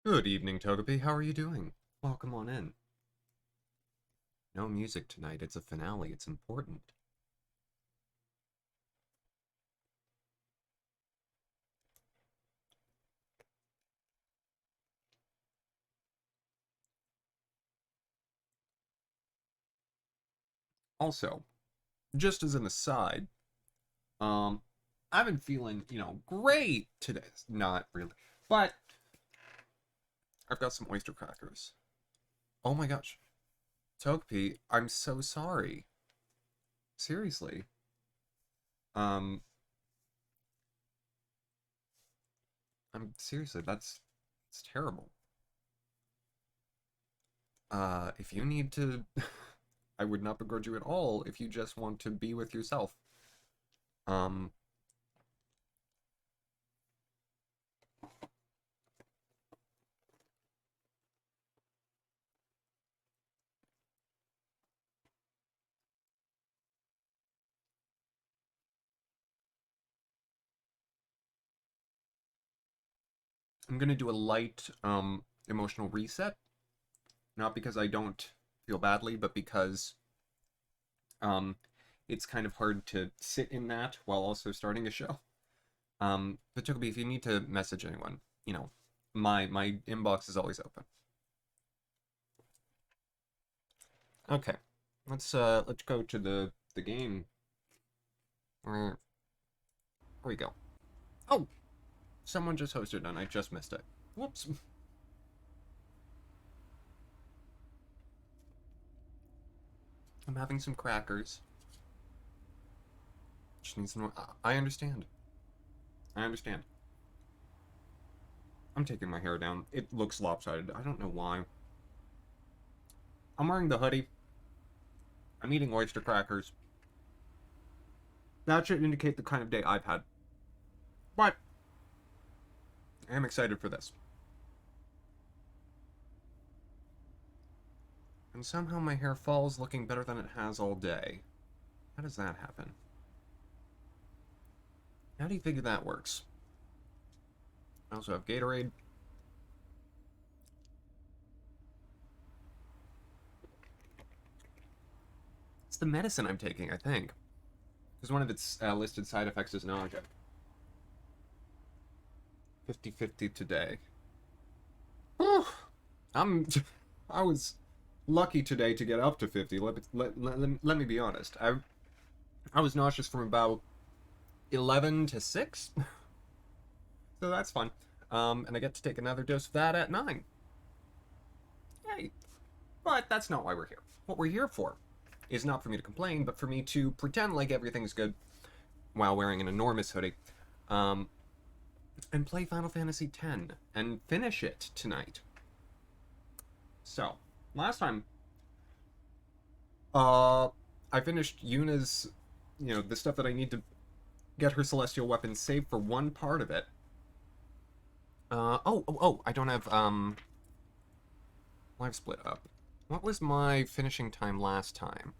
Good evening, Togepi. How are you doing? Welcome on in. No music tonight. It's a finale. It's important. Also, just as an aside, um, I've been feeling, great today. Not really. But I've got some oyster crackers. Oh my gosh. Togepi, I'm so sorry. Seriously. Um, I'm seriously, it's terrible. If you need to I would not begrudge you at all if you just want to be with yourself. Um, I'm gonna do a light emotional reset, not because I don't feel badly, but because um it's kind of hard to sit in that while also starting a show. But Tokobi, if you need to message anyone, my inbox is always open. Okay, let's go to the game. Where we go? Oh, someone just hosted and I just missed it. Whoops. I'm having some crackers. Just need some. I understand. I understand. I'm taking my hair down. It looks lopsided. I don't know why. I'm wearing the hoodie. I'm eating oyster crackers. That should indicate the kind of day I've had. But I am excited for this. And somehow my hair falls looking better than it has all day. How does that happen? How do you figure that works? I also have Gatorade. It's the medicine I'm taking, I think. Because one of its listed side effects is nausea. 50-50 today. Whew. I'm I was lucky today to get up to 50. Let me be honest. I was nauseous from about 11 to 6. So that's fun. And I get to take another dose of that at 9. Yay. But that's not why we're here. What we're here for is not for me to complain, but for me to pretend like everything's good while wearing an enormous hoodie. Um, and play Final Fantasy X and finish it tonight. So, last time, uh, I finished Yuna's, the stuff that I need to get her celestial weapon saved for one part of it. I don't have, live split up. What was my finishing time last time?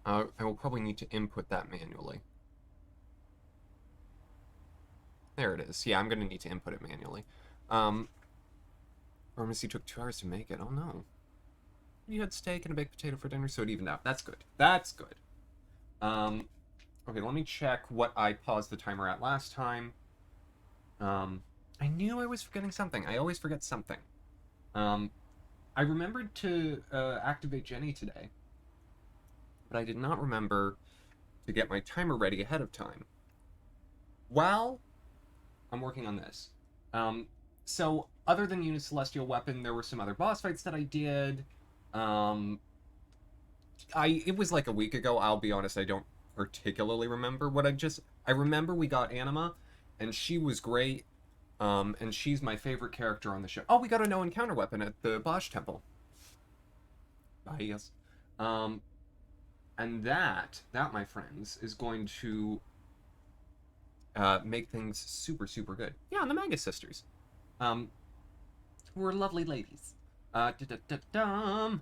I will probably need to input that manually. There it is. Yeah, I'm going to need to input it manually. Pharmacy took 2 hours to make it. Oh no. You had steak and a baked potato for dinner, so it evened out. That's good. That's good. Okay, let me check what I paused the timer at last time. I knew I was forgetting something. I always forget something. I remembered to activate Jenny today, but I did not remember to get my timer ready ahead of time. While I'm working on this. So other than Yuna's Celestial Weapon, there were some other boss fights that I did. Um, it was like a week ago. I'll be honest, I don't particularly remember what I remember we got Anima, and she was great. And she's my favorite character on the show. Oh, we got a no encounter weapon at the Bosch Temple. Yes. Um, and that, my friends, is going to make things super, super good. Yeah, and the Magus sisters. Um, who are lovely ladies. Da-da-da-dum.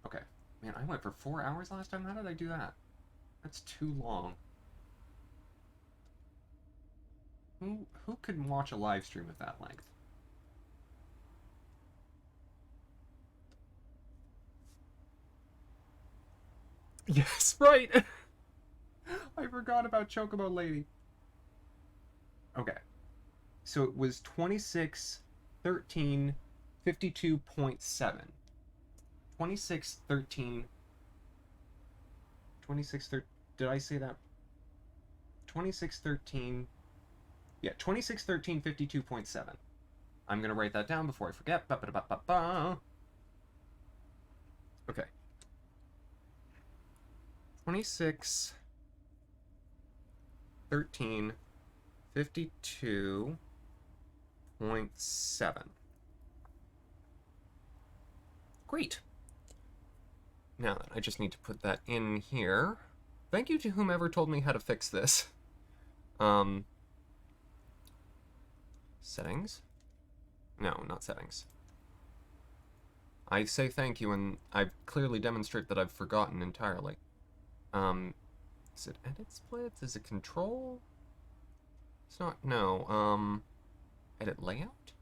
Okay. Man, I went for 4 hours last time. How did I do that? That's too long. Who could watch a live stream of that length? Yes, right. I forgot about Chocobo Lady. Okay. So it was 26, 13, 52.7. 26, 13. 26, 13. Did I say that? 26, 13. Yeah, 26, 13, 52.7. I'm going to write that down before I forget. Ba-ba-da-ba-ba-ba. Okay. 26, 13, 52.7. Great. Now then, I just need to put that in here. Thank you to whomever told me how to fix this. Settings? No, not settings. I say thank you, and I clearly demonstrate that I've forgotten entirely. Is it edit splits? Is it control? It's not, no, edit layout?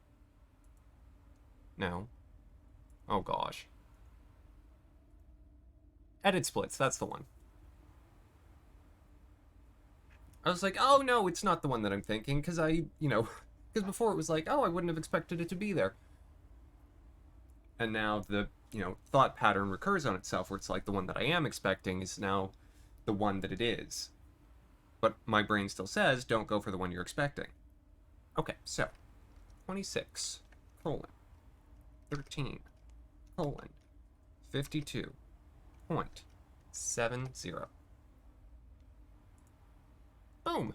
No. Oh gosh. Edit splits, that's the one. I was like, oh no, it's not the one that I'm thinking, because because before it was like, oh, I wouldn't have expected it to be there. And now the, thought pattern recurs on itself, where it's like the one that I am expecting is now the one that it is. But my brain still says, don't go for the one you're expecting. Okay, so 26, 13, 52.70. Boom.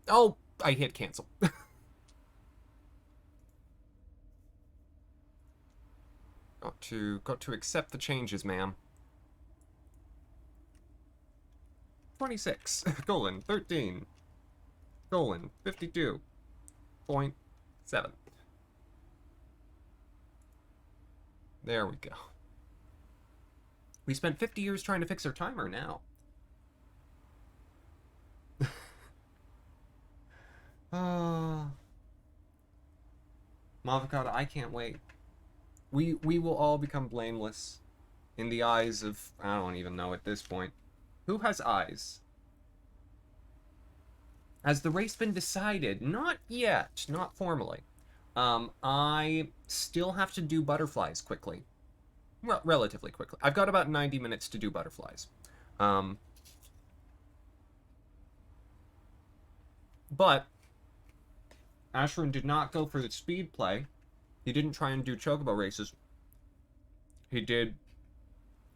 Oh, I hit cancel. Got to accept the changes, ma'am. 26, 13, 52.7. There we go. We spent 50 years trying to fix our timer now. Mavocado, I can't wait. We will all become blameless in the eyes of, I don't even know at this point. Who has eyes? Has the race been decided? Not yet, not formally. I still have to do butterflies quickly. Well, relatively quickly. I've got about 90 minutes to do butterflies. But Ashiryn did not go for the speed play. He didn't try and do chocobo races. He did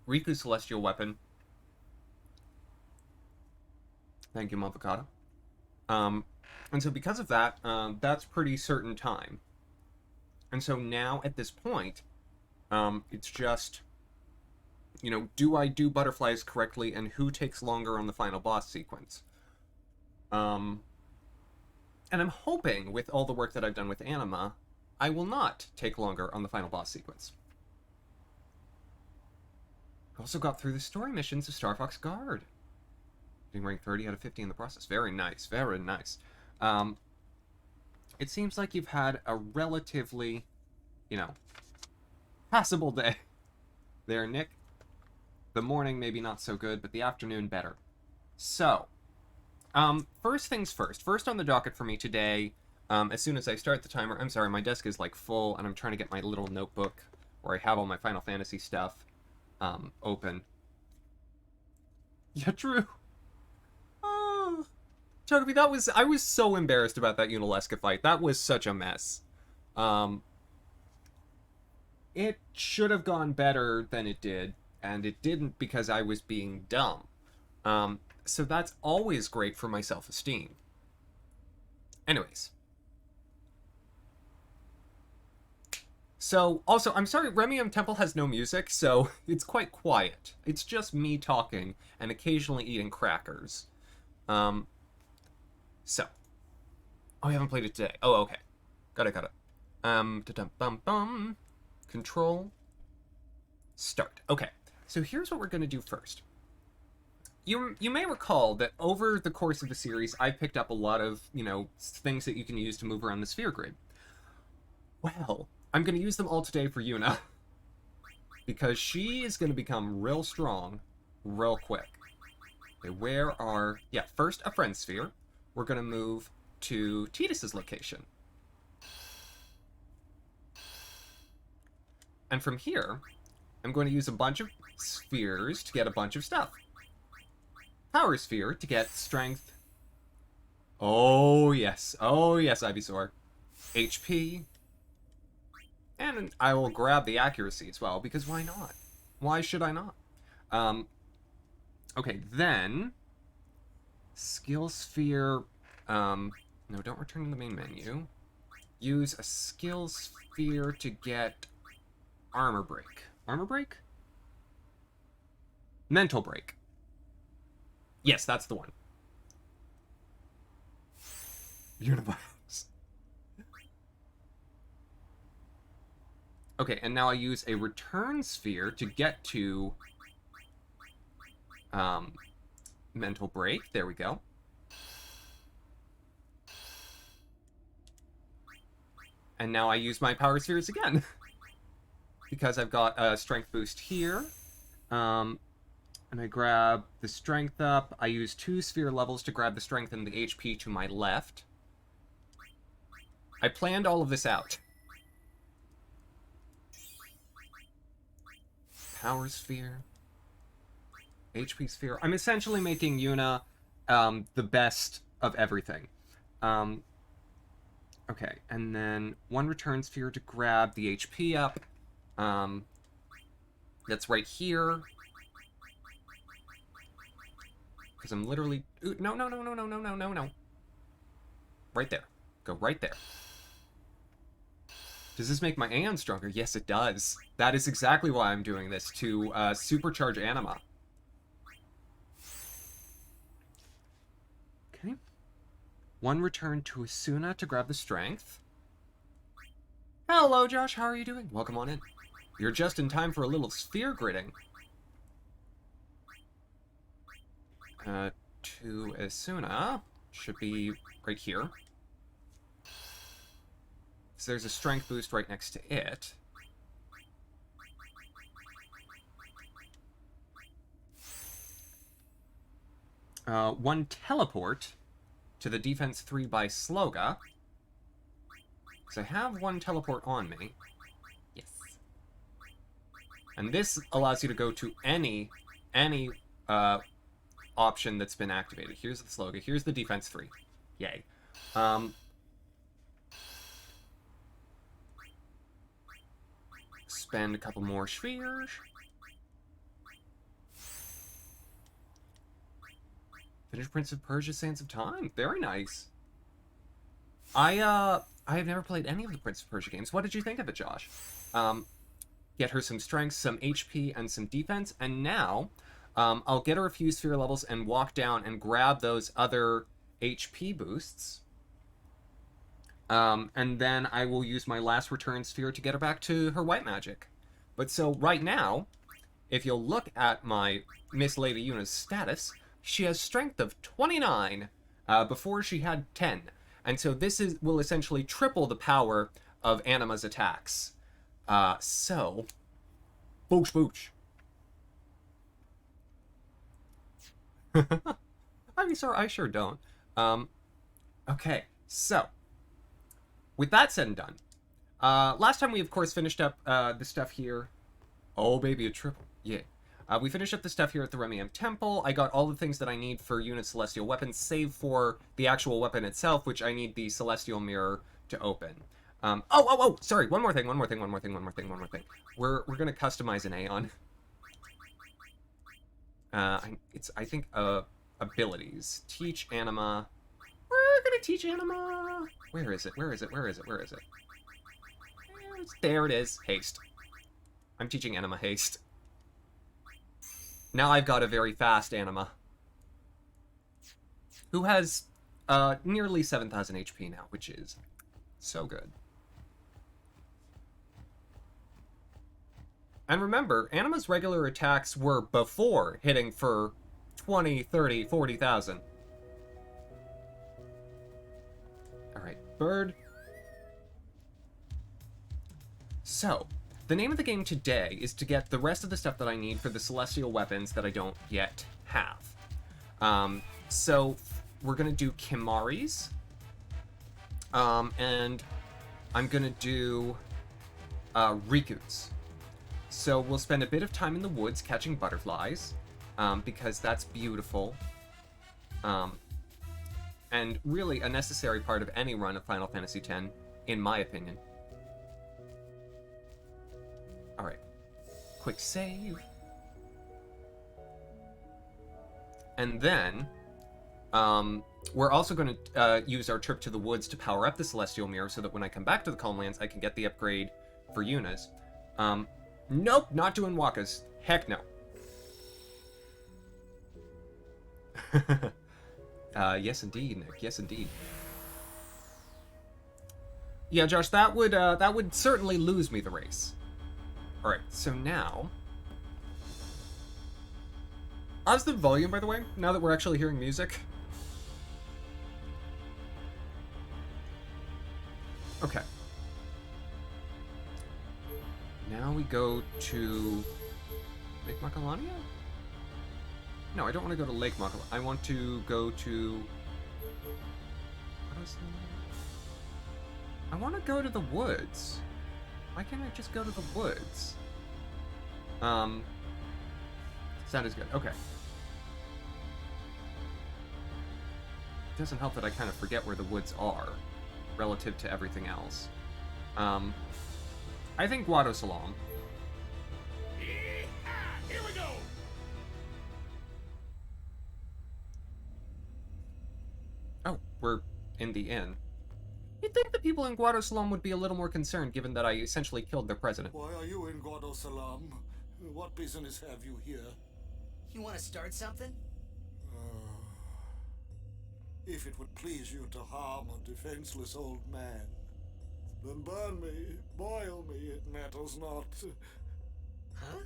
Riku's Celestial Weapon. Thank you, Mavocado. And so because of that, that's pretty certain time. And so now, at this point, it's just, do I do butterflies correctly, and who takes longer on the final boss sequence? And I'm hoping, with all the work that I've done with Anima, I will not take longer on the final boss sequence. Also got through the story missions of Star Fox Guard. Getting ranked 30 out of 50 in the process. Very nice, very nice. It seems like you've had a relatively, passable day there, Nick. The morning maybe not so good, but the afternoon better. So, first things first. First on the docket for me today, as soon as I start the timer, I'm sorry, my desk is like full, and I'm trying to get my little notebook where I have all my Final Fantasy stuff open. Yeah, true. Oh, Chocobi, I was so embarrassed about that Unalesca fight. That was such a mess. It should have gone better than it did, and it didn't because I was being dumb. So that's always great for my self-esteem. Anyways. So, also, I'm sorry, Remium Temple has no music, so it's quite quiet. It's just me talking and occasionally eating crackers. So. Oh, I haven't played it today. Oh, okay. Got it. Da-dum-bum-bum. Control. Start. Okay. So here's what we're going to do first. you may recall that over the course of the series, I picked up a lot of, things that you can use to move around the sphere grid. Well, I'm going to use them all today for Yuna, because she is going to become real strong real quick. Okay, where are... Yeah, first a friend sphere. We're going to move to Tidus's location. And from here, I'm going to use a bunch of spheres to get a bunch of stuff. Power sphere to get strength. Oh yes, Ivysaur. HP. And I will grab the accuracy as well, because why not? Why should I not? Okay, then... Skill sphere... no, don't return to the main menu. Use a skill sphere to get armor break. Armor break? Mental break. Yes, that's the one. Universe. Okay, and now I use a return sphere to get to mental break. There we go. And now I use my power spheres again. Because I've got a strength boost here. And I grab the strength up. I use 2 sphere levels to grab the strength and the HP to my left. I planned all of this out. Power sphere. HP sphere. I'm essentially making Yuna the best of everything. Okay, and then 1 return sphere to grab the HP up. That's right here. Because I'm literally... Ooh, no. Right there. Go right there. Does this make my Aeon stronger? Yes, it does. That is exactly why I'm doing this, to supercharge Anima. Okay. 1 return to Asuna to grab the strength. Hello, Josh. How are you doing? Welcome on in. You're just in time for a little sphere gridding. To Asuna. Should be right here. So there's a strength boost right next to it. One teleport to the defense 3 by Sloga. Because I have 1 teleport on me. Yes. And this allows you to go to any option that's been activated. Here's the Sloga. Here's the defense 3. Yay. Spend a couple more spheres. Finish Prince of Persia: Sands of Time. Very nice. I have never played any of the Prince of Persia games. What did you think of it, Josh? Get her some strength, some HP, and some defense, and now I'll get her a few sphere levels and walk down and grab those other HP boosts. And then I will use my last return sphere to get her back to her white magic. But so right now, if you'll look at my Miss Lady Yuna's status, she has strength of 29 before she had 10. And so this will essentially triple the power of Anima's attacks. So, boosh boosh. I mean, sorry, I sure don't. Okay, so, with that said and done, last time we, of course, finished up the stuff here. Oh, baby, a triple. Yeah. We finished up the stuff here at the Remiam Temple. I got all the things that I need for Unit's Celestial Weapon, save for the actual weapon itself, which I need the Celestial Mirror to open. Sorry, one more thing. We're gonna customize an Aeon. I think, abilities. Teach Anima. We're gonna teach Anima. Where is it? There it is. Haste. I'm teaching Anima Haste. Now I've got a very fast Anima. Who has nearly 7,000 HP now, which is so good. And remember, Anima's regular attacks were before hitting for 20, 30, 40,000. Alright, bird. So, the name of the game today is to get the rest of the stuff that I need for the celestial weapons that I don't yet have. So, we're gonna do Kimari's. And I'm gonna do Riku's. So we'll spend a bit of time in the woods catching butterflies, because that's beautiful. And really a necessary part of any run of Final Fantasy X, in my opinion. Alright. Quick save. And then, we're also going to use our trip to the woods to power up the Celestial Mirror so that when I come back to the Calmlands, I can get the upgrade for Yuna's. Nope, not doing Wakkas. Heck no. Yes indeed, Nick. Yes indeed. Yeah, Josh, that would certainly lose me the race. All right, so now, how's the volume, by the way? Now that we're actually hearing music. Okay. Now we go to Lake Macalania? No, I don't want to go to Lake Macalania. I want to go to... What is the name? I want to go to the woods. Why can't I just go to the woods? Sound is good. Okay. It doesn't help that I kind of forget where the woods are relative to everything else. I think Guado Salam. Here we go. Oh, we're in the inn. You'd think the people in Guado Salam would be a little more concerned, given that I essentially killed their president. Why are you in Guado Salam? What business have you here? You want to start something? If it would please you to harm a defenseless old man, then burn me, boil me, it matters not. Huh?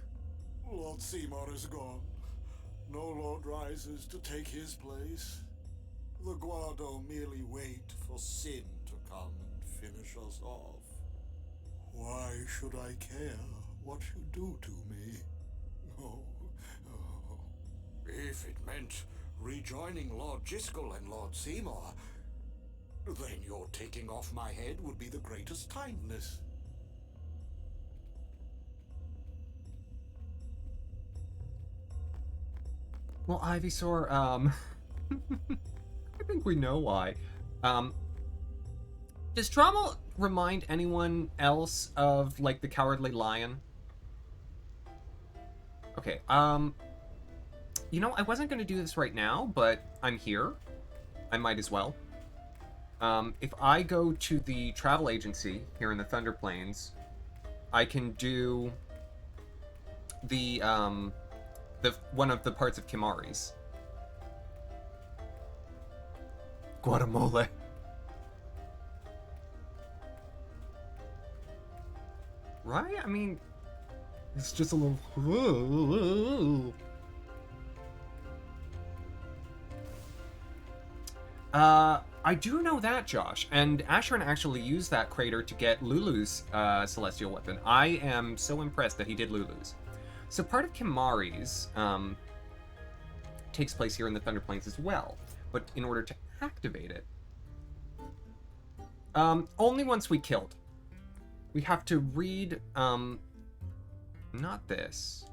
Lord Seymour is gone. No lord rises to take his place. The Guado merely wait for sin to come and finish us off. Why should I care what you do to me? Oh. If it meant rejoining Lord Jiskel and Lord Seymour, then your taking off my head would be the greatest kindness. Well, Ivysaur, I think we know why. Does trauma remind anyone else of, like, the Cowardly Lion? Okay, you know, I wasn't going to do this right now, but I'm here. I might as well. If I go to the travel agency here in the Thunder Plains, I can do the one of the parts of Kimari's. Guatemala. Right? I mean, it's just a little... I do know that, Josh, and Ashiryn actually used that crater to get Lulu's celestial weapon. I am so impressed that he did Lulu's. So part of Kimari's takes place here in the Thunder Plains as well, but in order to activate it, only once we killed. We have to read, not this.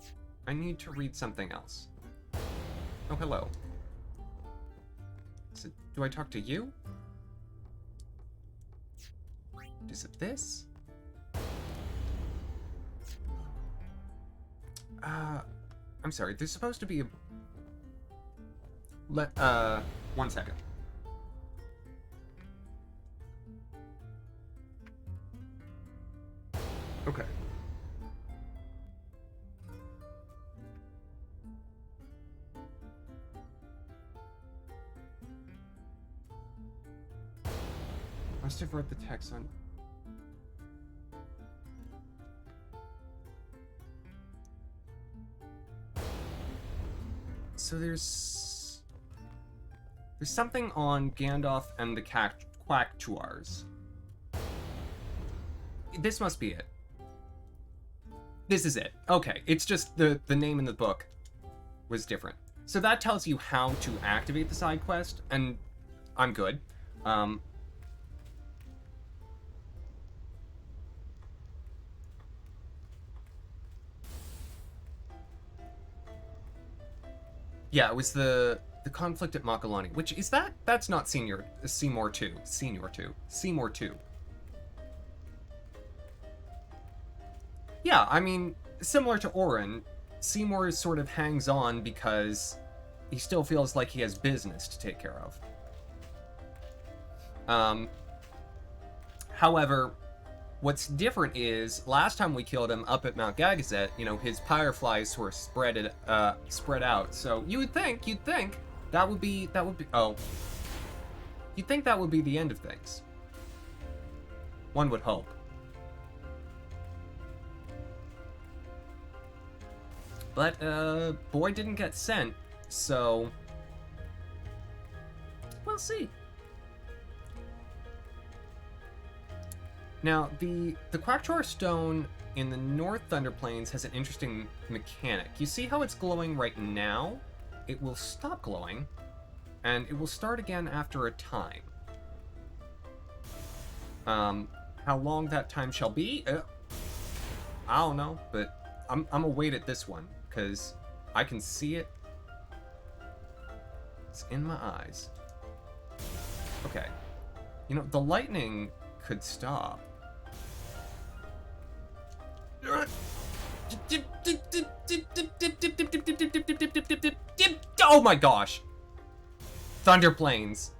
I need to read something else. Oh, hello. Do I talk to you? Is it this? I'm sorry, there's supposed to be a... 1 second. Okay. Must have read the text on... so there's something on Gandalf and the Quacktuars. This must be it. This is it. Okay, it's just the name in the book was different. So that tells you how to activate the side quest, and I'm good. Yeah, it was the conflict at Makalani, which is that's not Seymour 2. Yeah, I mean, similar to Orin, Seymour sort of hangs on because he still feels like he has business to take care of. However, what's different is last time we killed him up at Mount Gagazet, you know, his fireflies were spread out. So you'd think that would be you'd think that would be the end of things. One would hope. But boy didn't get sent, so we'll see. Now, the Quacktuar Stone in the North Thunder Plains has an interesting mechanic. You see how it's glowing right now? It will stop glowing, and it will start again after a time. How long that time shall be? I don't know, but I'm gonna wait at this one, because I can see it. It's in my eyes. Okay. You know, the lightning could stop. Oh my gosh! Thunder Plains.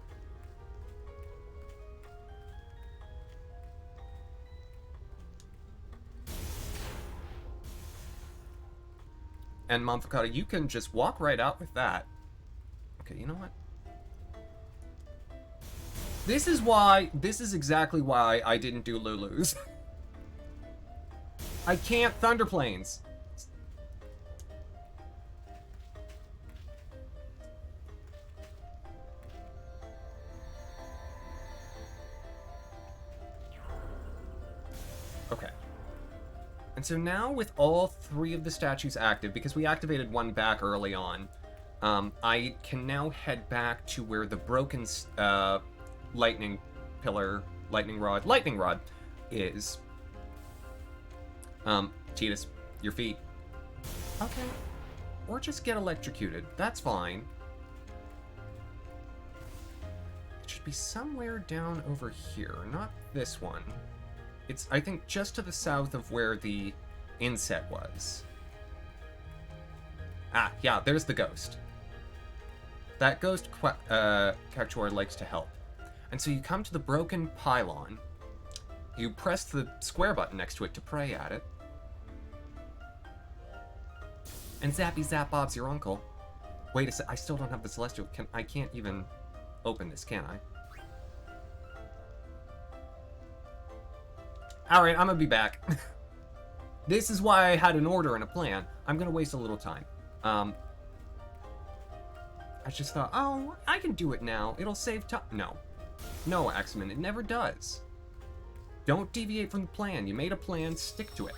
And Momfakata, you can just walk right out with that. Okay, you know what? This is exactly why I didn't do Lulu's. I can't Thunder Plains. Okay. And so now with all three of the statues active, because we activated one back early on, I can now head back to where the broken lightning rod is. Titus, your feet. Okay. Or just get electrocuted. That's fine. It should be somewhere down over here, not this one. It's, I think, just to the south of where the inset was. Ah, yeah, there's the ghost. That ghost Quacktuar likes to help. And so you come to the broken pylon. You press the square button next to it to pray at it. And zappy zap Bob's your uncle. Wait a sec, I still don't have the celestial. I can't even open this, can I? Alright, I'm gonna be back. This is why I had an order and a plan. I'm gonna waste a little time. I just thought, oh, I can do it now. It'll save time. No. No, Axeman, it never does. Don't deviate from the plan. You made a plan, stick to it.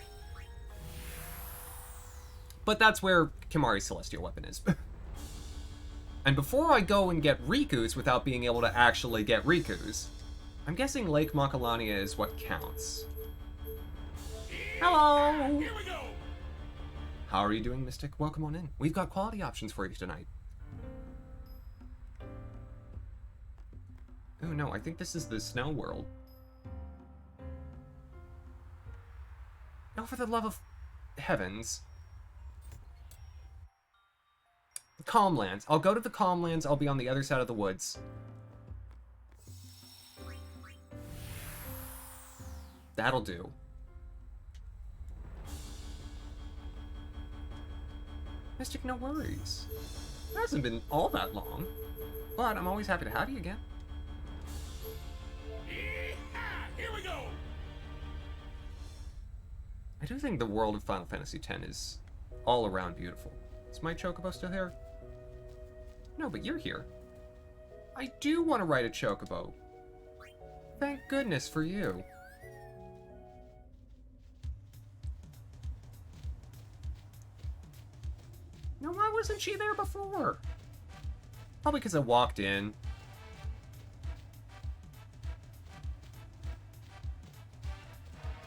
But that's where Kimahri's Celestial Weapon is. And before I go and get Riku's without being able to actually get Riku's, I'm guessing Lake Makalania is what counts. Hello! Here we go! How are you doing, Mystic? Welcome on in. We've got quality options for you tonight. Oh no, I think this is the snow world. Oh, for the love of heavens. The Calmlands. I'll go to the Calmlands. I'll be on the other side of the woods. That'll do. Mystic, no worries. It hasn't been all that long. But I'm always happy to have you again. Here we go! I do think the world of Final Fantasy X is all around beautiful. Is my chocobo still here? No, but you're here. I do want to ride a chocobo. Thank goodness for you. No, why wasn't she there before? Probably because I walked in.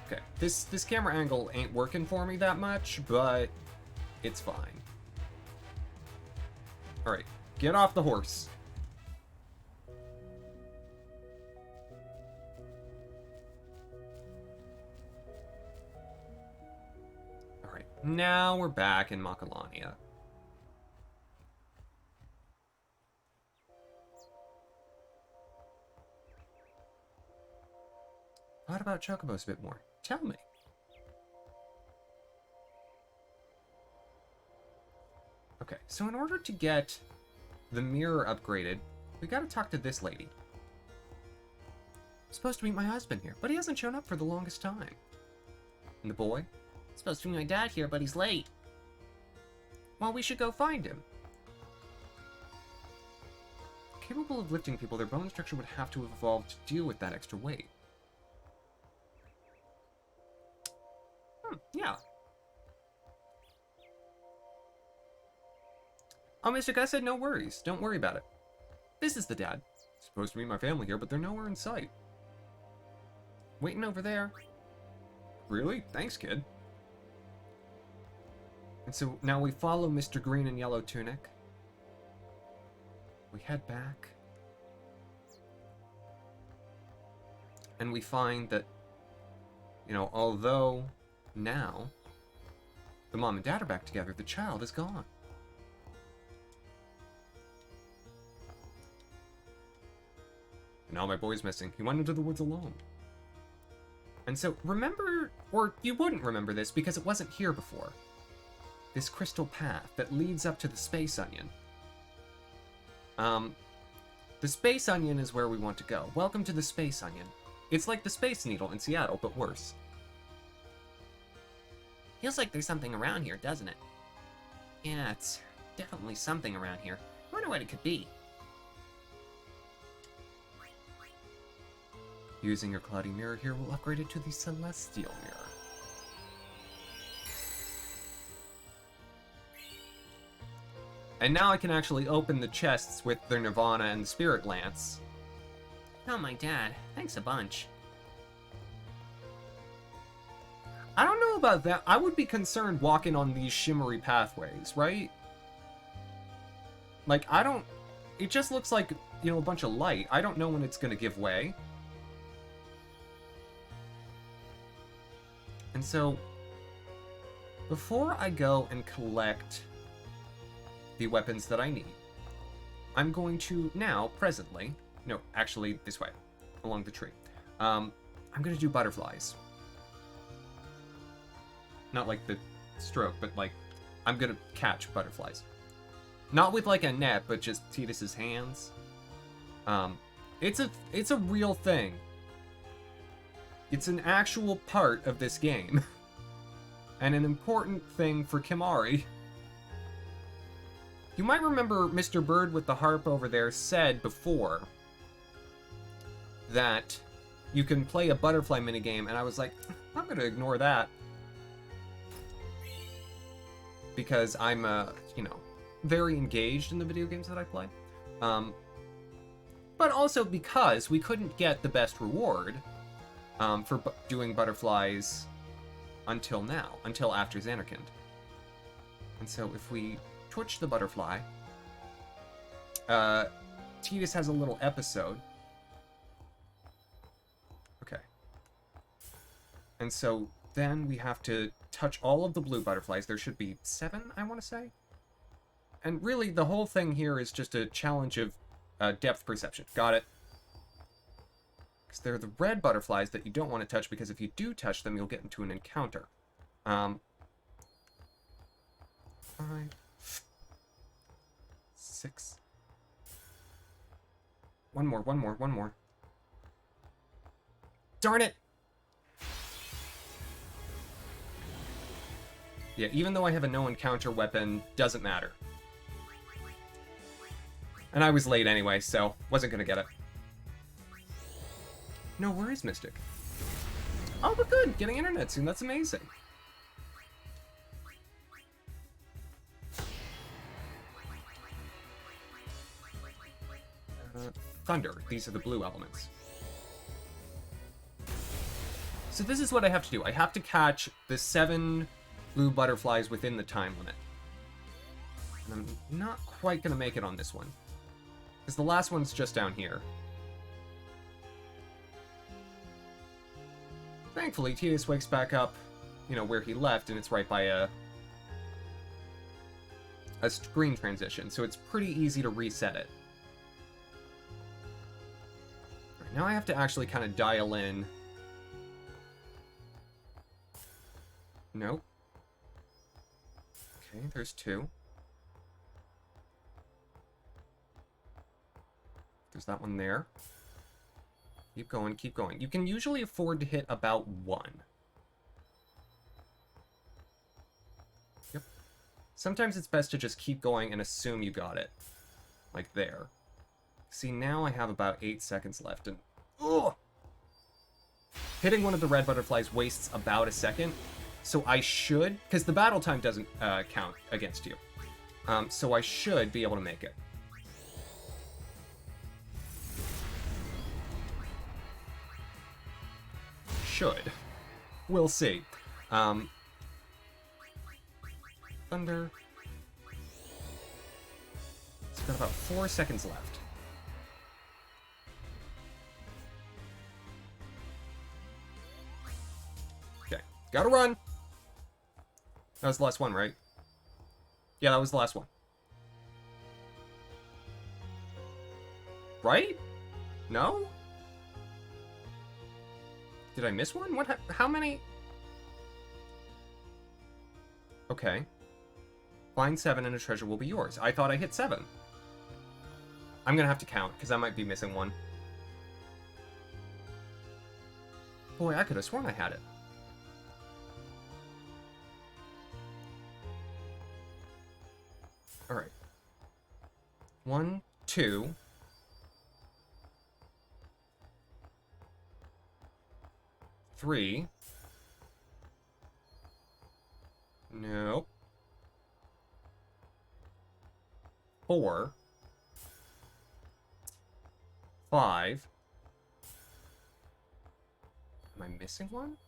Okay, this camera angle ain't working for me that much, but it's fine. Alright, get off the horse. Alright, now we're back in Macalania. What about Chocobos a bit more? Tell me. Okay, so in order to get the mirror upgraded, we gotta talk to this lady. I'm supposed to meet my husband here, but he hasn't shown up for the longest time. And the boy? Supposed to be my dad here, but he's late. Well, we should go find him. Capable of lifting people, their bone structure would have to have evolved to deal with that extra weight. Yeah. Oh, Mr. Gus said no worries. Don't worry about it. This is the dad. Supposed to meet my family here, but they're nowhere in sight. Waiting over there. Really? Thanks, kid. And so now we follow Mr. Green and Yellow Tunic. We head back. And we find that, you know, although now the mom and dad are back together, the child is gone. Now my boy's missing. He went into the woods alone. And so, remember, or you wouldn't remember this because it wasn't here before. This crystal path that leads up to the Space Onion. The Space Onion is where we want to go. Welcome to the Space Onion. It's like the Space Needle in Seattle, but worse. Feels like there's something around here, doesn't it? Yeah, it's definitely something around here. I wonder what it could be. Using your cloudy mirror here will upgrade it to the celestial mirror. And now I can actually open the chests with their Nirvana and the Spirit Lance. Oh, my dad. Thanks a bunch. I don't know about that. I would be concerned walking on these shimmery pathways, right? Like, I don't... It just looks like, you know, a bunch of light. I don't know when it's going to give way. And so, before I go and collect the weapons that I need, I'm going to now, presently... No, actually, this way, along the tree. I'm going to do butterflies. Not like the stroke, but like, I'm gonna catch butterflies. Not with like a net, but just Tidus's hands. It's a real thing. It's an actual part of this game. And an important thing for Kimahri. You might remember Mr. Bird with the harp over there said before that you can play a butterfly minigame, and I was like, I'm gonna ignore that. Because I'm, you know, very engaged in the video games that I play. But also because we couldn't get the best reward for doing butterflies until now, until after Xanarkand. And so if we twitch the butterfly, Tidus has a little episode. Okay. And so then we have to touch all of the blue butterflies. There should be 7, I want to say. And really, the whole thing here is just a challenge of depth perception. Got it? Because they're the red butterflies that you don't want to touch, because if you do touch them, you'll get into an encounter. 5, 6. One more. Darn it! Yeah, even though I have a no-encounter weapon, doesn't matter. And I was late anyway, so wasn't gonna get it. No, where is Mystic? Oh, but good. Getting internet soon. That's amazing. Thunder. These are the blue elements. So this is what I have to do. I have to catch the 7 blue butterflies within the time limit. And I'm not quite going to make it on this one. Because the last one's just down here. Thankfully, Titus wakes back up, you know, where he left, and it's right by a screen transition, so it's pretty easy to reset it. Right, now I have to actually kind of dial in. Nope. Okay, there's 2. There's that one there. Keep going, keep going. You can usually afford to hit about 1. Yep. Sometimes it's best to just keep going and assume you got it. Like there. See, now I have about 8 seconds left, and... Ugh! Hitting one of the red butterflies wastes about a second, so I should... Because the battle time doesn't count against you. So I should be able to make it. Should. We'll see. Thunder. It's got about 4 seconds left. Okay. Gotta run! That was the last one, right? Yeah, that was the last one. Right? No? Did I miss one? What? How many? Okay. Find 7 and a treasure will be yours. I thought I hit 7. I'm gonna have to count, because I might be missing one. Boy, I could have sworn I had it. Alright. 1, 2... 3. Nope. 4. 5. Am I missing one?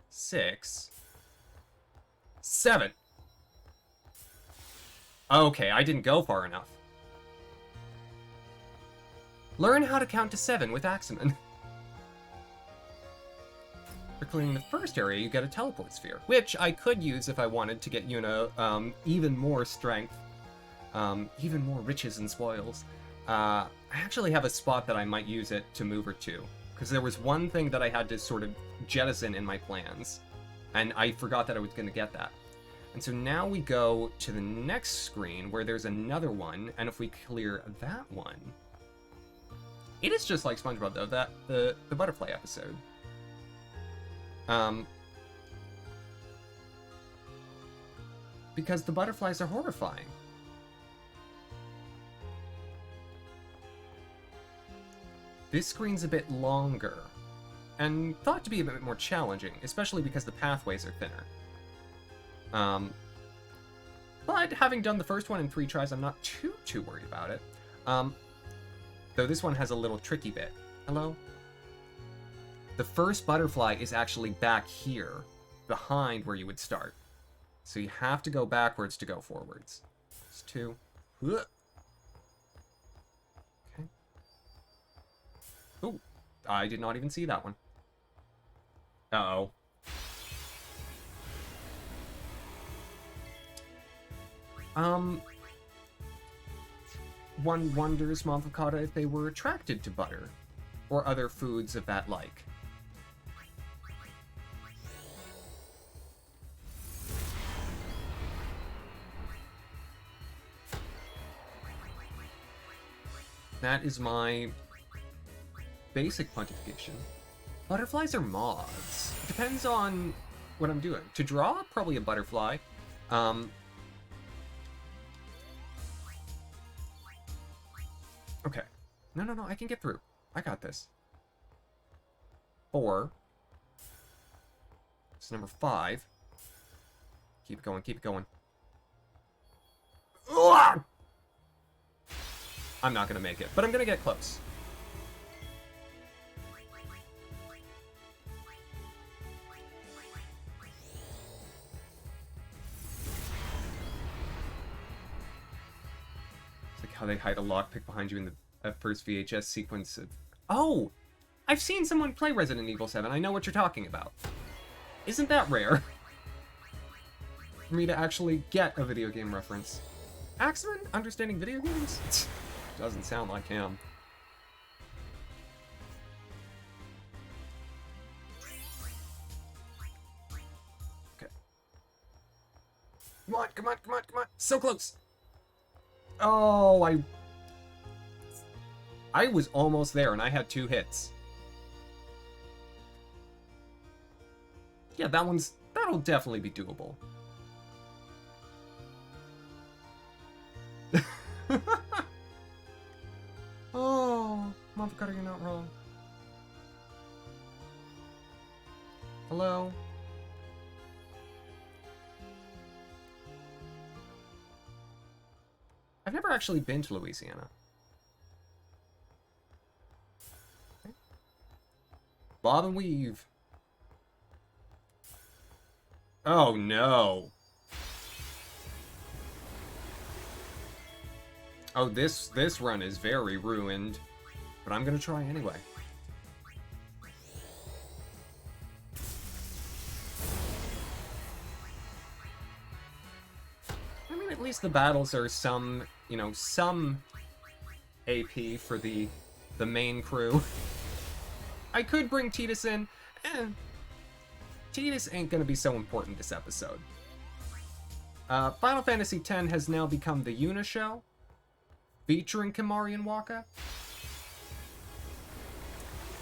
6. 7. Okay, I didn't go far enough. Learn how to count to 7 with Axeman. For clearing the first area, you get a teleport sphere, which I could use if I wanted to get Yuna even more strength, even more riches and spoils. I actually have a spot that I might use it to move her to, because there was one thing that I had to sort of jettison in my plans, and I forgot that I was going to get that. And so now we go to the next screen where there's another one, and if we clear that one, it is just like SpongeBob though, that the butterfly episode. Because the butterflies are horrifying. This screen's a bit longer, and thought to be a bit more challenging, especially because the pathways are thinner. But having done the first one in 3 tries, I'm not too worried about it. Though this one has a little tricky bit. Hello? The first butterfly is actually back here, behind where you would start. So you have to go backwards to go forwards. It's 2. Okay. Ooh, I did not even see that one. Uh-oh. One wonders, Mothercotta, if they were attracted to butter, or other foods of that like. That is my basic pontification. Butterflies are moths. It depends on what I'm doing. To draw, probably a butterfly. Okay. No, no, no, I can get through. I got this. 4. It's number 5. Keep it going, keep it going. Ugh! I'm not gonna make it, but I'm gonna get close. It's like how they hide a lockpick behind you in the first VHS sequence of... Oh! I've seen someone play Resident Evil 7. I know what you're talking about. Isn't that rare? For me to actually get a video game reference. Axeman understanding video games? Doesn't sound like him. Okay. Come on, come on, come on, come on. So close. Oh, I was almost there and I had 2 hits. Yeah, that'll definitely be doable. Oh, motherfucker, you're not wrong. Hello? I've never actually been to Louisiana. Okay. Bob and weave. Oh no. Oh, this run is very ruined, but I'm gonna try anyway. I mean, at least the battles are some, you know, some AP for the main crew. I could bring Tidus in. Tidus ain't gonna be so important this episode. Final Fantasy X has now become the Yuna show, featuring Kimahri and Wakka.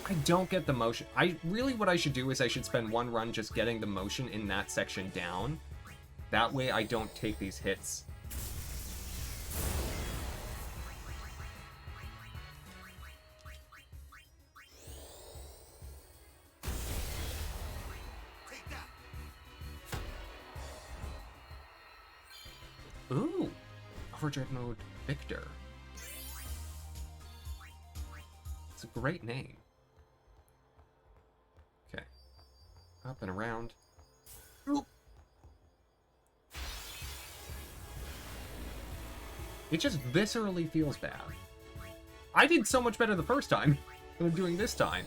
I don't get the motion. What I should do is I should spend one run just getting the motion in that section down. That way I don't take these hits. Ooh, Overdrive Mode Victor. It's a great name. Okay. Up and around. Oop. It just viscerally feels bad. I did so much better the first time than I'm doing this time.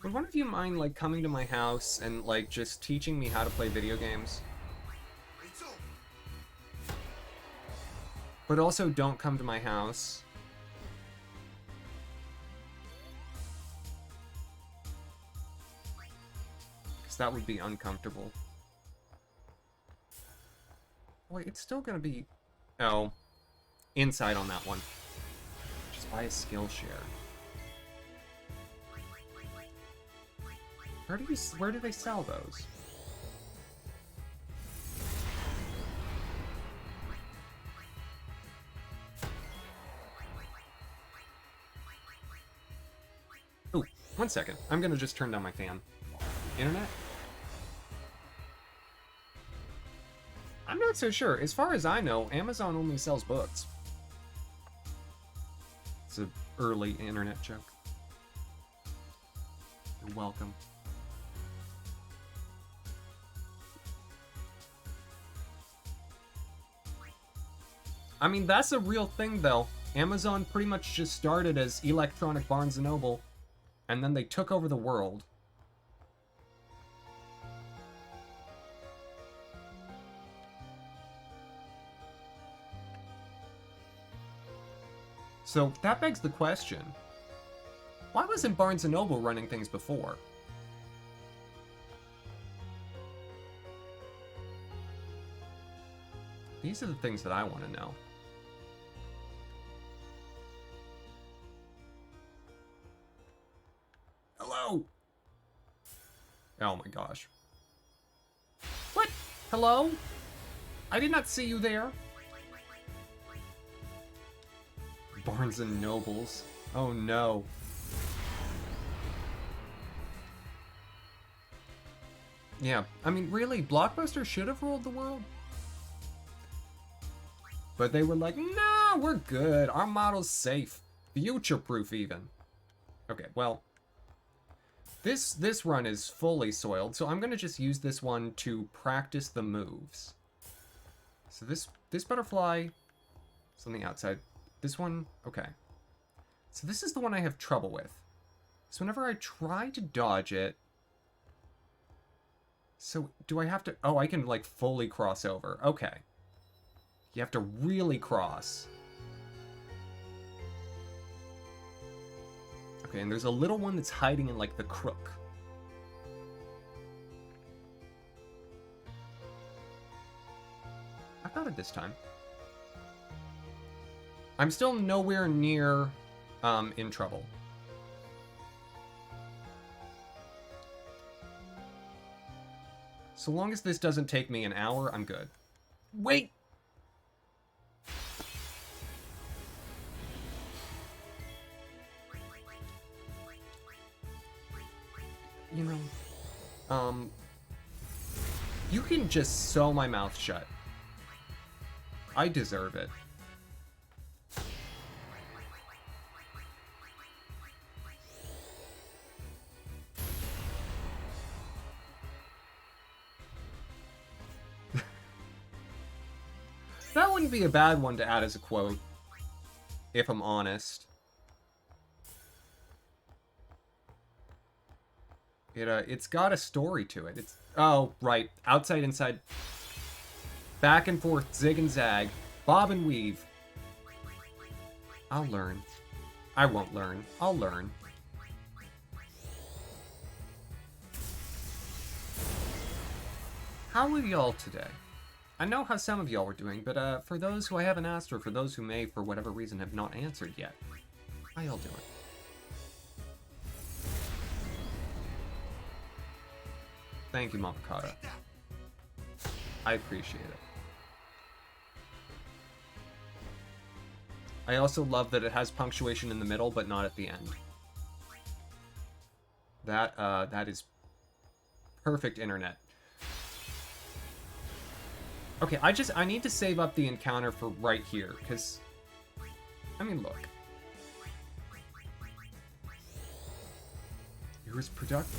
Would one of you mind, like, coming to my house and, like, just teaching me how to play video games? But also don't come to my house. Because that would be uncomfortable. Wait, it's still gonna be... Oh. Inside on that one. Just buy a skill share. Where do they sell those? Ooh, 1 second. I'm gonna just turn down my fan. Internet? I'm not so sure. As far as I know, Amazon only sells books. It's an early internet joke. You're welcome. I mean, that's a real thing, though. Amazon pretty much just started as Electronic Barnes & Noble, and then they took over the world. So, that begs the question. Why wasn't Barnes & Noble running things before? These are the things that I want to know. Hello! Oh my gosh. What? Hello? I did not see you there. Barnes and Nobles. Oh no. Yeah, I mean, really, Blockbuster should have ruled the world. But they were like, no, we're good. Our model's safe. Future-proof, even. Okay, well, this run is fully soiled, so I'm going to just use this one to practice the moves. So this butterfly is on the outside. This one, okay. So this is the one I have trouble with. So whenever I try to dodge it, so do I have to, oh, I can like fully cross over. Okay. You have to really cross. Okay, and there's a little one that's hiding in like the crook. I got it this time. I'm still nowhere near in trouble. So long as this doesn't take me an hour, I'm good. Wait! You know, you can just sew my mouth shut. I deserve it. That wouldn't be a bad one to add as a quote, if I'm honest. It's got a story to it. It's, oh, right. Outside, inside. Back and forth, zig and zag. Bob and weave. I'll learn. I won't learn. I'll learn. How are y'all today? I know how some of y'all were doing, but for those who I haven't asked, or for those who may, for whatever reason, have not answered yet, how y'all doing? Thank you, Mavocata. I appreciate it. I also love that it has punctuation in the middle, but not at the end. That is perfect internet. Okay, I need to save up the encounter for right here, because, I mean, look.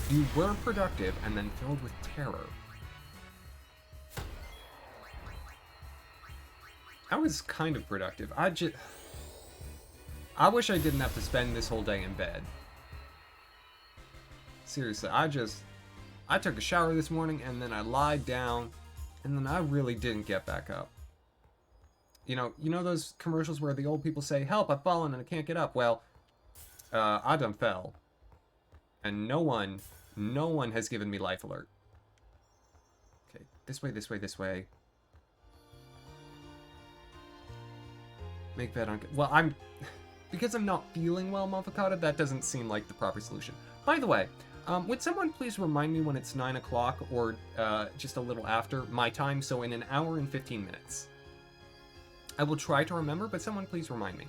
You were productive and then filled with terror. I was kind of productive. I wish I didn't have to spend this whole day in bed. Seriously, I took a shower this morning and then I lied down and then I really didn't get back up. You know those commercials where the old people say, "Help, I've fallen and I can't get up." Well, I done fell. And no one has given me life alert. Okay, this way, this way, this way. Make bed on... Well, because I'm not feeling well, Mavocata, that doesn't seem like the proper solution. By the way, would someone please remind me when it's 9 o'clock or just a little after my time, so in an hour and 15 minutes. I will try to remember, but someone please remind me.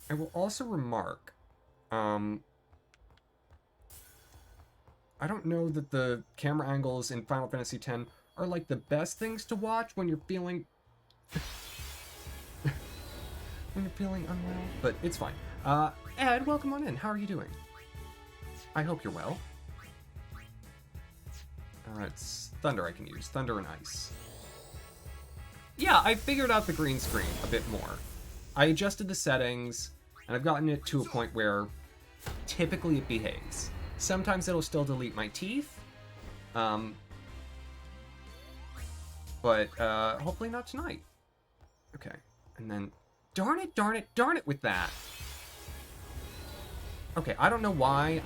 I will also remark, I don't know that the camera angles in Final Fantasy X are like the best things to watch when you're feeling... unwell, but it's fine. Ed, welcome on in. How are you doing? I hope you're well. It's Thunder I can use. Thunder and Ice. Yeah, I figured out the green screen a bit more. I adjusted the settings, and I've gotten it to a point where typically it behaves. Sometimes it'll still delete my teeth, but hopefully not tonight. Okay, and then, darn it with that. Okay, I don't know why,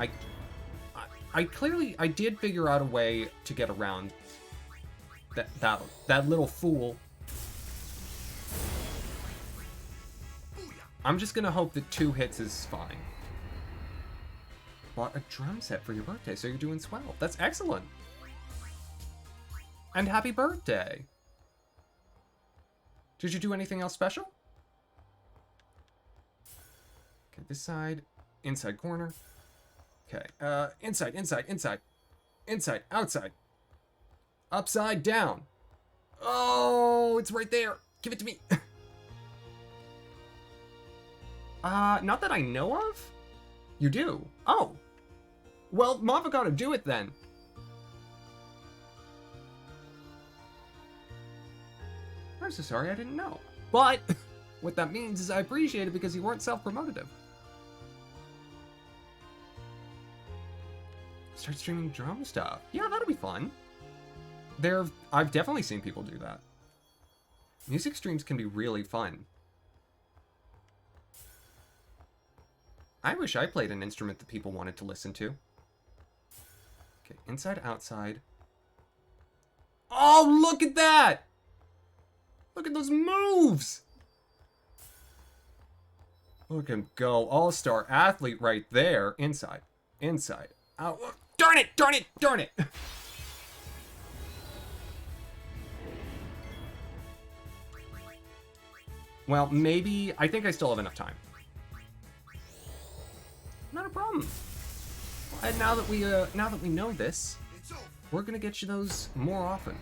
I did figure out a way to get around that little fool. I'm just gonna hope that 2 hits is fine. Bought a drum set for your birthday, so you're doing swell. That's excellent. And happy birthday. Did you do anything else special? Okay, this side, inside corner. Okay, inside, inside, inside, inside, outside, upside down. Oh, it's right there. Give it to me. Not that I know of. You do? Oh. Well, Mava gotta do it then. I'm so sorry, I didn't know. But what that means is I appreciate it because you weren't self-promotive. Start streaming drum stuff. Yeah, that'll be fun. I've definitely seen people do that. Music streams can be really fun. I wish I played an instrument that people wanted to listen to. Okay, inside, outside. Oh, look at that! Look at those moves! Look at him go. All-star athlete right there. Inside, inside, out. Darn it, darn it, darn it! Well, maybe... I think I still have enough time. Not a problem. And now that we know this, we're gonna get you those more often.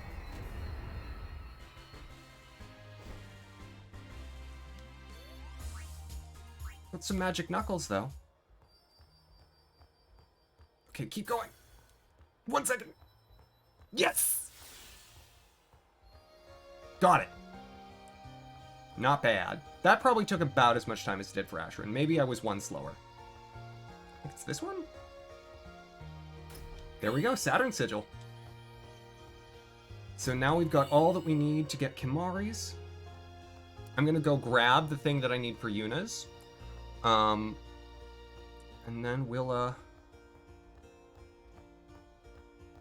With some magic knuckles, though. Okay, keep going. 1 second. Yes! Got it. Not bad. That probably took about as much time as it did for Ashiryn. Maybe I was 1 slower. I think it's this one? There we go, Saturn Sigil. So now we've got all that we need to get Kimari's. I'm gonna go grab the thing that I need for Yuna's. And then we'll,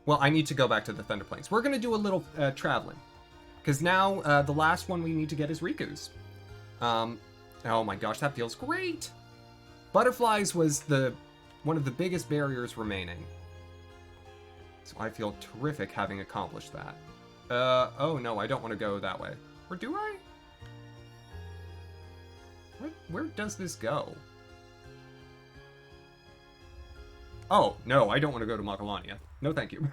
well, I need to go back to the Thunder Plains. We're gonna do a little, traveling. Because now, the last one we need to get is Riku's. Oh my gosh, that feels great! Butterflies was one of the biggest barriers remaining. So I feel terrific having accomplished that. Oh no, I don't want to go that way. Or do I? Where does this go? Oh, no, I don't want to go to Makalania. No, thank you.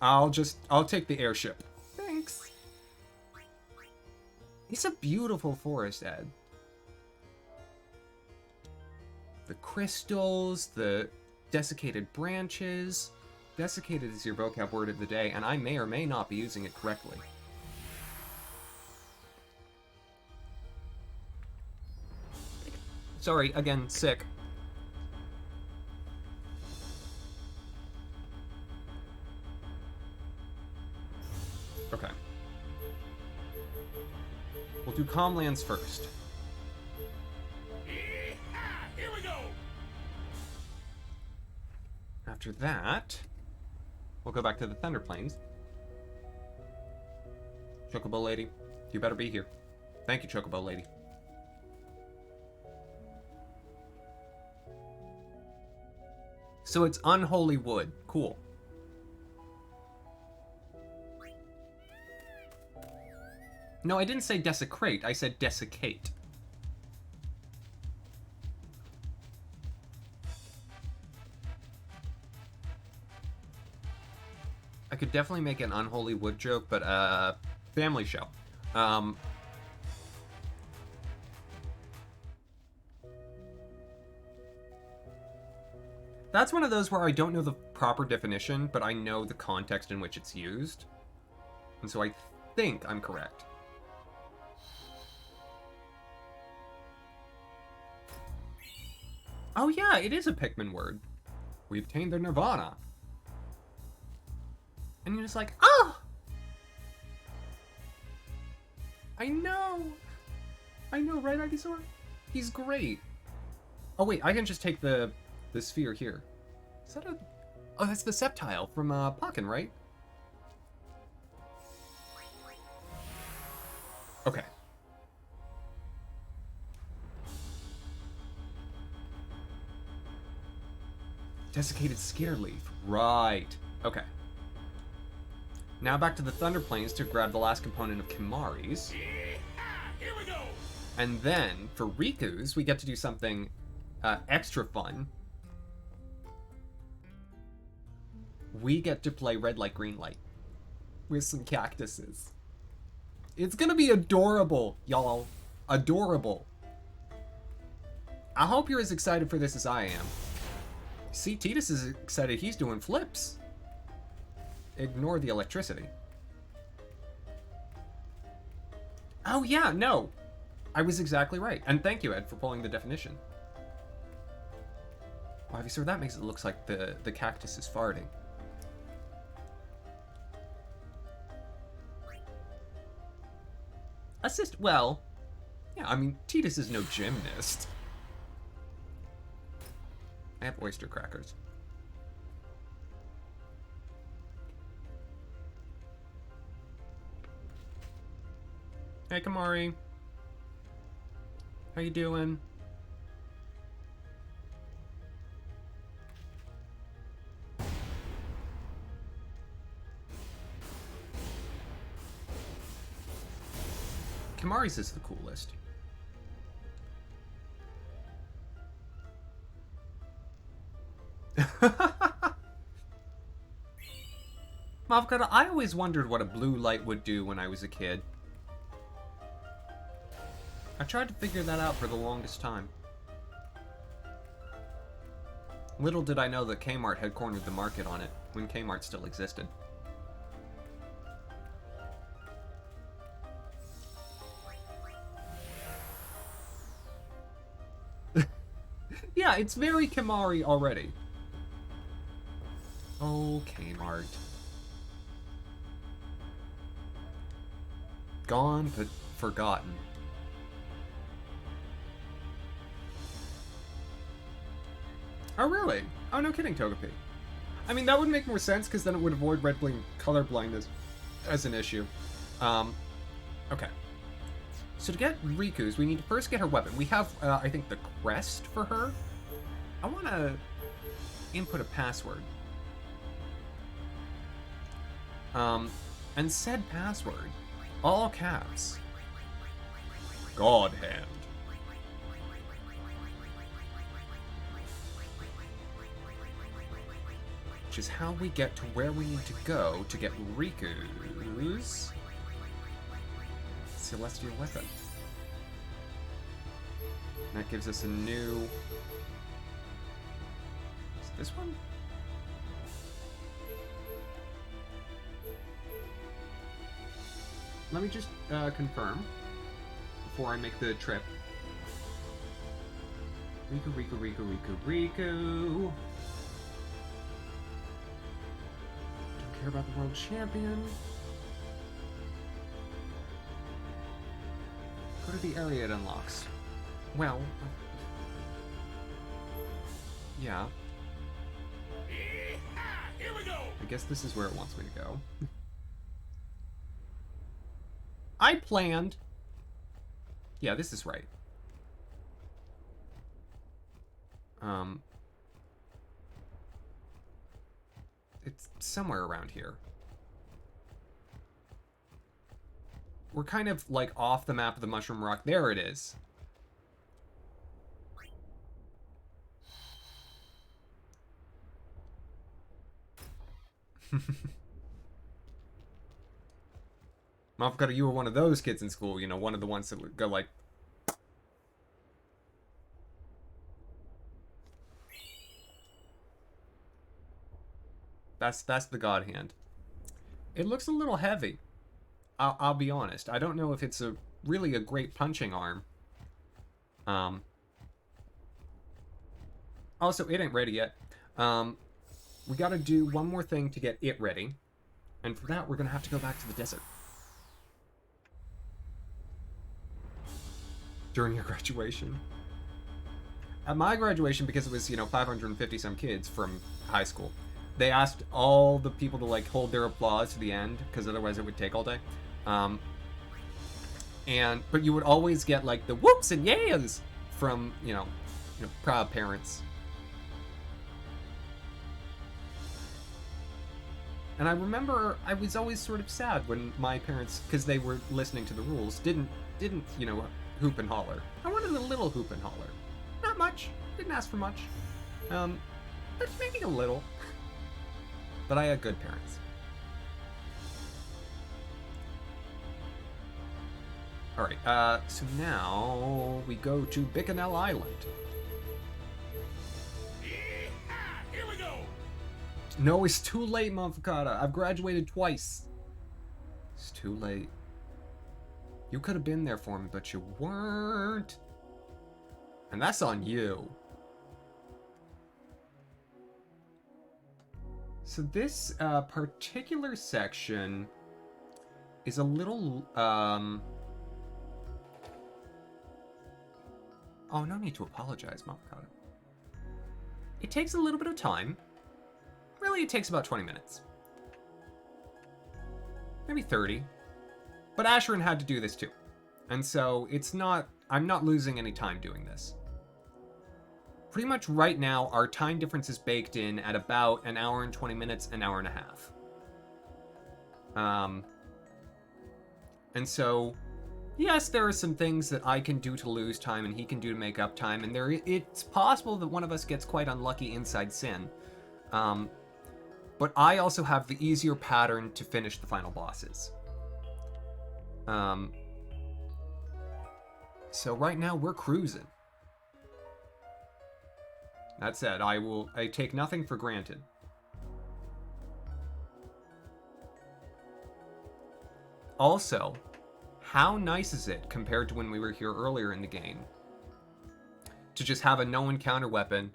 I'll take the airship. Thanks. It's a beautiful forest, Ed. The crystals, the desiccated branches. Desiccated is your vocab word of the day, and I may or may not be using it correctly. Sorry, again, sick. Okay. We'll do Calmlands first. Here we go. After that, we'll go back to the Thunder Plains. Chocobo Lady, you better be here. Thank you, Chocobo Lady. So it's unholy wood. Cool. No, I didn't say desecrate. I said desiccate. I could definitely make an unholy wood joke, but family show. That's one of those where I don't know the proper definition, but I know the context in which it's used. And so I think I'm correct. Oh yeah, it is a Pikmin word. We obtained their nirvana. And you're just like, oh! I know, right, Ivysaur? He's great. Oh wait, I can just take the sphere here. Is that a... Oh, that's the Sceptile from Pokken, right? Okay. Desiccated skitter leaf. Right. Okay. Now back to the Thunder Plains to grab the last component of Kimari's. Here we go! And then, for Riku's, we get to do something extra fun. We get to play red light, green light with some cactuses. It's gonna be adorable, y'all. Adorable. I hope you're as excited for this as I am. See, Titus is excited. He's doing flips. Ignore the electricity. Oh, yeah, no. I was exactly right. And thank you, Ed, for pulling the definition. Wow, so that makes it look like the cactus is farting. Assist, well, yeah, I mean, Titus is no gymnast. I have oyster crackers. Hey, Kamari. How you doing? Kamari's is the coolest. Mavkata, I always wondered what a blue light would do when I was a kid. I tried to figure that out for the longest time. Little did I know that Kmart had cornered the market on it, when Kmart still existed. Yeah, it's very Kimari already. Oh, Kmart. Gone but forgotten. Oh, really? Oh, no kidding, Togepi. I mean, that would make more sense, because then it would avoid red bling color blindness as an issue. Okay. So to get Riku's, we need to first get her weapon. We have, I think, the crest for her. I want to input a password. And said password, all caps, God Hand. Which is how we get to where we need to go to get Riku's celestial weapon. That gives us a new... Is it this one? Let me just confirm before I make the trip. Riku. Don't care about the world champion. Go to the area it unlocks. Well, yeah. Here we go! I guess this is where it wants me to go. I planned. Yeah, this is right. It's somewhere around here. We're kind of like off the map of the Mushroom Rock. There it is. Mafkata, you were one of those kids in school, you know, one of the ones that would go like... That's the God Hand. It looks a little heavy. I'll be honest. I don't know if it's really a great punching arm. Also, it ain't ready yet. We gotta do one more thing to get it ready. And for that, we're gonna have to go back to the desert. During your graduation. At my graduation, because it was, you know, 550 some kids from high school, they asked all the people to like hold their applause to the end, because otherwise it would take all day. But you would always get like the whoops and yays from, proud parents. And I remember I was always sort of sad when my parents, because they were listening to the rules, didn't, hoop and holler. I wanted a little hoop and holler. Not much. Didn't ask for much. But maybe a little. But I had good parents. Alright, so now we go to Bicanel Island. Here we go! No, it's too late, Motherfucker. I've graduated twice. It's too late. You could have been there for me, but you weren't. And that's on you. So this particular section is a little, Oh, no need to apologize, Motherfucker. It takes a little bit of time. Really, it takes about 20 minutes. Maybe 30. But Ashiryn had to do this too. And so I'm not losing any time doing this. Pretty much right now, our time difference is baked in at about an hour and 20 minutes, an hour and a half. And so, yes, there are some things that I can do to lose time and he can do to make up time. And it's possible that one of us gets quite unlucky inside Sin. But I also have the easier pattern to finish the final bosses. So right now we're cruising. That said, I take nothing for granted. Also, how nice is it compared to when we were here earlier in the game to just have a no encounter weapon?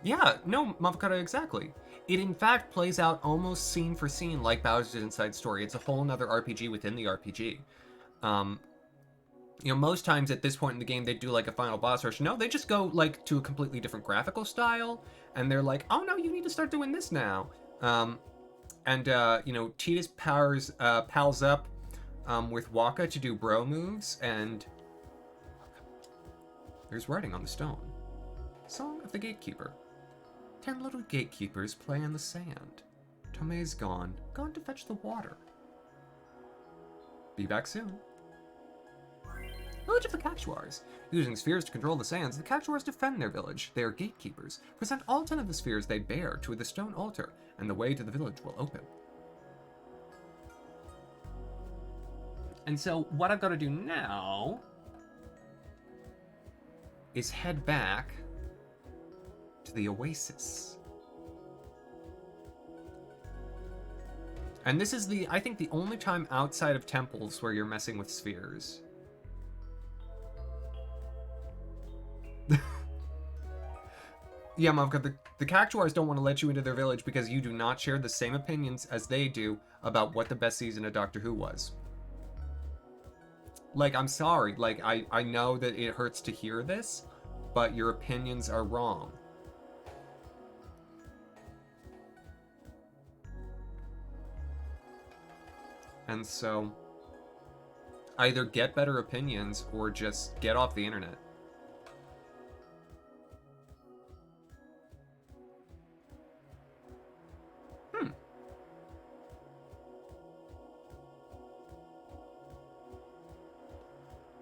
Yeah, no, Mavakata, exactly. It in fact plays out almost scene for scene like Bowser's Inside Story. It's a whole nother RPG within the RPG. Most times at this point in the game, they do like a final boss rush. No, they just go like to a completely different graphical style, and they're like, oh no, you need to start doing this now. Tidus pals up with Waka to do bro moves, and there's writing on the stone. Song of the Gatekeeper. 10 little gatekeepers play in the sand. Tomei's gone to fetch the water. Be back soon. Village of the Cactuars. Using spheres to control the sands, the Cactuars defend their village. They are gatekeepers. Present all 10 of the spheres they bear to the stone altar, and the way to the village will open. And so, what I've got to do now is head back to the Oasis. And this is I think the only time outside of temples where you're messing with spheres. Yeah, Mavka, the Cactuars don't want to let you into their village because you do not share the same opinions as they do about what the best season of Doctor Who was. Like, I'm sorry, like, I know that it hurts to hear this, but your opinions are wrong. And so, either get better opinions or just get off the internet.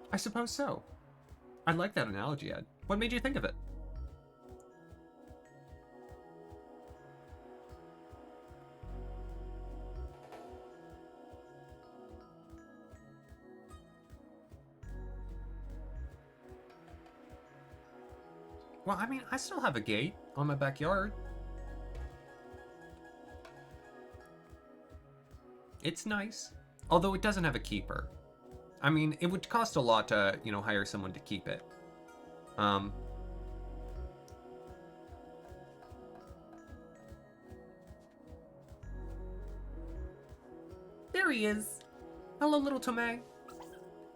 I suppose so. I like that analogy, Ed. What made you think of it? Well, I mean, I still have a gate on my backyard. It's nice. Although it doesn't have a keeper. I mean, it would cost a lot to, hire someone to keep it. There he is! Hello, little Tomei.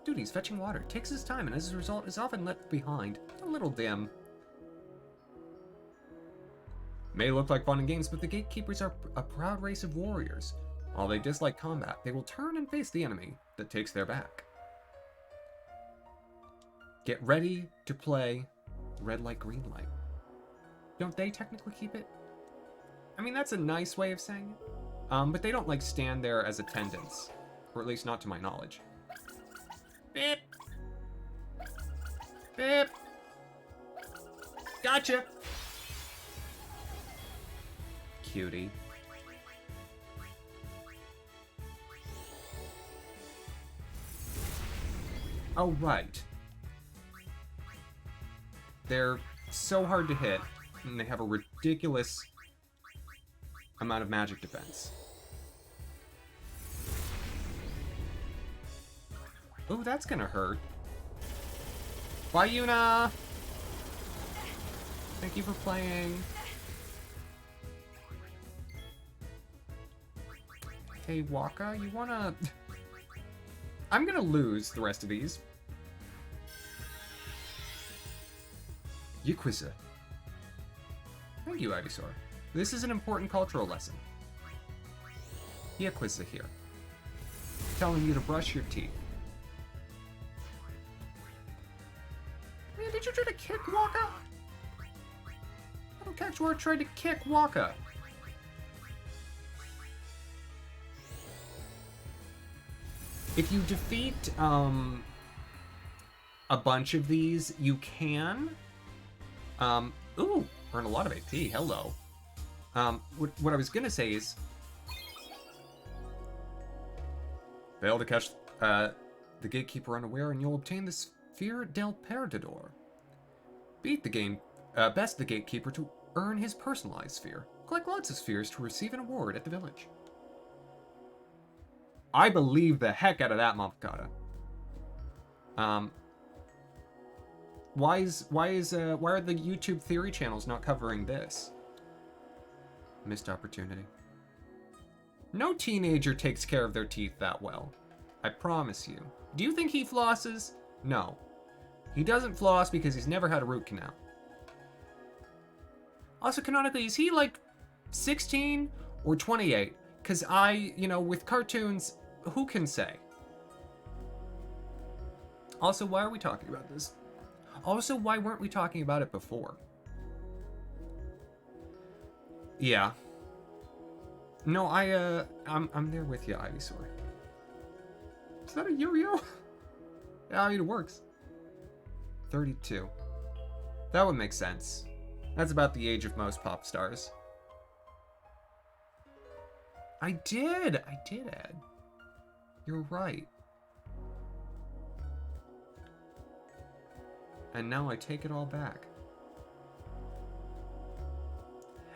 Dude, he's fetching water. Takes his time, and as a result, is often left behind. A little dim. May look like fun and games, but the gatekeepers are a proud race of warriors. While they dislike combat, they will turn and face the enemy that takes their back. Get ready to play red light, green light. Don't they technically keep it? I mean, that's a nice way of saying it. But they don't, like, stand there as attendants. Or at least not to my knowledge. Beep. Beep. Gotcha. Cutie. Oh, right. They're so hard to hit, and they have a ridiculous amount of magic defense. Ooh, that's gonna hurt. Bye, Yuna! Thank you for playing. Hey, Waka, you wanna... I'm gonna lose the rest of these. Yakuza. Thank you, Ivysaur. This is an important cultural lesson. Yakuza here. Telling you to brush your teeth. Man, did you try to kick Waka? I don't catch where I tried to kick Waka. If you defeat a bunch of these, you can ooh, earn a lot of AP. Hello. What I was gonna say is fail to catch the gatekeeper unaware, and you'll obtain the Sphere del Perdedor. Beat the game, best the gatekeeper to earn his personalized sphere. Collect lots of spheres to receive an award at the village. I believe the heck out of that, Mafakata. Why are the YouTube theory channels not covering this? Missed opportunity. No teenager takes care of their teeth that well. I promise you. Do you think he flosses? No. He doesn't floss because he's never had a root canal. Also, canonically, is he like 16 or 28? Because with cartoons, who can say? Also, why are we talking about this? Also, why weren't we talking about it before? Yeah. No, I'm there with you, Ivysaur. Is that a Yu-Gi-Oh? Yeah, I mean, it works. 32. That would make sense. That's about the age of most pop stars. I did, Ed. You're right. And now I take it all back.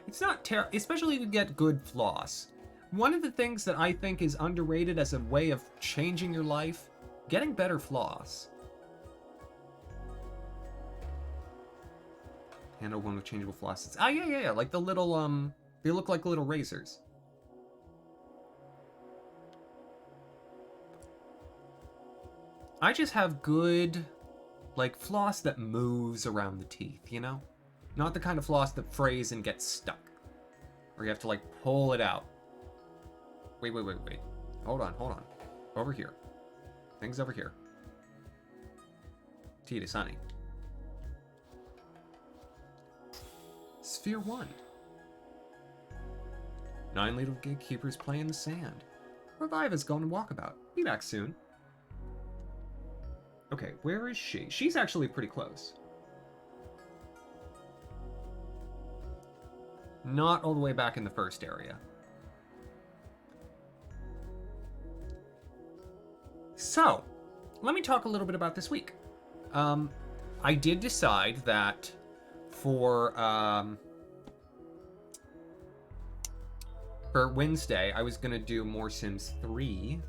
It's not terrible, especially if you get good floss. One of the things that I think is underrated as a way of changing your life, getting better floss. Handle one with changeable flosses. Ah, yeah. Like the little, they look like little razors. I just have good, like, floss that moves around the teeth, you know? Not the kind of floss that frays and gets stuck. Or you have to, like, pull it out. Wait. Hold on. Over here. Things over here. Teeth, honey. Sphere 1. 9 little gatekeepers play in the sand. Revive is going to walkabout. Be back soon. Okay, where is she? She's actually pretty close. Not all the way back in the first area. So, let me talk a little bit about this week. I did decide that for Wednesday, I was going to do more Sims 3,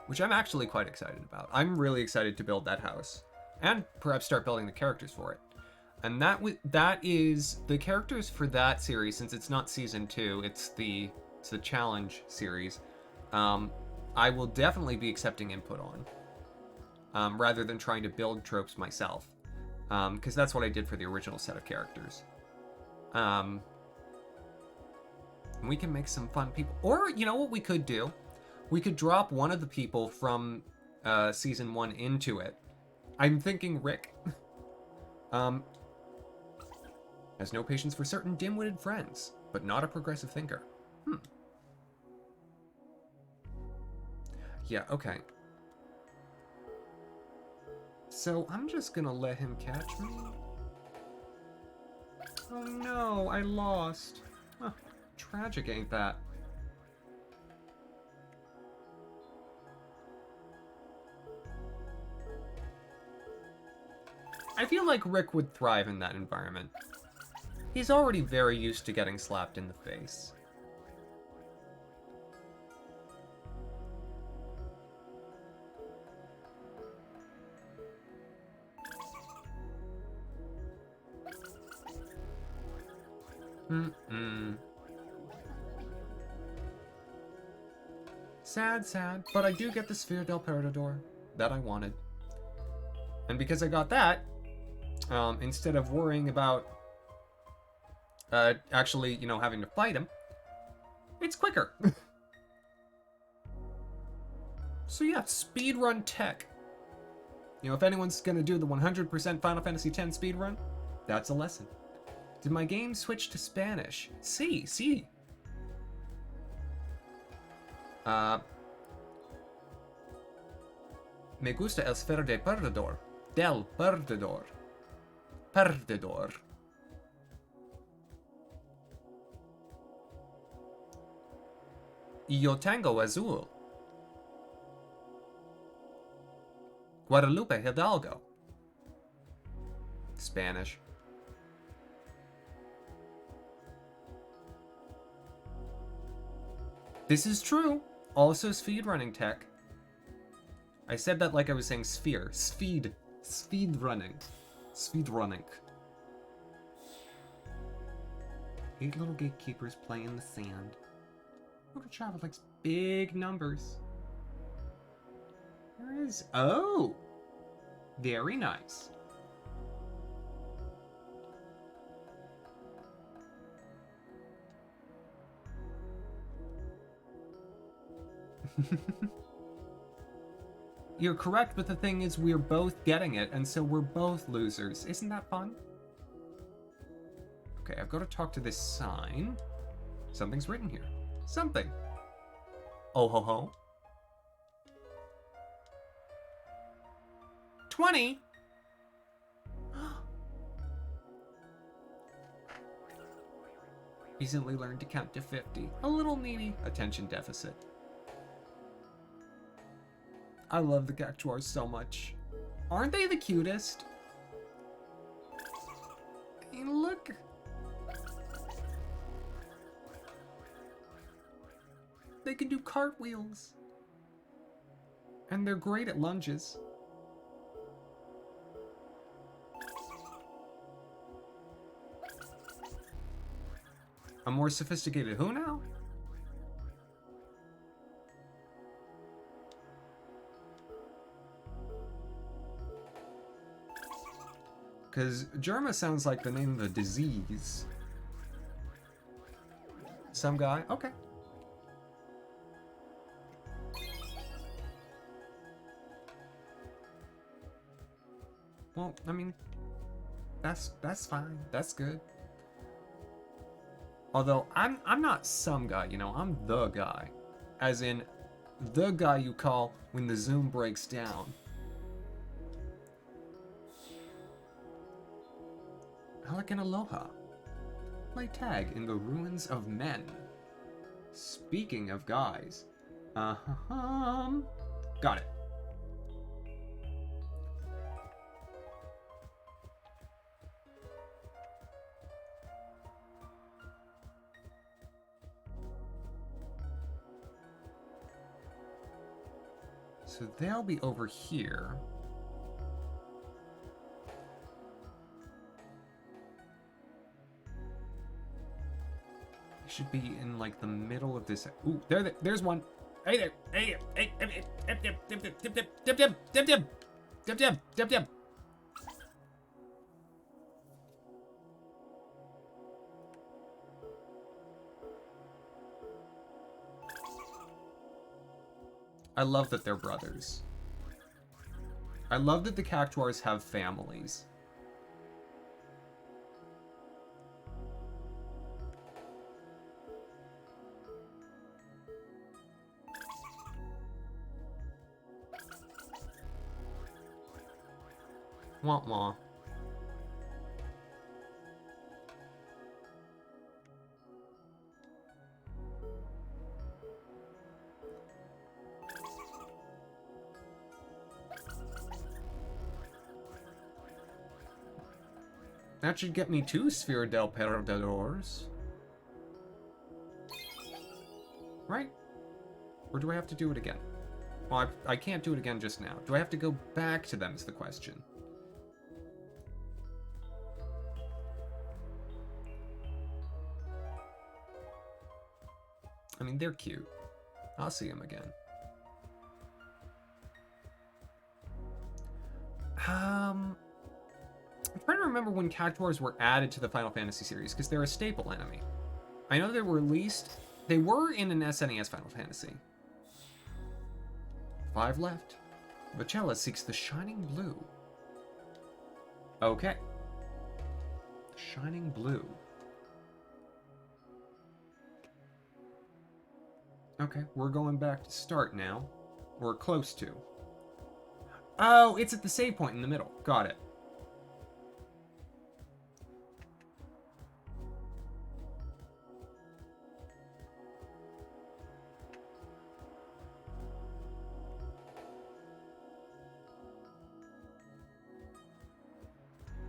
which I'm actually quite excited about. I'm really excited to build that house and perhaps start building the characters for it. And that is the characters for that series, since it's not season 2, it's the challenge series. I will definitely be accepting input on, rather than trying to build tropes myself, because that's what I did for the original set of characters. We can make some fun people, or you know what we could do? We could drop one of the people from season 1 into it. I'm thinking Rick. Has no patience for certain dim-witted friends, but not a progressive thinker. Yeah, okay. So I'm just gonna let him catch me. Oh no, I lost. Huh, tragic, ain't that? I feel like Rick would thrive in that environment. He's already very used to getting slapped in the face. Sad, sad, but I do get the Sphere del Perdedor that I wanted. And because I got that, instead of worrying about actually, you know, having to fight him, it's quicker. So yeah, speedrun tech. You know, if anyone's gonna do the 100% Final Fantasy X speedrun, that's a lesson. Did my game switch to Spanish? Sí. Me gusta el Sphere de Perdedor. Del Perdedor. Perdedor. Y yo tengo azul. Guadalupe Hidalgo. Spanish. This is true. Also speedrunning tech. I said that like I was saying sphere. Speedrunning. Speedrunning. 8 little gatekeepers play in the sand. Who could travel like big numbers? There is... Oh! Very nice. You're correct, but the thing is we're both getting it, and so we're both losers. Isn't that fun? Okay, I've got to talk to this sign. Something's written here. Something. Oh ho ho. 20? Recently learned to count to 50. A little needy. Attention deficit. I love the Cactuars so much. Aren't they the cutest? I mean, look. They can do cartwheels. And they're great at lunges. A more sophisticated who now? Because Germa sounds like the name of a disease. Some guy? Okay. Well, I mean, that's fine. That's good. Although I'm not some guy, you know, I'm the guy. As in the guy you call when the Zoom breaks down. Elegant aloha. Play tag in the ruins of men. Speaking of guys. Got it. So they'll be over here. They should be in like the middle of this. Ooh, there's one. Hey there. Hey, dip. I love that they're brothers. I love that the Cactuars have families. Wah wah. That should get me 2 Sphere del Perdedores. Right? Or do I have to do it again? Well, I can't do it again just now. Do I have to go back to them is the question. I mean, they're cute. I'll see them again. I'm trying to remember when Cactuars were added to the Final Fantasy series, because they're a staple enemy. I know they were released... They were in an SNES Final Fantasy. 5 left. Vachella seeks the Shining Blue. Okay. Shining Blue. Okay, we're going back to start now. We're close to. Oh, it's at the save point in the middle. Got it.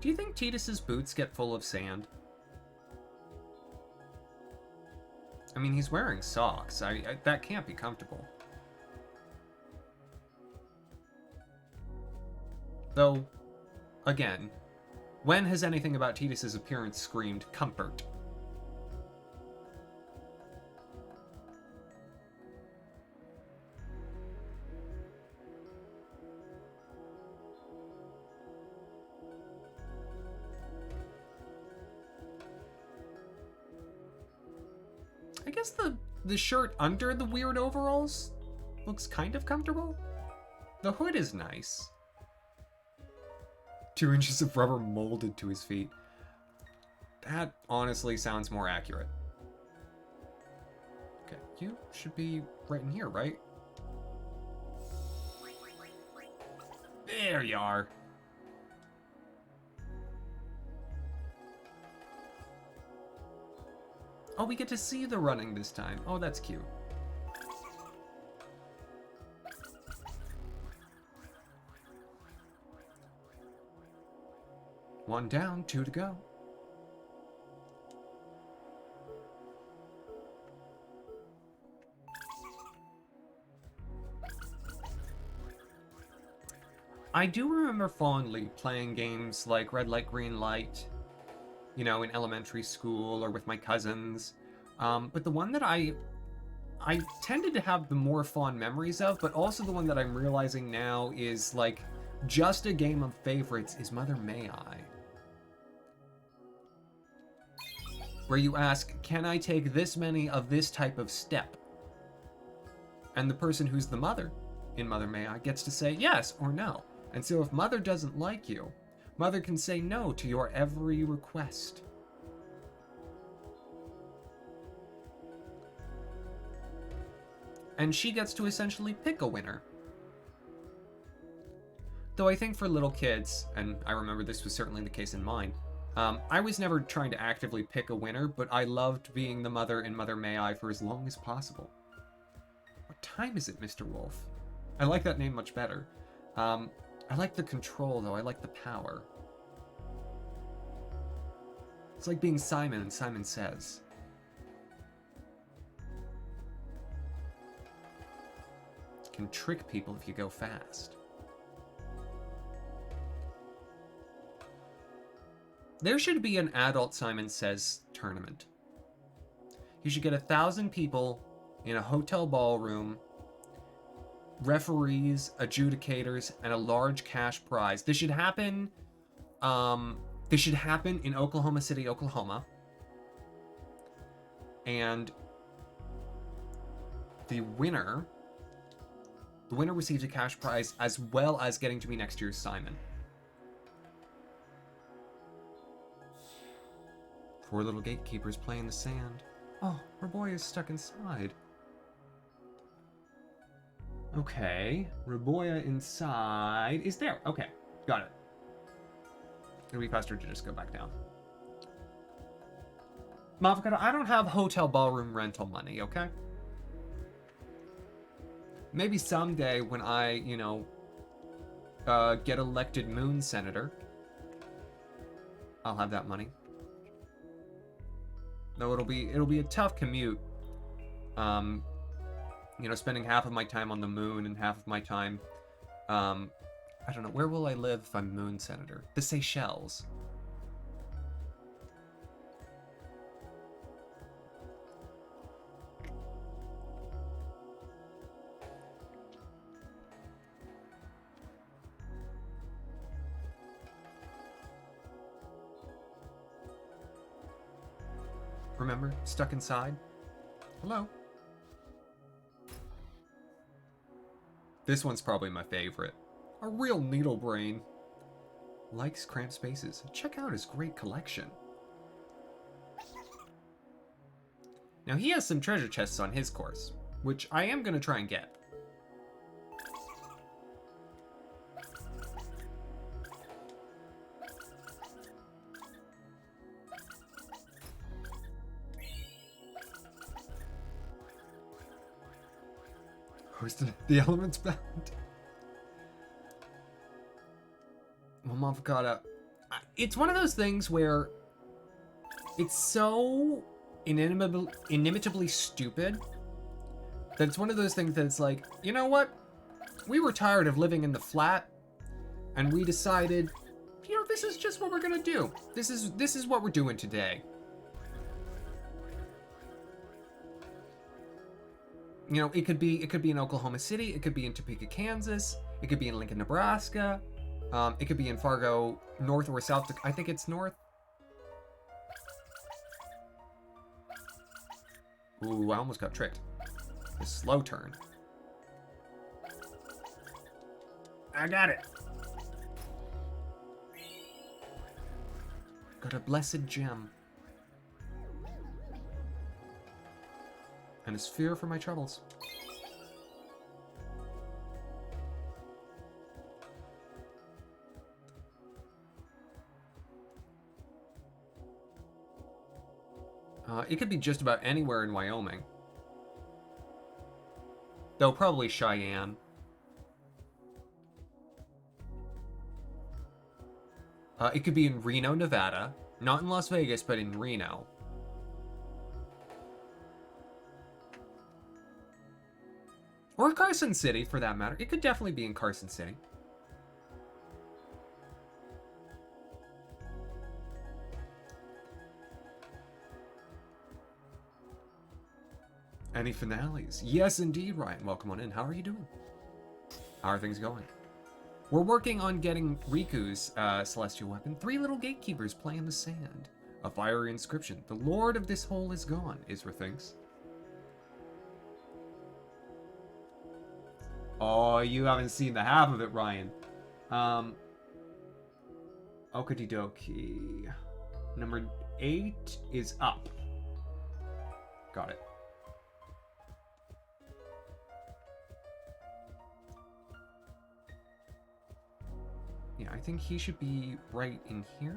Do you think Tidus's boots get full of sand? I mean, he's wearing socks. That can't be comfortable. Though, again, when has anything about Tidus's appearance screamed comfort? I guess the shirt under the weird overalls looks kind of comfortable. The hood is nice. 2 inches of rubber molded to his feet. That honestly sounds more accurate. Okay, you should be right in here, right? There you are. Oh, we get to see the running this time. Oh, that's cute. One down, 2 to go. I do remember fondly playing games like Red Light, Green Light, you know, in elementary school or with my cousins. But the one that I tended to have the more fond memories of, but also the one that I'm realizing now is like just a game of favorites is Mother May I. Where you ask, can I take this many of this type of step? And the person who's the mother in Mother May I gets to say yes or no. And so if Mother doesn't like you, Mother can say no to your every request. And she gets to essentially pick a winner. Though I think for little kids, and I remember this was certainly the case in mine, I was never trying to actively pick a winner, but I loved being the mother in Mother May I for as long as possible. What time is it, Mr. Wolf? I like that name much better. I like the control, though. I like the power. It's like being Simon and Simon Says. Can trick people if you go fast. There should be an adult Simon Says tournament. You should get 1,000 people in a hotel ballroom, referees, adjudicators, and a large cash prize. This should happen. This should happen in Oklahoma City, Oklahoma. And the winner The winner receives a cash prize as well as getting to be next year's Simon. Poor little gatekeepers play in the sand. Oh, her boy is stuck inside. Okay, Raboya inside is there. Okay, got it. It'll be faster to just go back down. Mavocado, I don't have hotel ballroom rental money, okay? Maybe someday when I, you know, get elected Moon Senator, I'll have that money. Though it'll be a tough commute. You know, spending half of my time on the moon and half of my time, I don't know, where will I live if I'm Moon Senator? The Seychelles. Remember, stuck inside? Hello? This one's probably my favorite. A real needle brain. Likes cramped spaces. Check out his great collection. Now he has some treasure chests on his course, which I am going to try and get. Who's the elements bound? Well, Mavocado, it's one of those things where it's so inimitably stupid that it's one of those things that it's like, you know what? We were tired of living in the flat, and we decided, you know, this is just what we're gonna do. This is what we're doing today. You know, it could be in Oklahoma City, it could be in Topeka, Kansas, it could be in Lincoln, Nebraska, it could be in Fargo, North or South. I think it's North. Ooh, I almost got tricked. A slow turn. I got it. Got a blessed gem. And a sphere for my troubles. It could be just about anywhere in Wyoming. Though probably Cheyenne. It could be in Reno, Nevada. Not in Las Vegas, but in Reno. Or Carson City, for that matter. It could definitely be in Carson City. Any finales? Yes, indeed, Ryan. Welcome on in. How are you doing? How are things going? We're working on getting Riku's celestial weapon. 3 little gatekeepers play in the sand. A fiery inscription. The lord of this hole is gone, Isra thinks. Oh, you haven't seen the half of it, Ryan. Okie dokie. Number 8 is up. Got it. Yeah, I think he should be right in here.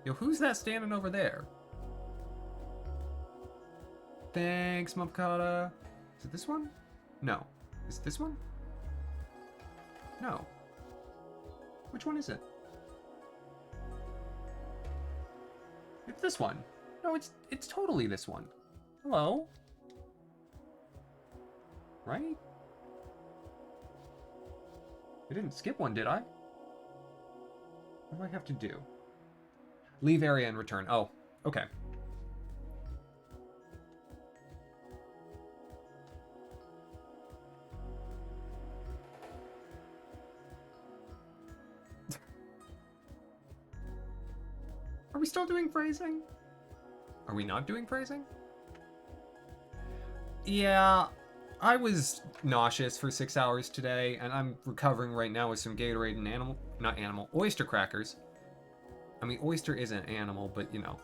Yo, who's that standing over there? Thanks, Mavocado. Is it this one? No. Is it this one? No. Which one is it? It's this one. No, it's totally this one. Hello? Right? I didn't skip one, did I? What do I have to do? Leave area and return. Oh, okay. Are we still doing phrasing? Are we not doing phrasing? Yeah, I was nauseous for 6 hours today, and I'm recovering right now with some Gatorade and oyster crackers. I mean, oyster is an animal, but you know.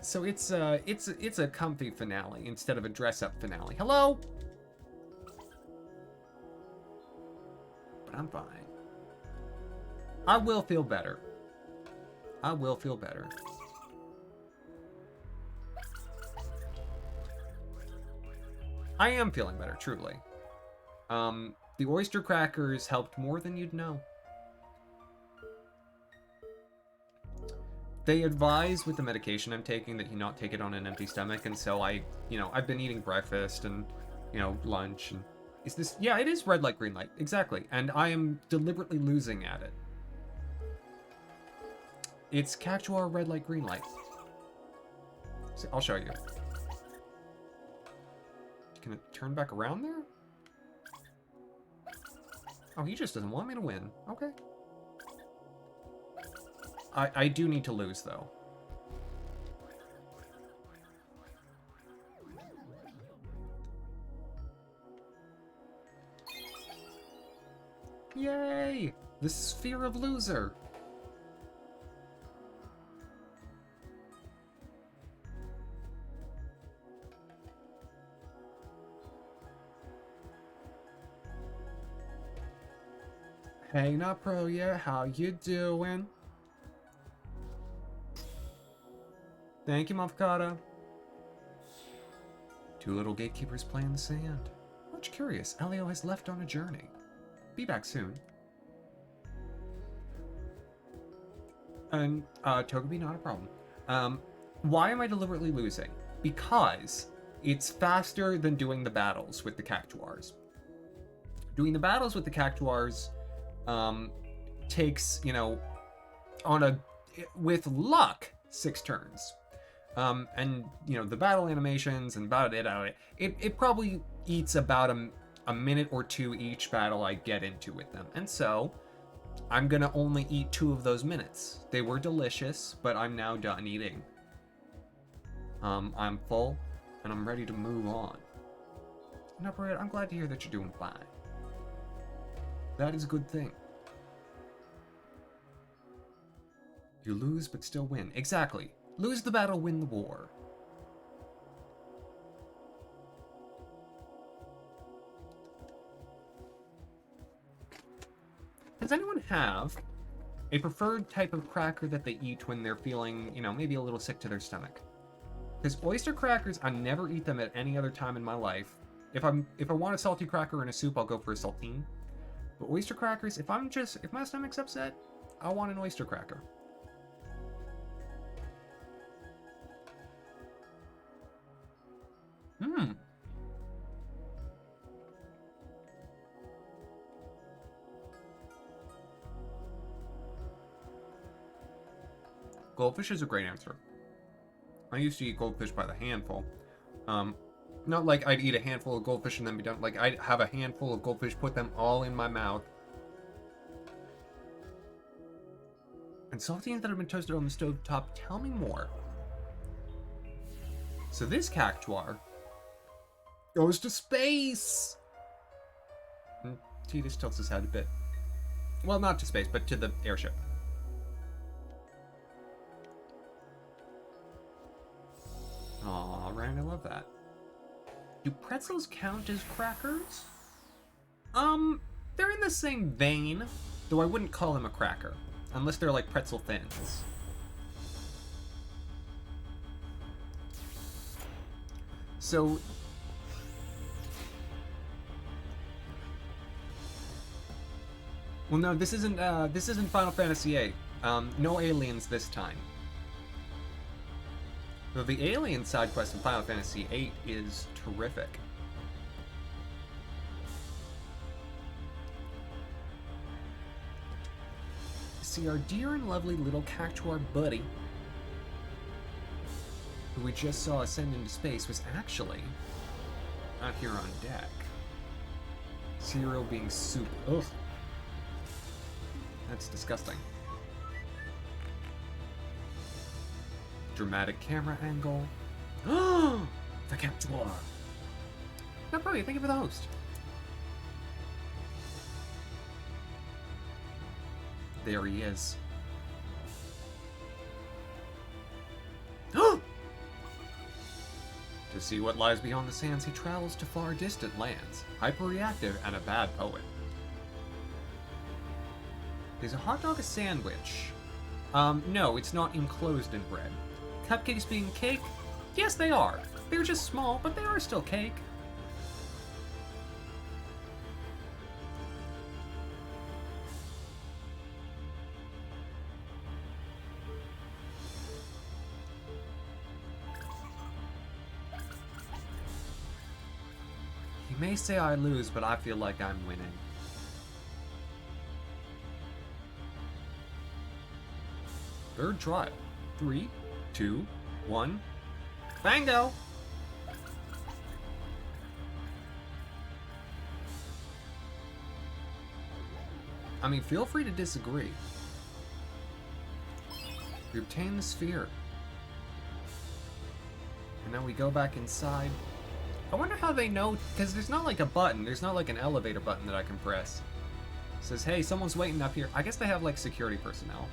So it's a comfy finale instead of a dress-up finale. Hello? But I'm fine. I will feel better. I will feel better. I am feeling better, truly. The oyster crackers helped more than you'd know. They advise with the medication I'm taking that you not take it on an empty stomach, and so I've been eating breakfast and, lunch, and is this, yeah, it is red light, green light, exactly, and I am deliberately losing at it. It's Cactuar red light, green light. See, I'll show you. Can it turn back around there? Oh, he just doesn't want me to win. Okay. I do need to lose, though. Yay! The Sphere of Loser! Hey, not pro yet. How you doing? Thank you, Mavocado. Two little gatekeepers play in the sand. Much curious, Elio has left on a journey. Be back soon. And, Togepi, not a problem. Why am I deliberately losing? Because it's faster than doing the battles with the Cactuars. Doing the battles with the Cactuars, takes, with luck, 6 turns. And, the battle animations and it probably eats about a minute or 2 each battle I get into with them. And so, I'm gonna only eat 2 of those minutes. They were delicious, but I'm now done eating. I'm full, and I'm ready to move on. No, Brett, I'm glad to hear that you're doing fine. That is a good thing. You lose, but still win. Exactly. Lose the battle, win the war. Does anyone have a preferred type of cracker that they eat when they're feeling, maybe a little sick to their stomach? Because oyster crackers, I never eat them at any other time in my life. If I want a salty cracker in a soup, I'll go for a saltine. But oyster crackers, if my stomach's upset, I want an oyster cracker. Goldfish is a great answer. I used to eat goldfish by the handful. Not like I'd eat a handful of goldfish and then be done. Like, I'd have a handful of goldfish, put them all in my mouth. And saltines that have been toasted on the stove top, tell me more. So this Cactuar goes to space! And Tidus tilts his head a bit. Well, not to space, but to the airship. Aw, Ryan, I love that. Do pretzels count as crackers? They're in the same vein, though I wouldn't call them a cracker, unless they're like pretzel thins. So, well, no, this isn't Final Fantasy VIII. No aliens this time. Though the alien side quest in Final Fantasy VIII is terrific. See, our dear and lovely little Cactuar buddy, who we just saw ascend into space, was actually out here on deck. Cereal being soup. Ugh. That's disgusting. Dramatic camera angle. The captor. No, brilliant. Thank you for the host. There he is. To see what lies beyond the sands, he travels to far distant lands. Hyperreactive and a bad poet. Is a hot dog a sandwich? No, it's not enclosed in bread. Cupcakes being cake? Yes, they are. They're just small, but they are still cake. You may say I lose, but I feel like I'm winning. Third trial. 3, 2, 1. Bango! I mean, feel free to disagree. We obtain the sphere. And then we go back inside. I wonder how they know, because there's not like a button. There's not like an elevator button that I can press. It says, hey, someone's waiting up here. I guess they have like security personnel.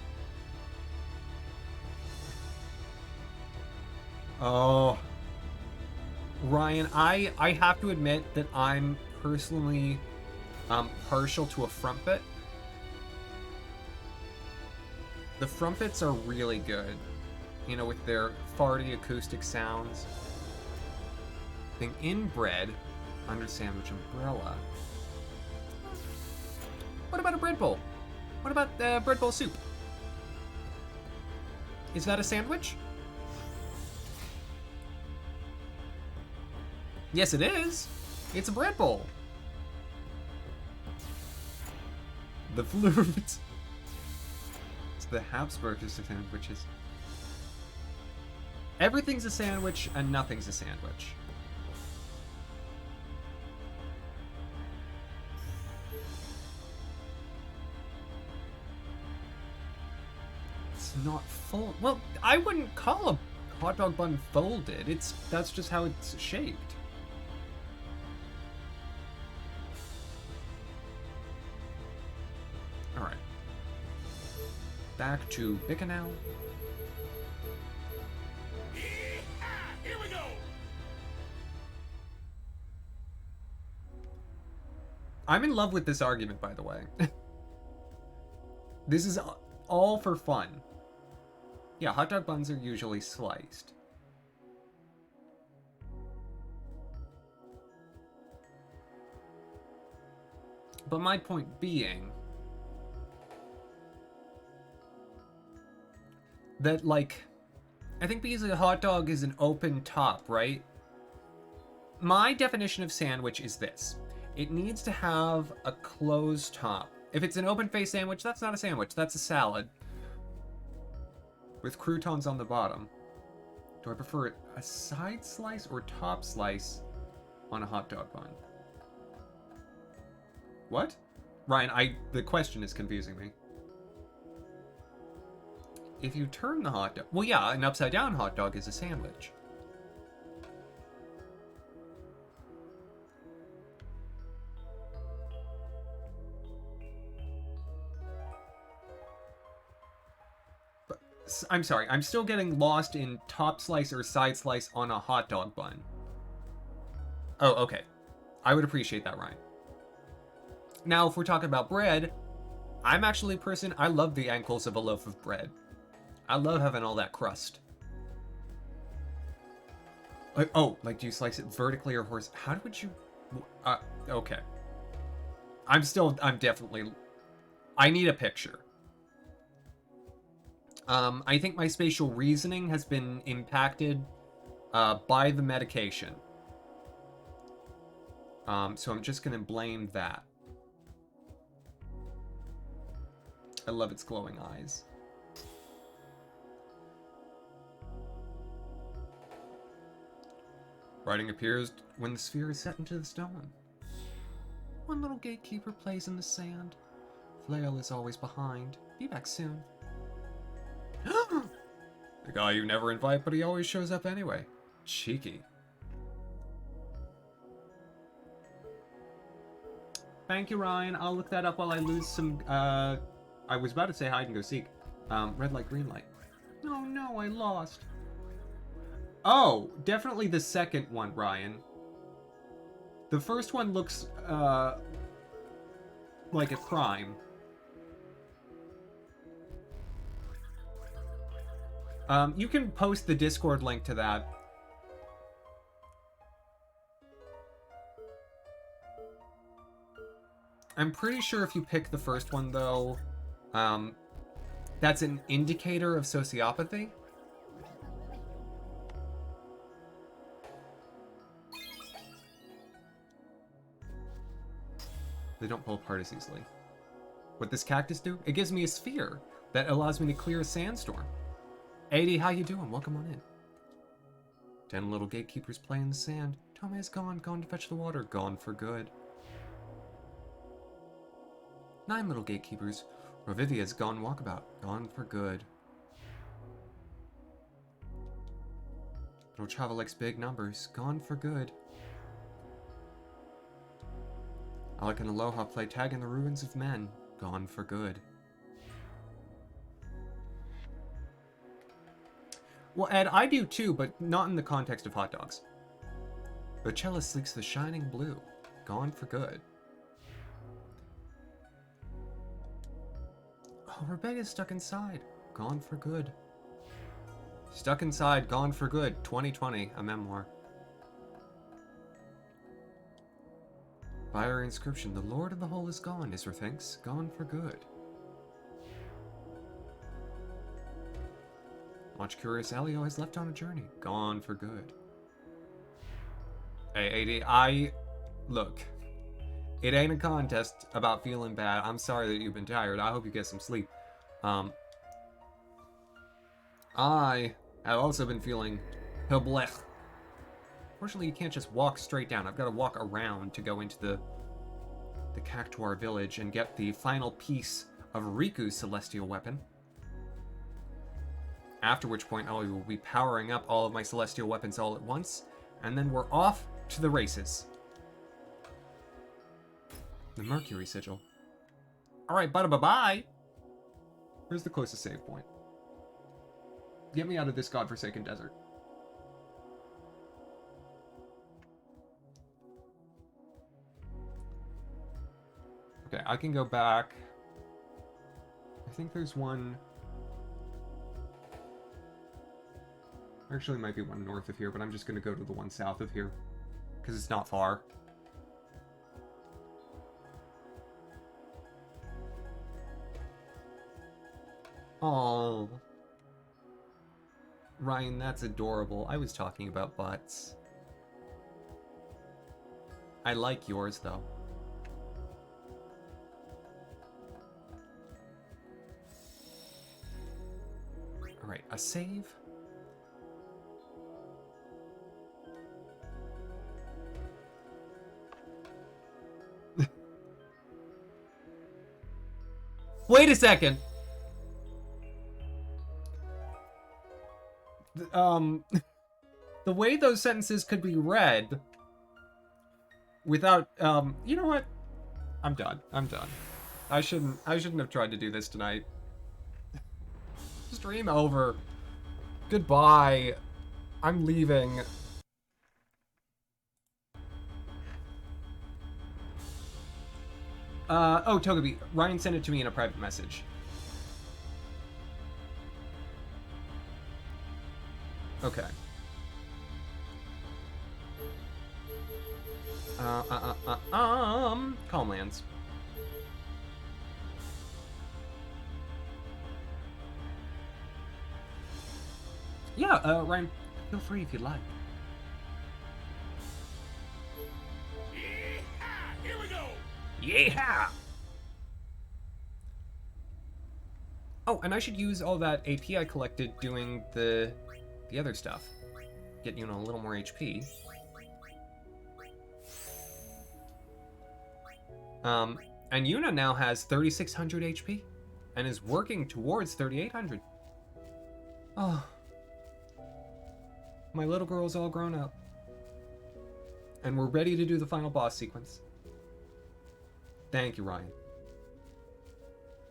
Oh. Ryan, I have to admit that I'm personally partial to a frumpet. The frumpets are really good. You know, with their farty acoustic sounds. Thing inbred under sandwich umbrella. What about a bread bowl? What about bread bowl soup? Is that a sandwich? Yes, it is. It's a bread bowl. The flute. It's the Habsburg of sandwiches. Everything's a sandwich and nothing's a sandwich. It's not full. Well, I wouldn't call a hot dog bun folded. That's just how it's shaped. All right. Back to Bickenow. Here we go! I'm in love with this argument, by the way. This is all for fun. Yeah, hot dog buns are usually sliced. But my point being that, like, I think because a hot dog is an open top, right? My definition of sandwich is this. It needs to have a closed top. If it's an open-faced sandwich, that's not a sandwich. That's a salad. With croutons on the bottom. Do I prefer a side slice or top slice on a hot dog bun? What? Ryan, the question is confusing me. If you turn the hot dog... Well, yeah, an upside-down hot dog is a sandwich. I'm sorry, I'm still getting lost in top slice or side slice on a hot dog bun. Oh, okay. I would appreciate that, Ryan. Now, if we're talking about bread, I'm actually a person, I love the ankles of a loaf of bread. I love having all that crust. Like, oh, like, do you slice it vertically or horizontally? How would you... okay. I'm definitely... I need a picture. I think my spatial reasoning has been impacted by the medication. So I'm just going to blame that. I love its glowing eyes. Writing appears when the sphere is set into the stone. One little gatekeeper plays in the sand. Flail is always behind. Be back soon. The guy you never invite, but he always shows up anyway. Cheeky. Thank you, Ryan. I'll look that up while I lose some, I was about to say hide and go seek. Red light, green light. Oh no, I lost. Oh, definitely the second one, Ryan. The first one looks, like a crime. You can post the Discord link to that. I'm pretty sure if you pick the first one, though, that's an indicator of sociopathy. They don't pull apart as easily. What does cactus do? It gives me a sphere that allows me to clear a sandstorm. 80, how you doing? Welcome on in. 10 little gatekeepers play in the sand. Tome is gone to fetch the water, gone for good. 9 little gatekeepers. Rovivia's gone walkabout, gone for good. Little travel likes big numbers, gone for good. Alec and Aloha play tag in the ruins of men, gone for good. Well, Ed, I do too, but not in the context of hot dogs. Bocella sleeks the shining blue, gone for good. Oh, Rebecca's stuck inside, gone for good. Stuck inside, gone for good, 2020, a memoir. By our inscription, the Lord of the Hole is gone, Isra thinks, gone for good. Much curious Elio has left on a journey, gone for good. Hey, AD, look, it ain't a contest about feeling bad. I'm sorry that you've been tired. I hope you get some sleep. I have also been feeling blech. Fortunately, you can't just walk straight down. I've got to walk around to go into the Cactuar village and get the final piece of Riku's celestial weapon. After which point, I will be powering up all of my celestial weapons all at once, and then we're off to the races. The Mercury Sigil. Alright, bye-bye! Where's the closest save point? Get me out of this godforsaken desert. Okay, I can go back. I think there's one... Actually, might be one north of here, but I'm just going to go to the one south of here. Because it's not far. Oh, Ryan, that's adorable. I was talking about butts. I like yours, though. Alright, a save? Wait a second! The way those sentences could be read without, you know what? I'm done. I shouldn't have tried to do this tonight. Stream over. Goodbye. I'm leaving. Oh, Togepi. Ryan sent it to me in a private message. Okay. Calmlands. Yeah, Ryan, feel free if you'd like. Yeehaw! Here we go! Yeah! Oh, and I should use all that AP I collected doing the other stuff. Get, you know, a little more HP. And Yuna now has 3,600 HP and is working towards 3,800. Oh. My little girl's all grown up. And we're ready to do the final boss sequence. Thank you, Ryan.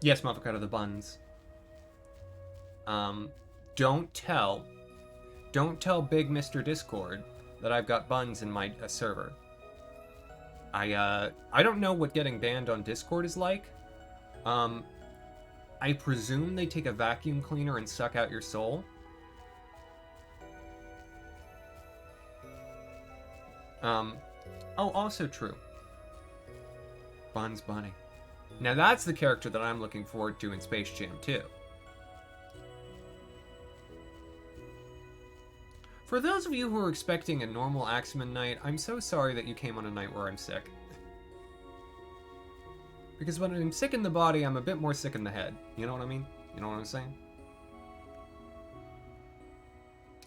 Yes, Motherfucker, the buns. Don't tell Big Mr. Discord that I've got buns in my server. I don't know what getting banned on Discord is like. I presume they take a vacuum cleaner and suck out your soul. Oh, also true. Buns Bunny. Now that's the character that I'm looking forward to in Space Jam 2. For those of you who are expecting a normal Axeman night, I'm so sorry that you came on a night where I'm sick. Because when I'm sick in the body, I'm a bit more sick in the head. You know what I mean? You know what I'm saying?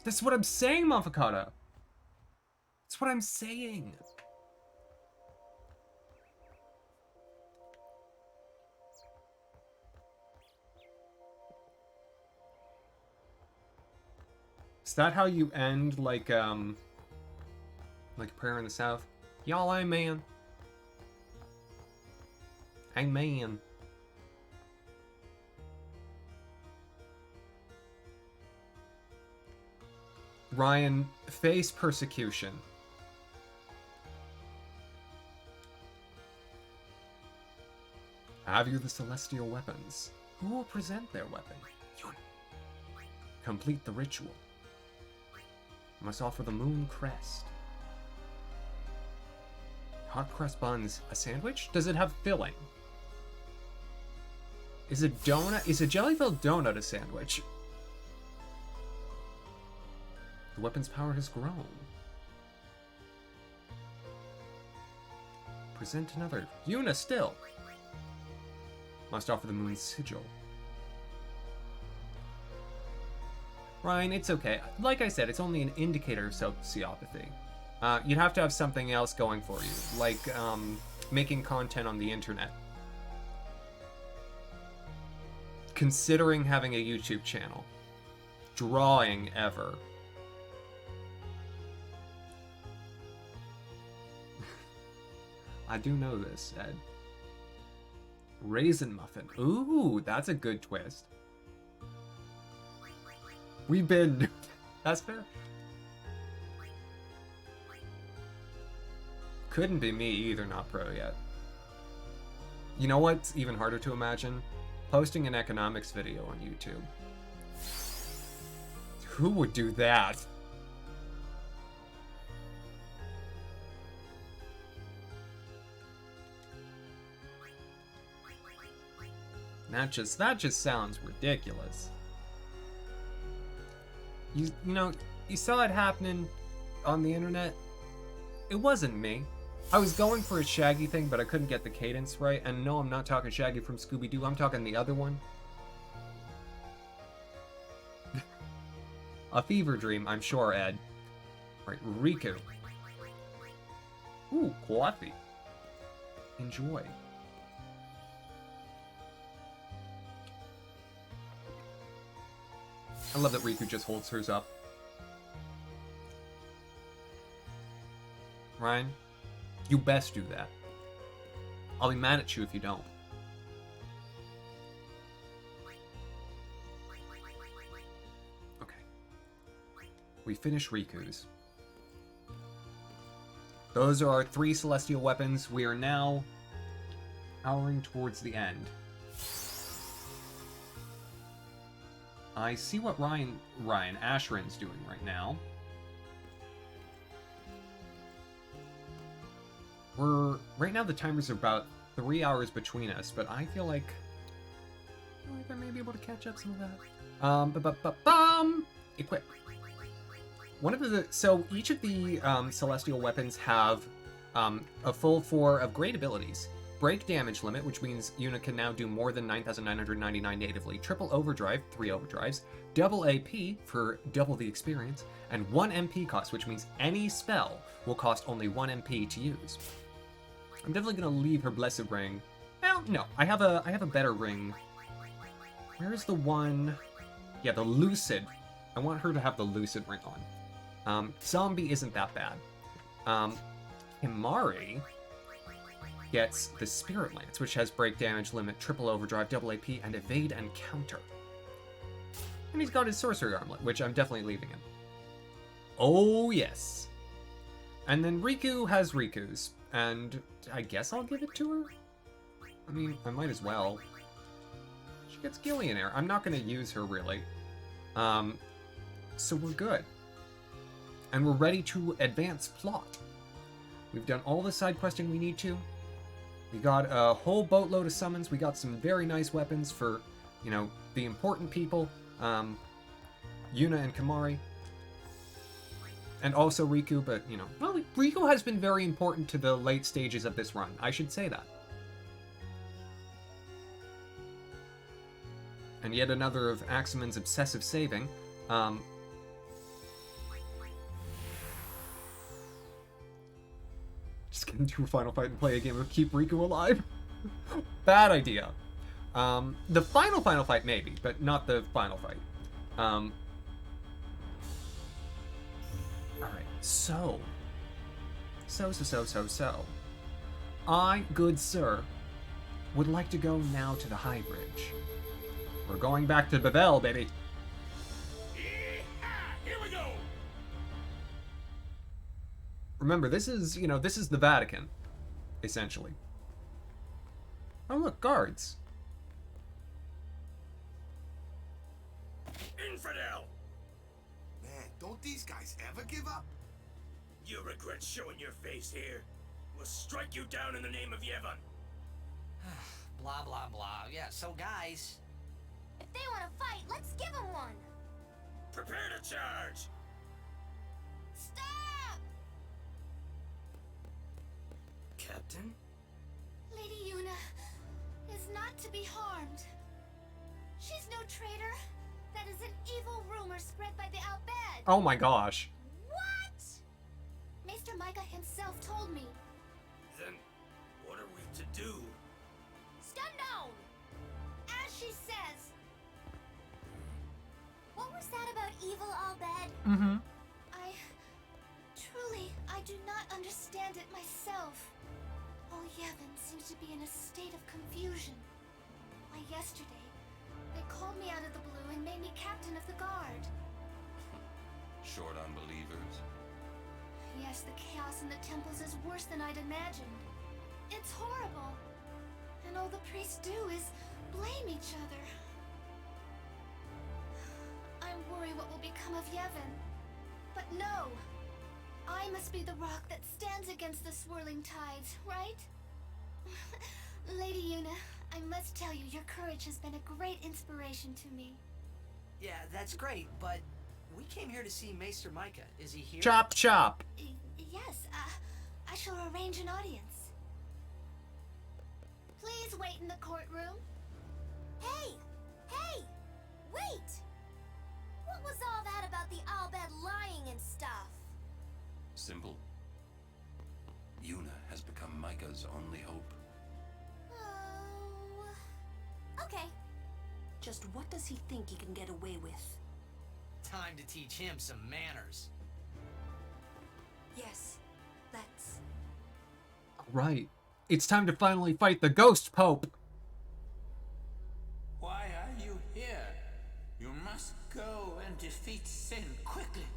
That's what I'm saying, Mafakata! That's what I'm saying! Is that how you end, like a prayer in the South? Y'all, amen. Amen. Ryan, face persecution. Have you the celestial weapons? Who will present their weapon? Yun. Complete the ritual. Must offer the moon crest. Hot crust buns, a sandwich? Does it have filling? Is a jelly-filled donut a sandwich? The weapon's power has grown. Present another. Yuna still. Must offer the moon's sigil. Ryan, it's okay. Like I said, it's only an indicator of sociopathy. You'd have to have something else going for you, like making content on the internet. Considering having a YouTube channel. Drawing ever. I do know this, Ed. Raisin muffin. Ooh, that's a good twist. We've been... That's fair. Couldn't be me either, not pro yet. You know what's even harder to imagine? Posting an economics video on YouTube. Who would do that? That just sounds ridiculous. You know, you saw it happening on the internet. It wasn't me. I was going for a Shaggy thing, but I couldn't get the cadence right. And no, I'm not talking Shaggy from Scooby-Doo. I'm talking the other one. A fever dream, I'm sure, Ed. Right, Riku. Ooh, coffee. Enjoy. I love that Riku just holds hers up. Ryan, you best do that. I'll be mad at you if you don't. Okay. We finish Riku's. Those are our 3 celestial weapons. We are now powering towards the end. I see what Ashiryn's doing right now. Right now the timers are about 3 hours between us, but I feel like I may be able to catch up some of that. Equip. So each of the celestial weapons have a full 4 of great abilities. Break damage limit, which means Yuna can now do more than 9,999 natively. Triple overdrive, 3 overdrives. Double AP for double the experience. And 1 MP cost, which means any spell will cost only 1 MP to use. I'm definitely gonna leave her blessed ring. Well, no, I have a better ring. Where's the one? Yeah, the lucid. I want her to have the lucid ring on. Zombie isn't that bad. Himari. gets the Spirit Lance, which has break damage, limit, triple overdrive, double AP, and evade and counter. And he's got his Sorcery Armlet, which I'm definitely leaving him. Oh, yes. And then Riku has Riku's, and I guess I'll give it to her? I mean, I might as well. She gets Gillionaire. I'm not going to use her, really. So we're good. And we're ready to advance plot. We've done all the side questing we need to. We got a whole boatload of summons. We got some very nice weapons for, you know, the important people. Yuna and Kamari. And also Riku, but, you know, well, Riku has been very important to the late stages of this run. I should say that. And yet another of Axeman's obsessive saving. Just get into a final fight and play a game of Keep Riku Alive. Bad idea. The final fight maybe, but not the final fight. Alright, so. I, good sir, would like to go now to the High Bridge. We're going back to Babel, baby. Here we go! Remember, this is, you know, this is the Vatican, essentially. Oh, look, guards. Infidel! Man, don't these guys ever give up? You regret showing your face here? We'll strike you down in the name of Yevon. Blah, blah, blah. Yeah, so guys... If they want to fight, let's give them one. Prepare to charge! Stop! Captain? Lady Yuna is not to be harmed. She's no traitor. That is an evil rumor spread by the Al-Bad. Oh my gosh. What? Maester Micah himself told me. Then, what are we to do? Stand down! As she says. What was that about evil Al-Bad? Mm-hmm. I do not understand it myself. All Yevon seems to be in a state of confusion. Why, yesterday, they called me out of the blue and made me captain of the guard. Short on believers. Yes, the chaos in the temples is worse than I'd imagined. It's horrible. And all the priests do is blame each other. I worry what will become of Yevon. But no! I must be the rock that stands against the swirling tides, right? Lady Yuna, I must tell you, your courage has been a great inspiration to me. Yeah, that's great, but we came here to see Maester Micah. Is he here? Chop, chop. Yes, I shall arrange an audience. Please wait in the courtroom. Hey! Hey! Wait! What was all that about the Al-Bad lying and stuff? Simple. Yuna has become Micah's only hope. Oh... Okay. Just what does he think he can get away with? Time to teach him some manners. Yes, let's. Right. It's time to finally fight the Ghost Pope. Why are you here? You must go and defeat sin quickly.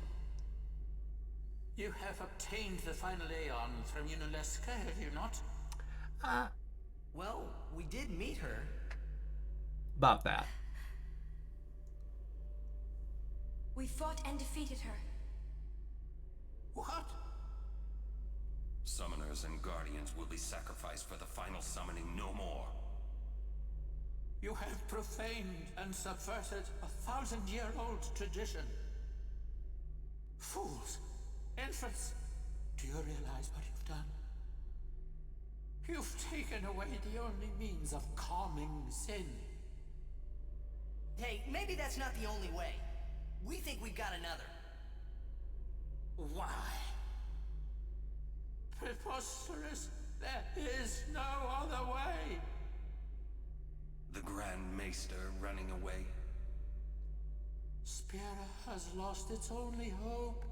You have obtained the final Aeon from Yunalesca, have you not? Well, we did meet her. About that. We fought and defeated her. What? Summoners and guardians will be sacrificed for the final summoning no more. You have profaned and subverted a 1,000-year-old tradition. Fools! Infants! Do you realize what you've done? You've taken away the only means of calming sin. Hey, maybe that's not the only way. We think we've got another. Why? Preposterous! There is no other way! The Grand Maester running away. Spira has lost its only hope.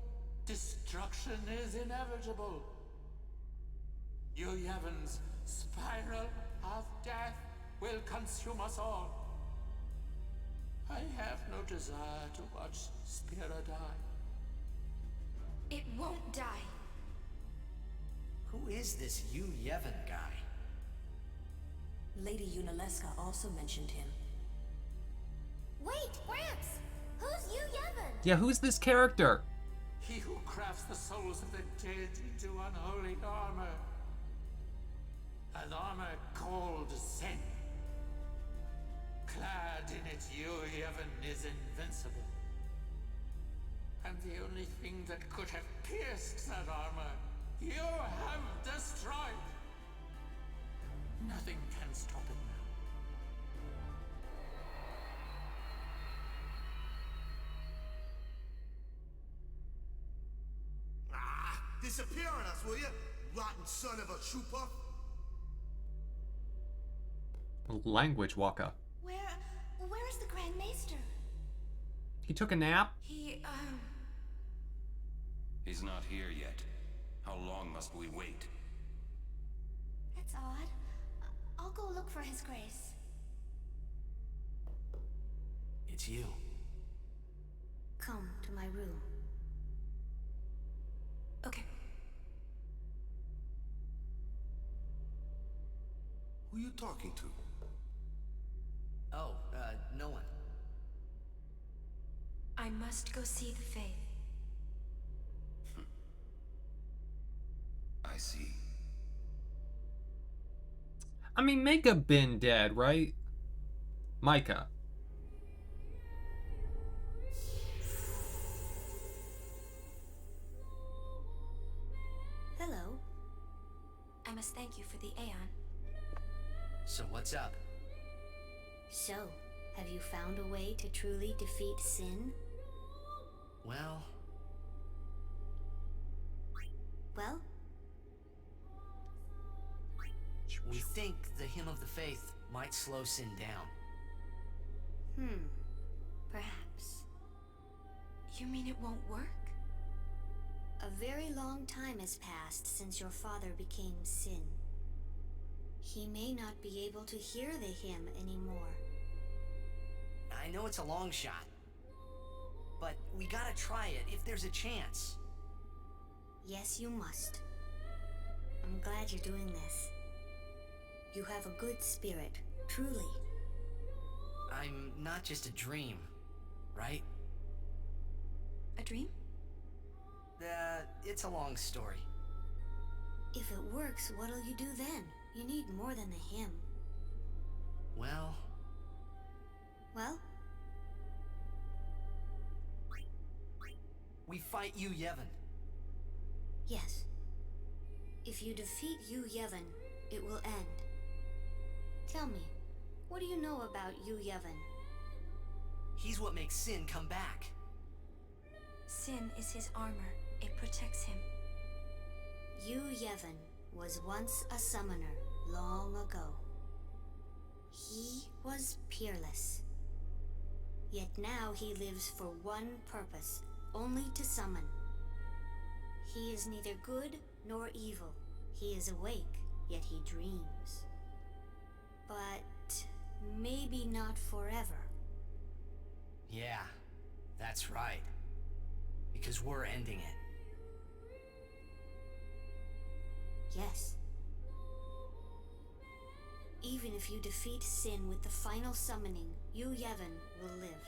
Destruction is inevitable. You Yevons spiral of death will consume us all. I have no desire to watch Spira die. It won't die. Who is this Yu Yevon guy? Lady Yunalesca also mentioned him. Wait, Gramps! Who's Yu Yevon? Yeah, who's this character? He who crafts the souls of the dead into unholy armor. An armor called Sin. Clad in it, Yu Yevon is invincible. And the only thing that could have pierced that armor, you have destroyed. Nothing can stop it now. Disappear on us, will you? Rotten son of a trooper. Language, Waka. Where is the Grand Maester? He took a nap? He's not here yet. How long must we wait? That's odd. I'll go look for his grace. It's you. Come to my room. Okay. Who you talking to? Oh, no one. I must go see the Faith. I see. I mean, Micah been dead, right? Micah. Hello. I must thank you for the Aeon. So what's up? So, have you found a way to truly defeat Sin? Well, we think the Hymn of the Faith might slow Sin down. Perhaps. You mean it won't work? A very long time has passed since your father became Sin. He may not be able to hear the hymn anymore. I know it's a long shot, but we gotta try it if there's a chance. Yes, you must. I'm glad you're doing this. You have a good spirit, truly. I'm not just a dream, right? A dream? It's a long story. If it works, what'll you do then? You need more than the hymn. Well, we fight Yu Yevon. Yes. If you defeat Yu Yevon, it will end. Tell me, what do you know about Yu Yevon? He's what makes Sin come back. Sin is his armor. It protects him. Yu Yevon was once a summoner long ago. He was peerless. Yet now he lives for one purpose, only to summon. He is neither good nor evil. He is awake, yet he dreams. But maybe not forever. Yeah, that's right. Because we're ending it. Yes. Even if you defeat Sin with the final summoning, Yu Yevon will live.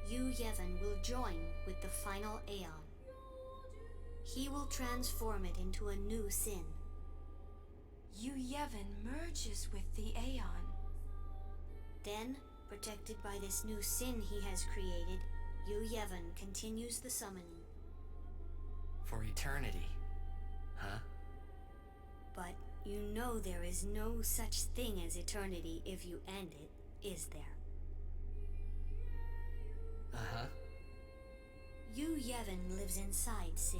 Yu Yevon will join with the final Aeon. He will transform it into a new Sin. Yu Yevon merges with the Aeon. Then, protected by this new Sin he has created, Yu Yevon continues the summoning. For eternity, huh? But you know there is no such thing as eternity if you end it, is there? Uh-huh. Yu Yevon lives inside Sin.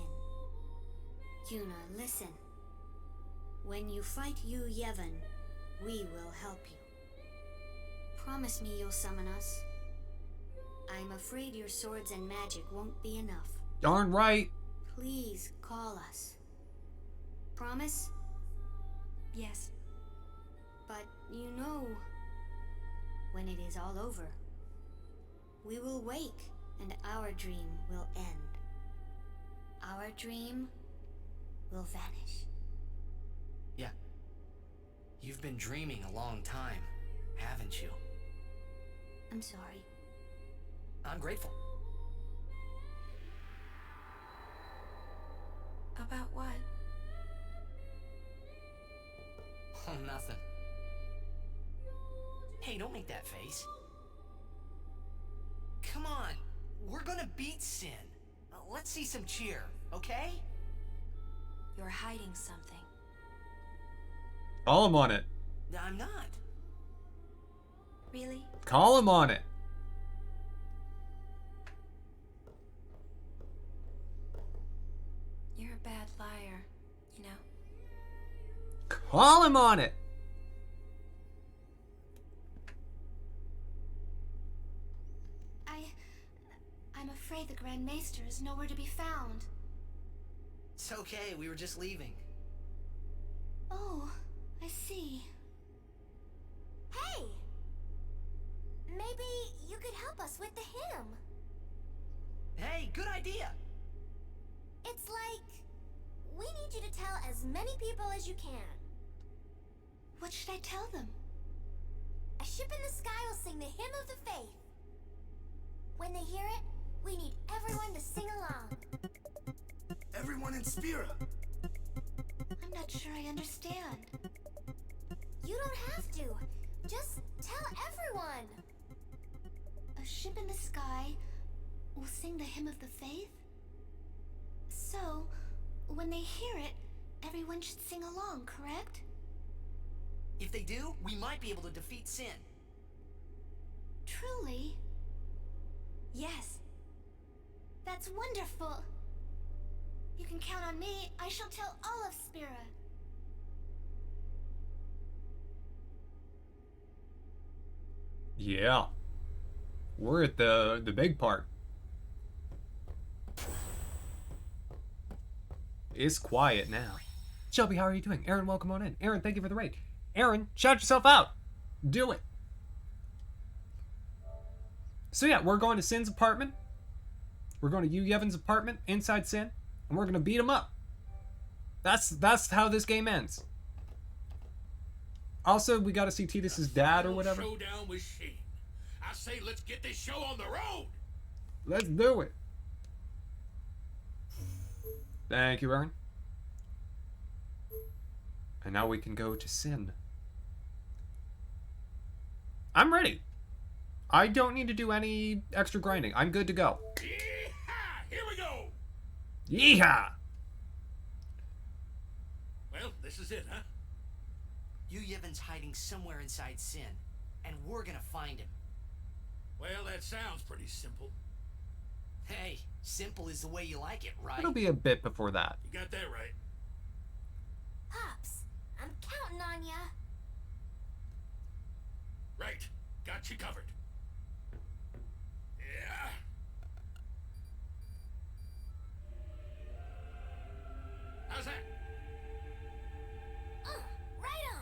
Yuna, listen. When you fight Yu Yevon, we will help you. Promise me you'll summon us. I'm afraid your swords and magic won't be enough. Darn right. Please call us. Promise? Yes. But you know, when it is all over, we will wake and our dream will end. Our dream will vanish. Yeah. You've been dreaming a long time, haven't you? I'm sorry. I'm grateful. About what? Oh, nothing. Hey, don't make that face. Come on, we're gonna beat Sin. Let's see some cheer, okay? You're hiding something. Call him on it. I'm not. Really? Call him on it. You're a bad liar, you know? Call him on it. I'm afraid the Grand Maester is nowhere to be found. It's okay, we were just leaving. Oh, I see. Hey! Maybe you could help us with the hymn. Hey, good idea! It's like, we need you to tell as many people as you can. What should I tell them? A ship in the sky will sing the hymn of the faith. When they hear it, we need everyone to sing along. Everyone in Spira. I'm not sure I understand. You don't have to. Just tell everyone. A ship in the sky will sing the hymn of the faith? So, when they hear it, everyone should sing along, correct? If they do, we might be able to defeat Sin. Truly? Yes. That's wonderful. You can count on me. I shall tell all of Spira. Yeah. We're at the big part. It's quiet now. Shelby, how are you doing? Aaron, welcome on in. Aaron, thank you for the raid. Aaron, shout yourself out. Do it. So yeah, we're going to Sin's apartment. We're going to Yevin's apartment inside Sin, and we're gonna beat him up. That's how this game ends. Also, we gotta see Titus's dad or whatever. Showdown with Sheen. I say let's get this show on the road. Let's do it. Thank you, Aaron. And now we can go to Sin. I'm ready. I don't need to do any extra grinding. I'm good to go. Yeehaw! Here we go. Yeehaw! Well, this is it, huh? Yevin's hiding somewhere inside Sin, and we're gonna find him. Well, that sounds pretty simple. Hey, simple is the way you like it, right? It'll be a bit before that. You got that right. Pops, I'm counting on ya. Right. Got you covered. Yeah. How's that? Right on.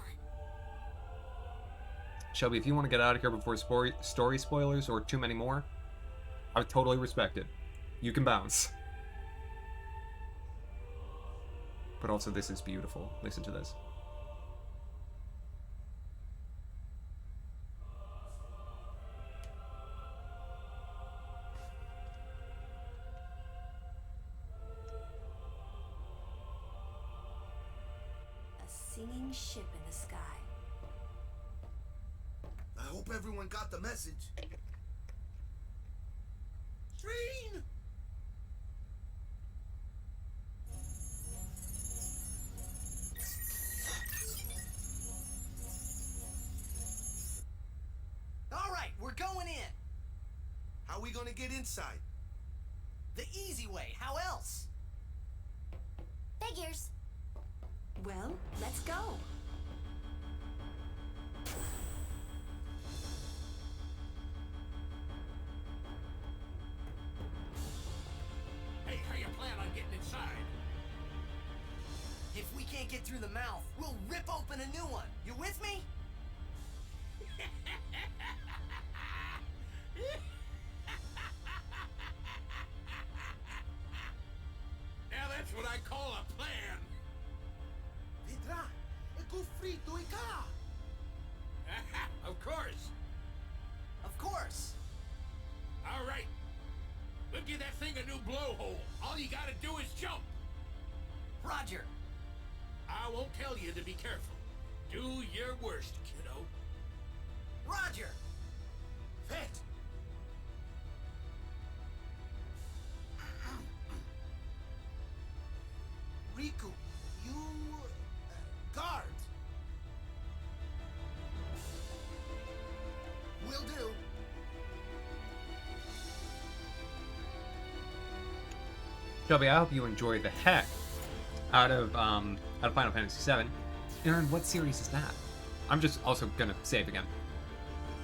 Shelby, if you want to get out of here before story spoilers or too many more, I would totally respect it. You can bounce. But also, this is beautiful. Listen to this. A singing ship in the sky. I hope everyone got the message. Ashiryn! All right, we're going in. How we gonna get inside? The easy way. How else? Figures. Well, let's go. Hey, how you plan on getting inside? If we can't get through the mouth, we'll rip open a new one. You with me? Now that's what I call a plan. Vedrà, è conflitto e ca! Of course. Of course. All right. We'll give that thing a new blowhole. All you gotta do is jump. Roger. I won't tell you to be careful. Do your worst, kiddo. Roger. Vet! Riku, you... guard! Will do. Shelby, I hope you enjoy the heck out of Final Fantasy VII. Aaron, what series is that? I'm just also gonna save again.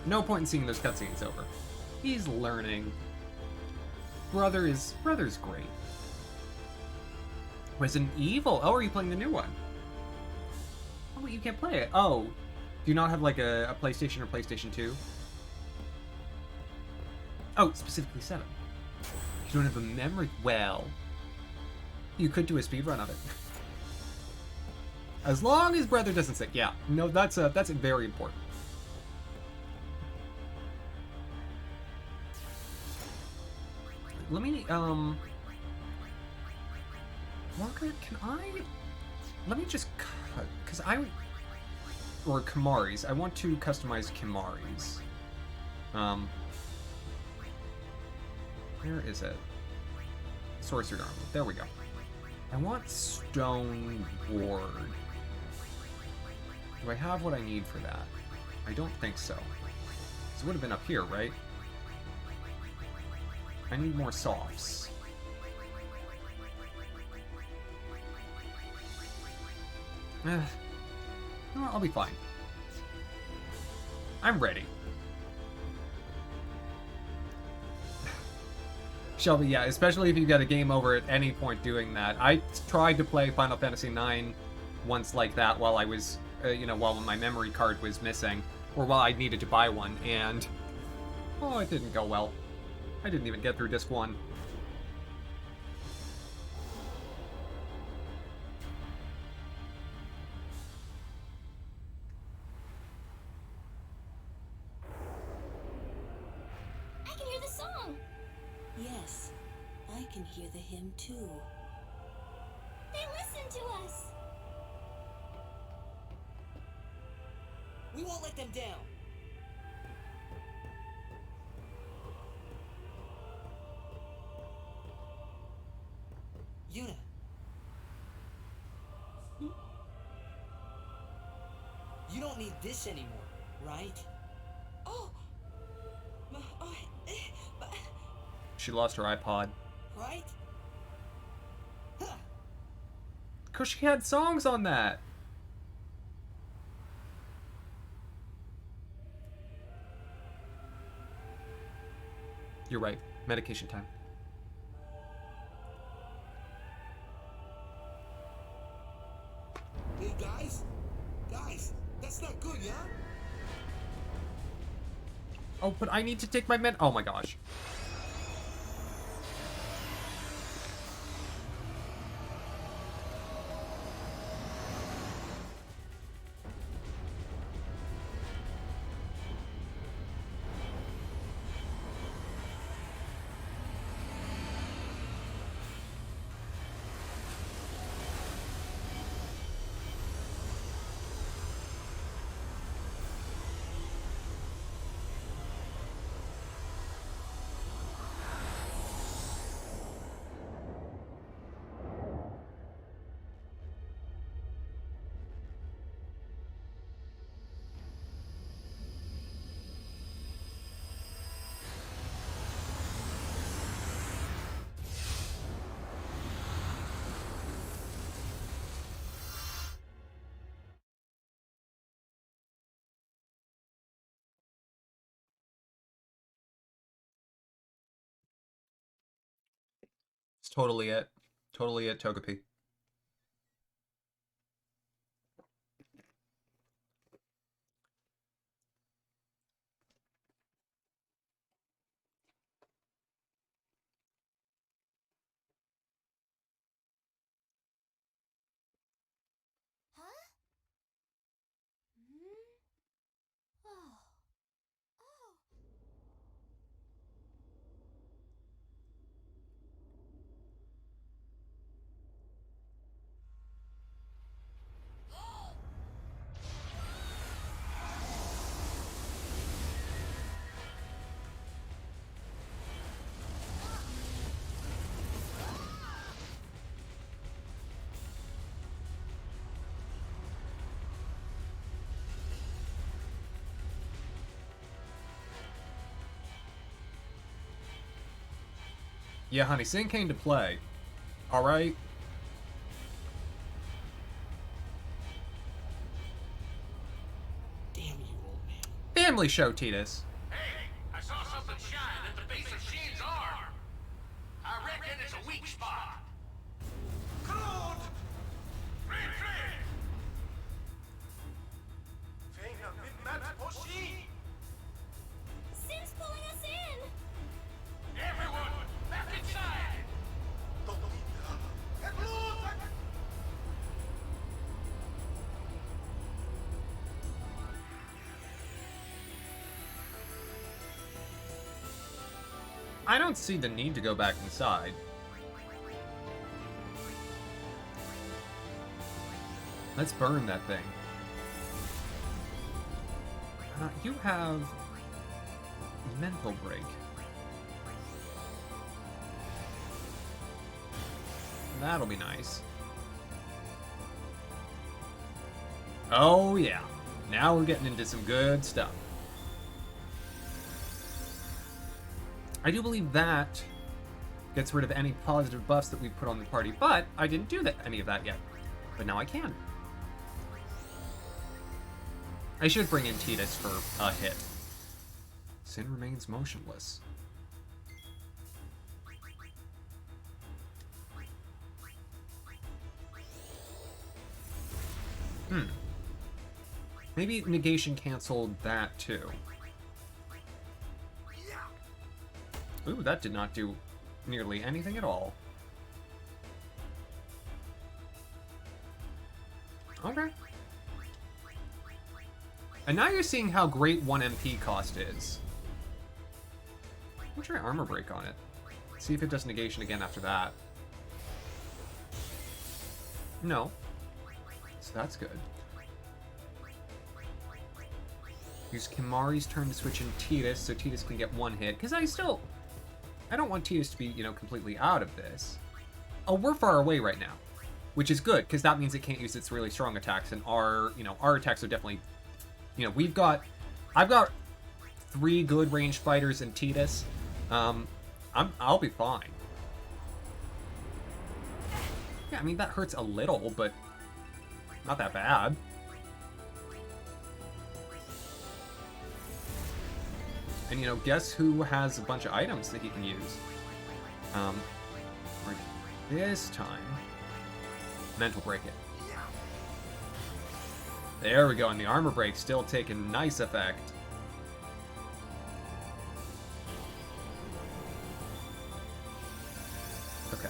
No point in seeing those cutscenes over. He's learning. Brother's great. Resident Evil. Oh, are you playing the new one? Oh, wait, you can't play it. Oh, do you not have like a PlayStation or PlayStation 2? Oh, specifically 7. You don't have a memory. Well, you could do a speedrun of it. As long as brother doesn't say, yeah, no, that's very important. Let me, Walker, let me just cut, because or Kimari's, I want to customize Kimari's. Where is it? Sorcery Armor, there we go. I want Stone Ward. Do I have what I need for that? I don't think so. This would have been up here, right? I need more softs. No, I'll be fine. I'm ready. Shelby, yeah, especially if you get a game over at any point doing that. I tried to play Final Fantasy IX once like that while I was, while my memory card was missing, or while I needed to buy one, and oh, it didn't go well. I didn't even get through disc 1. I can hear the song! Yes, I can hear the hymn too. They listen to us! We won't let them down. Yuna. You don't need this anymore, right? Oh! She lost her iPod. Right? Huh. Because she had songs on that. You're right. Medication time. Hey, guys? Guys, that's not good, yeah? Oh, but I need to take my med. Oh my gosh. It's totally it. Totally it, Togepi. Yeah, honey, Sin came to play. Alright? Damn you, old man. Family show, Titus. Hey, I saw something shine at the base of Shin's arm. I reckon it's a weak spot. Claude! Fred, Fred! Finger mit Matt Poshi! Sin's pulling us in! Everyone, back inside! I don't see the need to go back inside. Let's burn that thing. You have mental break. That'll be nice. Oh yeah. Now we're getting into some good stuff. I do believe that gets rid of any positive buffs that we put on the party, but I didn't do any of that yet. But now I can. I should bring in Titus for a hit. Sin remains motionless. Maybe negation canceled that too. Ooh, that did not do nearly anything at all. Okay. And now you're seeing how great 1 MP cost is. I'll try armor break on it. See if it does negation again after that. No. So that's good. Use Kimari's turn to switch in Titus, so Titus can get 1 hit. Because I don't want Titus to be, completely out of this. Oh, we're far away right now. Which is good, because that means it can't use its really strong attacks, and our attacks are definitely... I've got 3 good ranged fighters in Titus. I'll be fine. Yeah, I mean, that hurts a little, but not that bad. And, guess who has a bunch of items that he can use? Right this time, mental break it. There we go, and the armor break still taking nice effect. Okay.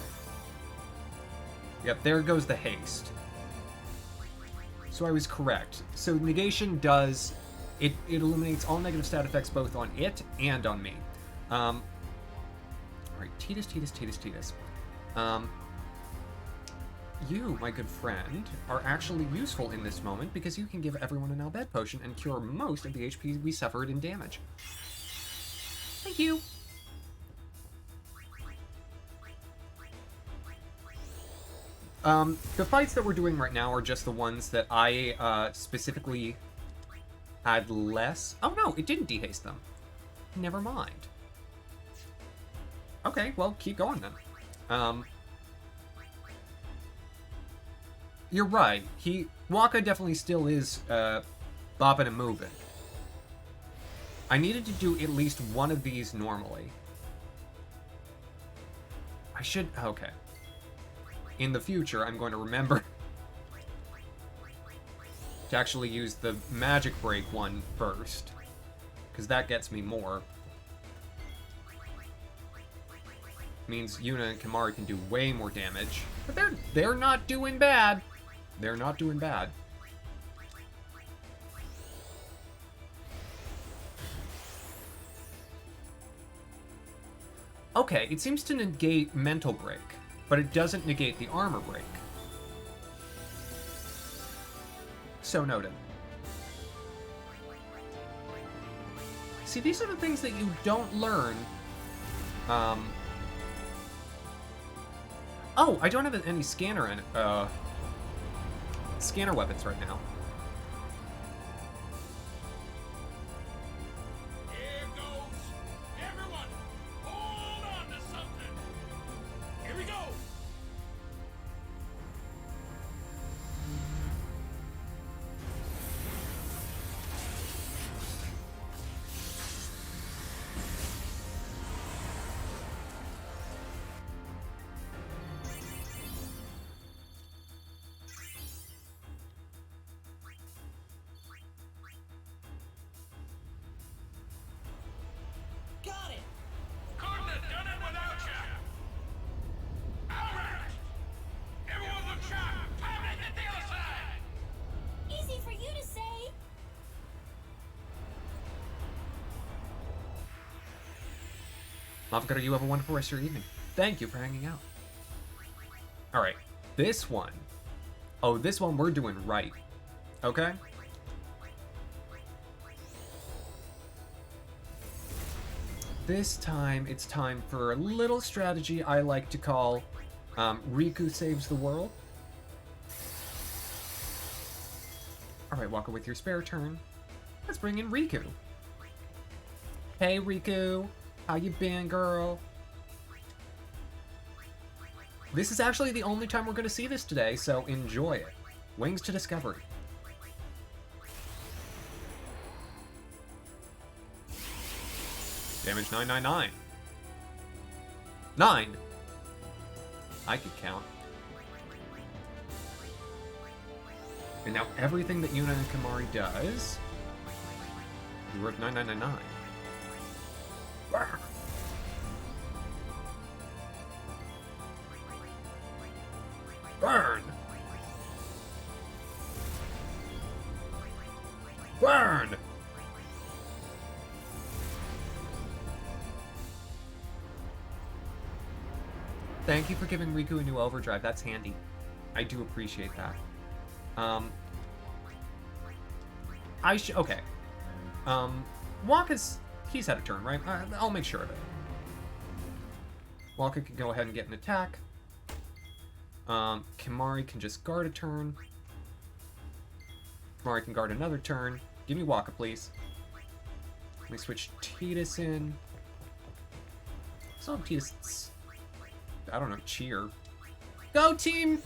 Yep, there goes the haste. So I was correct. So negation does... It eliminates all negative stat effects both on it and on me. Alright, Titus. You, my good friend, are actually useful in this moment because you can give everyone an Albed potion and cure most of the HP we suffered in damage. Thank you. The fights that we're doing right now are just the ones that I specifically had less... Oh no, it didn't dehaste them. Never mind. Okay, well, keep going then. You're right. Waka definitely still is, bopping and moving. I needed to do at least one of these normally. I should... Okay. In the future, I'm going to remember to actually use the magic break one first, because that gets me more. Means Yuna and Kimari can do way more damage, but they're not doing bad. They're not doing bad. Okay, it seems to negate mental break, but it doesn't negate the armor break. So noted. See, these are the things that you don't learn. Oh, I don't have any scanner weapons right now. Here goes. Everyone, hold on to something. Mavgara, you have a wonderful rest of your evening. Thank you for hanging out. Alright, this one. Oh, this one we're doing right. Okay? This time, it's time for a little strategy I like to call Riku Saves the World. Alright, Waka, with your spare turn, let's bring in Riku. Hey, Riku. How you been, girl? This is actually the only time we're going to see this today, so enjoy it. Wings to Discovery. Damage 999. 9. I could count. And now everything that Yuna and Kamari does, you worth 9999. Burn. Burn. Burn. Thank you for giving Riku a new overdrive. That's handy. I do appreciate that. Okay. Waka's... He's had a turn, right? I'll make sure of it. Waka can go ahead and get an attack. Kimari can just guard a turn. Kimari can guard another turn. Give me Waka, please. Let me switch Tidus in. So Tidus... I don't know, cheer. Go, team!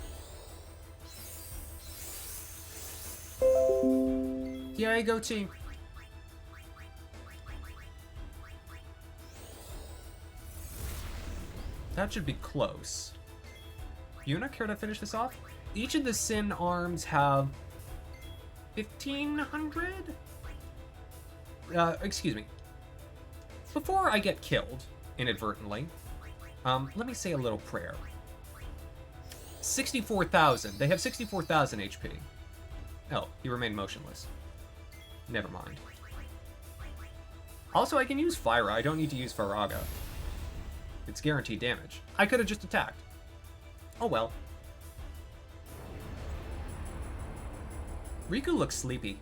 Yay, go, team! That should be close. Yuna, care to finish this off? Each of the Sin arms have 1,500? Excuse me. Before I get killed, inadvertently, let me say a little prayer. 64,000. They have 64,000 HP. Oh, he remained motionless. Never mind. Also, I can use Fyra. I don't need to use Faraga. It's guaranteed damage. I could have just attacked. Oh well. Riku looks sleepy.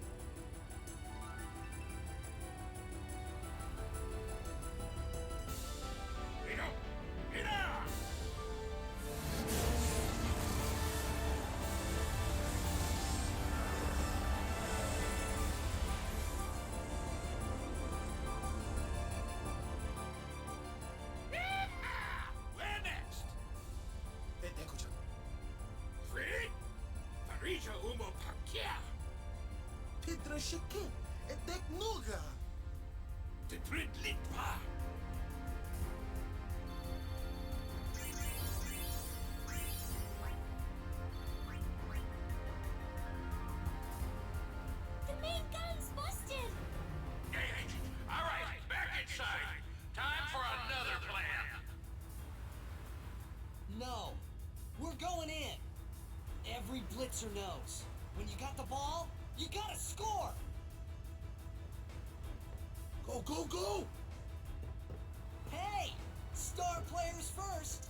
Blitzer knows. When you got the ball, you gotta score! Go, go, go! Hey! Star players first!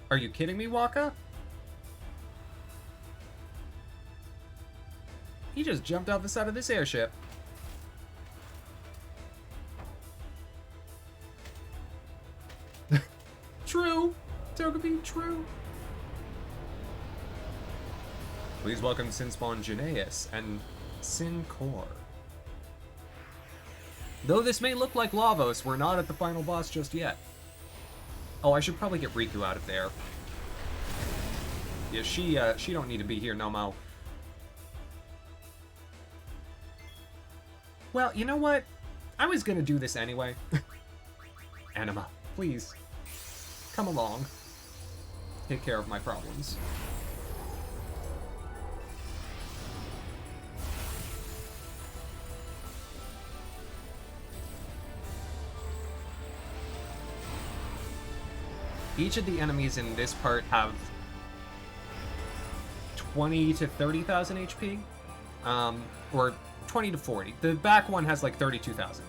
Are you kidding me, Waka? He just jumped out the side of this airship. True! Togepi, true! Please welcome Sinspawn Janaeus and Sin Core. Though this may look like Lavos, we're not at the final boss just yet. Oh, I should probably get Riku out of there. Yeah, she don't need to be here no mo. Well, you know what? I was gonna do this anyway. Anima, please. Come along. Take care of my problems. Each of the enemies in this part have 20 to 30,000 HP, or 20 to 40. The back one has like 32,000.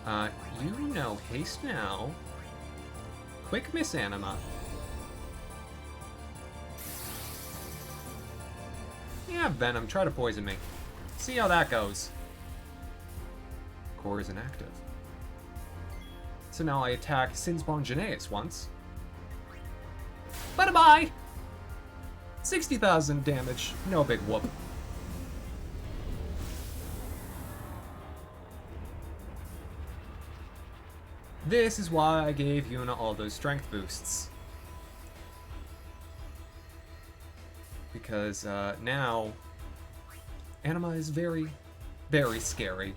You know, haste now. Quick, Miss Anima. Yeah, Venom, try to poison me. See how that goes. Core is inactive. So now I attack Sinsbon Janaeus once. Bye-bye! 60,000 damage. No big whoop. This is why I gave Yuna all those strength boosts. Because now Anima is very, very scary.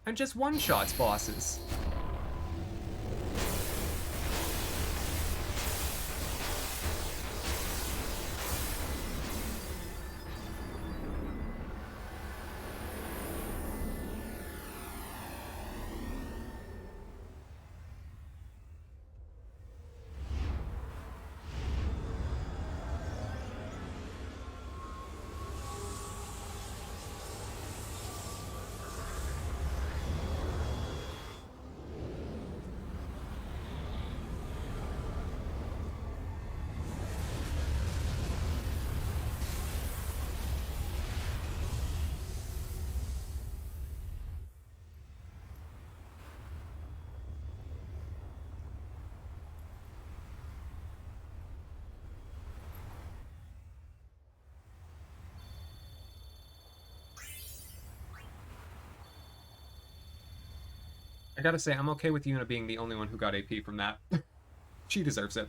And just one-shots bosses. I gotta say, I'm okay with Yuna being the only one who got AP from that. She deserves it.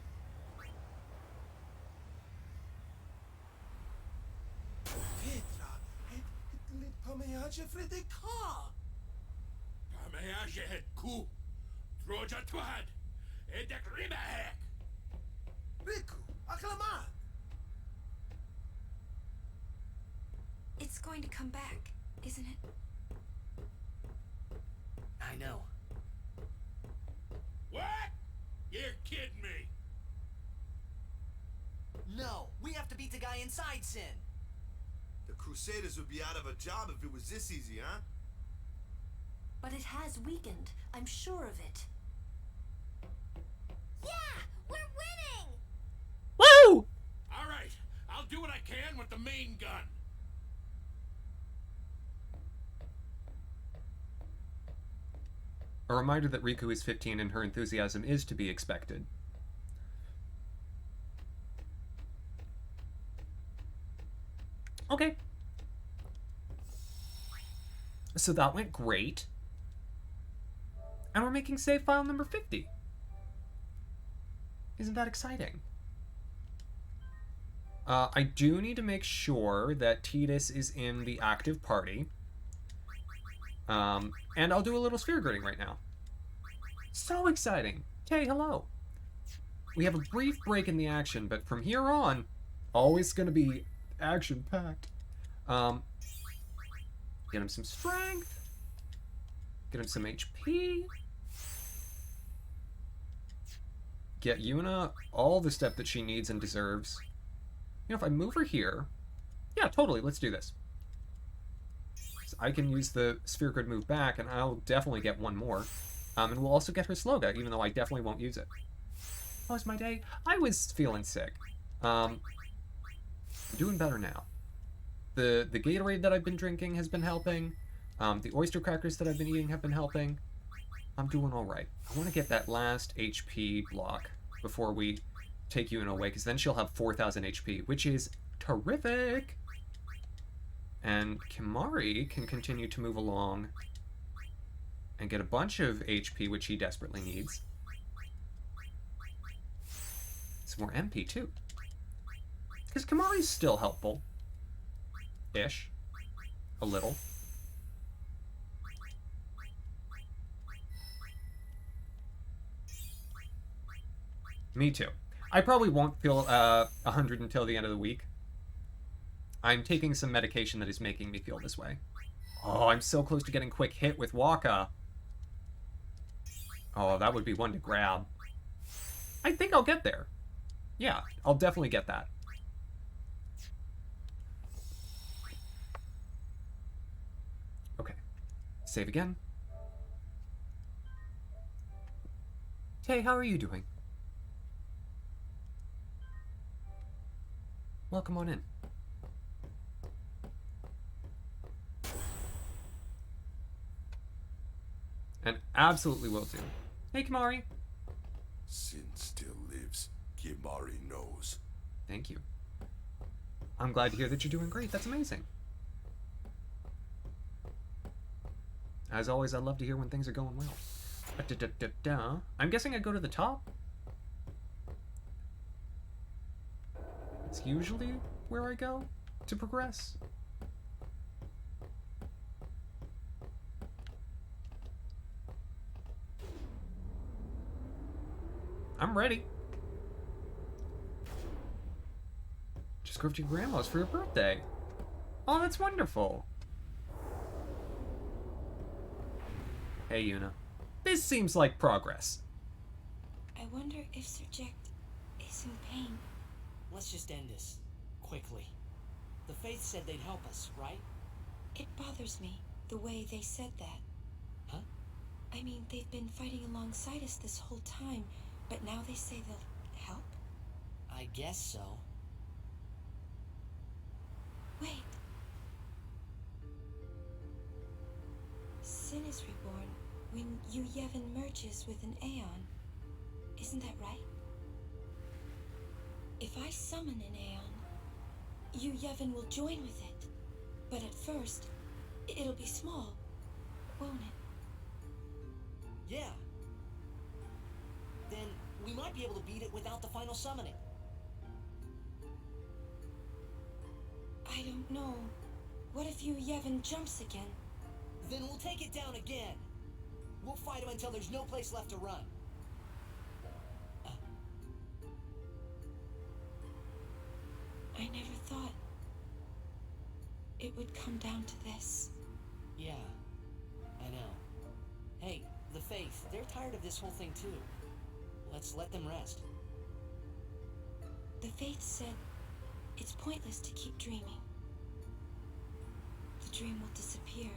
It's going to come back, isn't it? I know. What? You're kidding me. No, we have to beat the guy inside Sin. The Crusaders would be out of a job if it was this easy, huh? But it has weakened. I'm sure of it. Yeah! We're winning! Woo! All right, I'll do what I can with the main gun. A reminder that Riku is 15 and her enthusiasm is to be expected. Okay. So that went great. And we're making save file number 50. Isn't that exciting? I do need to make sure that Tidus is in the active party. And I'll do a little sphere gridding right now. So exciting! Hey, hello! We have a brief break in the action, but from here on, always gonna be action-packed. Get him some strength. Get him some HP. Get Yuna all the step that she needs and deserves. You know, if I move her here... Yeah, totally, let's do this. So I can use the sphere grid move back, and I'll definitely get one more. And we'll also get her Sloga, even though I definitely won't use it. How was my day? I was feeling sick. I'm doing better now. The Gatorade that I've been drinking has been helping. The oyster crackers that I've been eating have been helping. I'm doing all right. I want to get that last HP block before we take Yuna away, because then she'll have 4,000 HP, which is terrific. And Kimari can continue to move along and get a bunch of HP, which he desperately needs. Some more MP, too. Because Kimari's still helpful. Ish. A little. Me too. I probably won't feel 100 until the end of the week. I'm taking some medication that is making me feel this way. Oh, I'm so close to getting quick hit with Waka. Oh, that would be one to grab. I think I'll get there. Yeah, I'll definitely get that. Okay. Save again. Hey, how are you doing? Welcome on in. And absolutely will do. Hey, Kimari. Sin still lives. Kimari knows. Thank you. I'm glad to hear that you're doing great. That's amazing. As always, I love to hear when things are going well. I'm guessing I go to the top? It's usually where I go to progress. I'm ready. Just go over to your grandma's for your birthday. Oh, that's wonderful. Hey, Yuna. This seems like progress. I wonder if Sir Jecht is in pain. Let's just end this. Quickly. The Faith said they'd help us, right? It bothers me, the way they said that. Huh? I mean, they've been fighting alongside us this whole time, but now they say they'll help? I guess so. Wait. Sin is reborn when Yu Yevon merges with an Aeon. Isn't that right? If I summon an Aeon, Yu Yevon will join with it. But at first, it'll be small, won't it? Yeah. Then we might be able to beat it without the final summoning. I don't know. What if Yu Yevon jumps again? Then we'll take it down again. We'll fight him until there's no place left to run. I never thought it would come down to this. Yeah, I know. Hey, the Faith, they're tired of this whole thing too. Let's let them rest. The Faith said it's pointless to keep dreaming. The dream will disappear,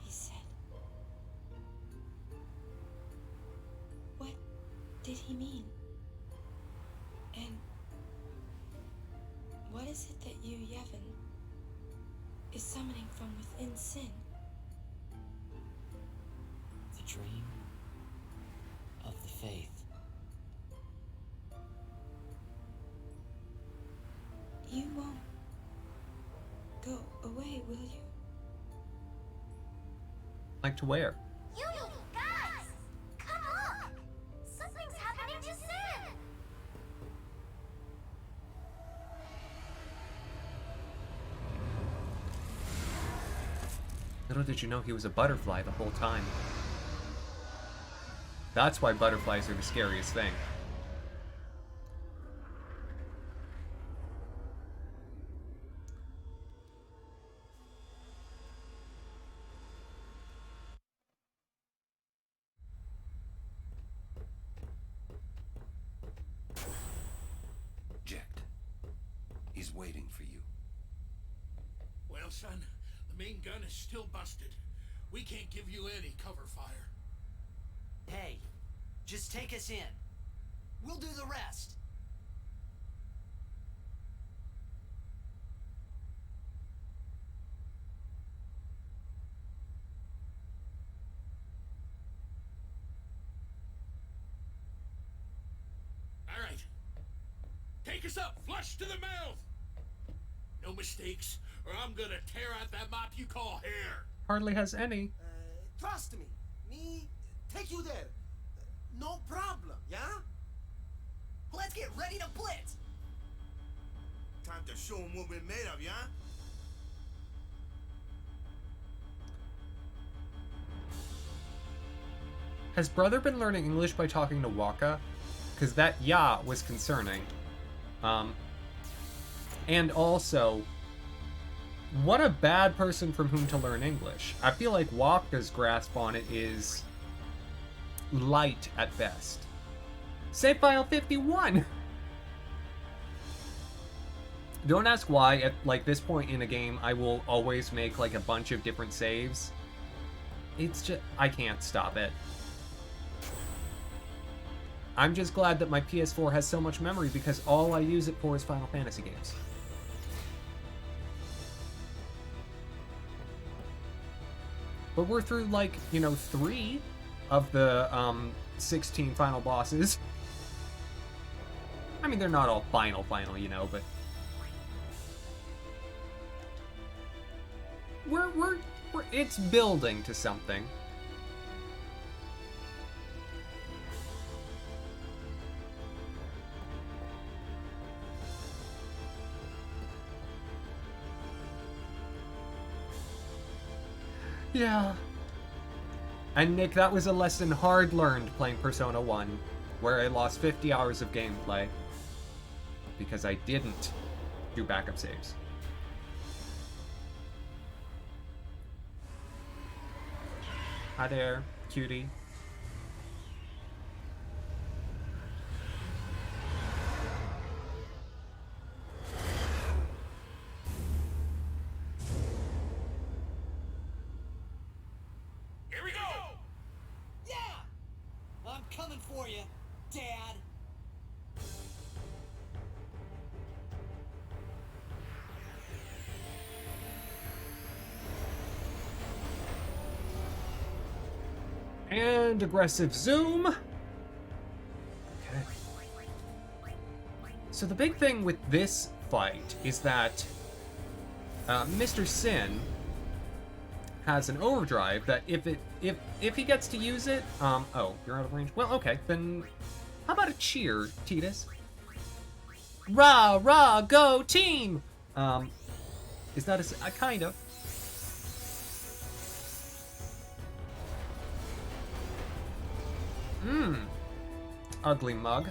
he said. What did he mean? And what is it that Yu Yevon is summoning from within Sin? The dream of the Faith. You won't go away, will you? Like to where? You guys! Come on! Something's happening to Sin! Little did you know he was a butterfly the whole time. That's why butterflies are the scariest thing. Jecht. He's waiting for you. Well, son, the main gun is still busted. We can't give you any cover fire. Hey, just take us in. We'll do the rest. All right. Take us up, flush to the mouth. No mistakes, or I'm gonna tear out that mop you call hair. Hardly has any. Trust me. Me take you there. No problem, yeah? Let's get ready to blitz. Time to show them what we're made of, yeah? Has brother been learning English by talking to Waka? Because that "ya" was concerning. And also, what a bad person from whom to learn English. I feel like Waka's grasp on it is light at best. Save file 51! Don't ask why at like this point in a game I will always make like a bunch of different saves. It's just, I can't stop it. I'm just glad that my PS4 has so much memory because all I use it for is Final Fantasy games. But we're through, like, 3 of the 16 final bosses. I mean, they're not all final, but we're it's building to something. Yeah. And Nick, that was a lesson hard learned playing Persona 1, where I lost 50 hours of gameplay because I didn't do backup saves. Hi there, cutie. Here we go! Yeah! I'm coming for you, Dad. And aggressive zoom. Okay. So the big thing with this fight is that Mr. Sin has an overdrive that if he gets to use it, oh, you're out of range. Well, okay, then how about a cheer, Titus? Rah, rah, go team! Is that a kind of? Ugly mug.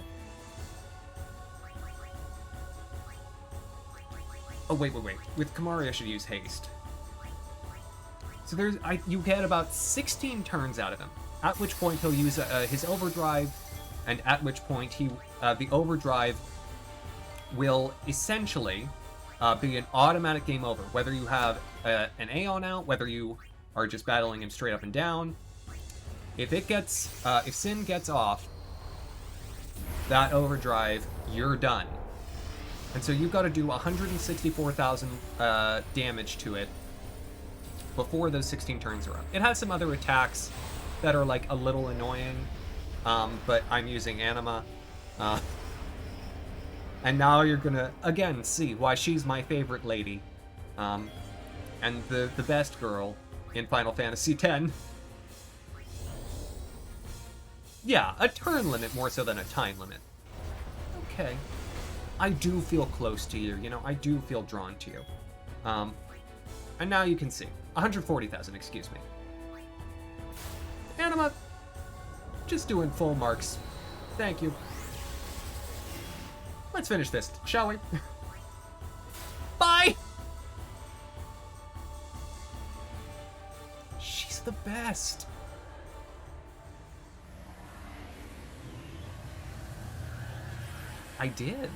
Oh, wait. With Kamari, I should use haste. So you get about 16 turns out of him, at which point he'll use his overdrive, and at which point the overdrive will essentially be an automatic game over, whether you have an Aeon out, whether you are just battling him straight up and down. If Sin gets off that overdrive, you're done. And so you've got to do 164,000 damage to it before those 16 turns are up. It has some other attacks that are like a little annoying, but I'm using Anima. And now you're gonna, again, see why she's my favorite lady. And the best girl in Final Fantasy X. Yeah, a turn limit more so than a time limit. Okay. I do feel close to you, I do feel drawn to you. And now you can see. 140,000, excuse me. Anima, just doing full marks. Thank you. Let's finish this, shall we? Bye! She's the best. I did.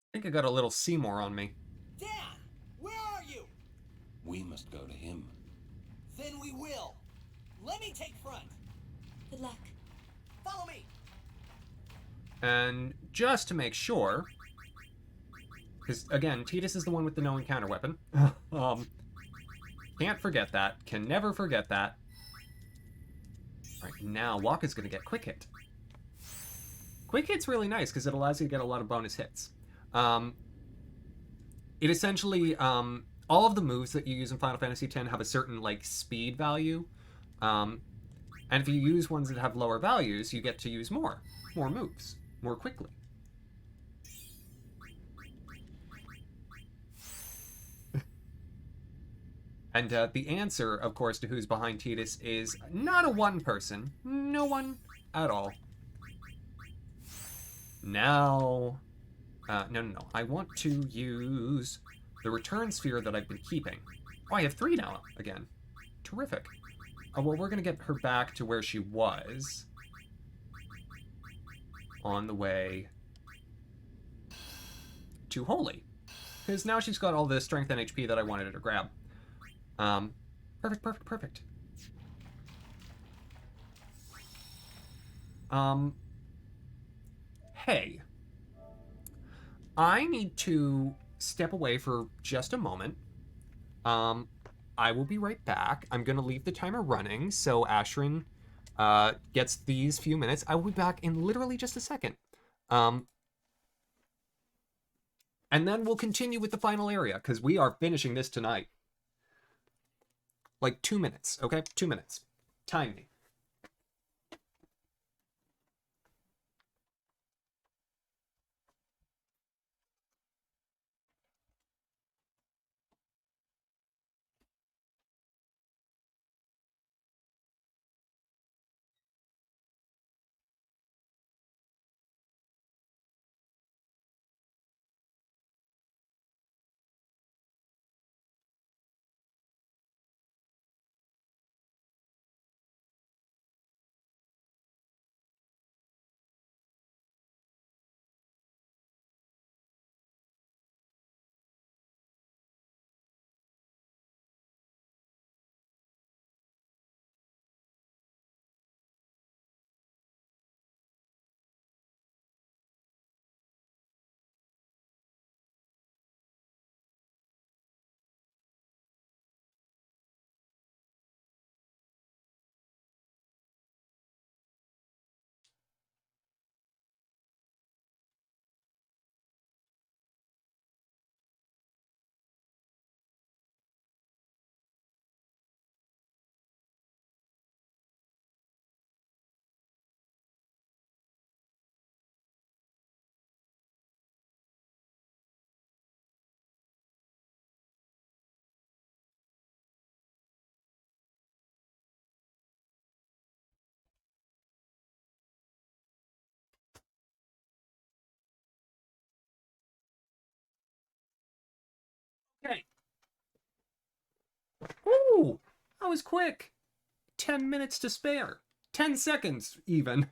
I think I got a little Seymour on me. Dad, where are you? We must go to him. Then we will. Let me take front. Good luck. Follow me. And just to make sure, because again, Tidus is the one with the no encounter weapon. Can't forget that. Can never forget that. All right, now Wakka's gonna get quick hit. Quick hit's really nice because it allows you to get a lot of bonus hits. It essentially, all of the moves that you use in Final Fantasy X have a certain like speed value, and if you use ones that have lower values, you get to use more moves more quickly. And the answer, of course, to who's behind Tidus is not a one person. No one at all. Now... no. I want to use the return sphere that I've been keeping. Oh, I have 3 now again. Terrific. Well, we're going to get her back to where she was. On the way to Holy. Because now she's got all the strength and HP that I wanted her to grab. Perfect. Hey. I need to step away for just a moment. I will be right back. I'm gonna leave the timer running, so Ashiryn gets these few minutes. I will be back in literally just a second. And then we'll continue with the final area, because we are finishing this tonight. Like 2 minutes, okay? 2 minutes. Time me. Okay. Ooh, that was quick. 10 minutes to spare. 10 seconds, even.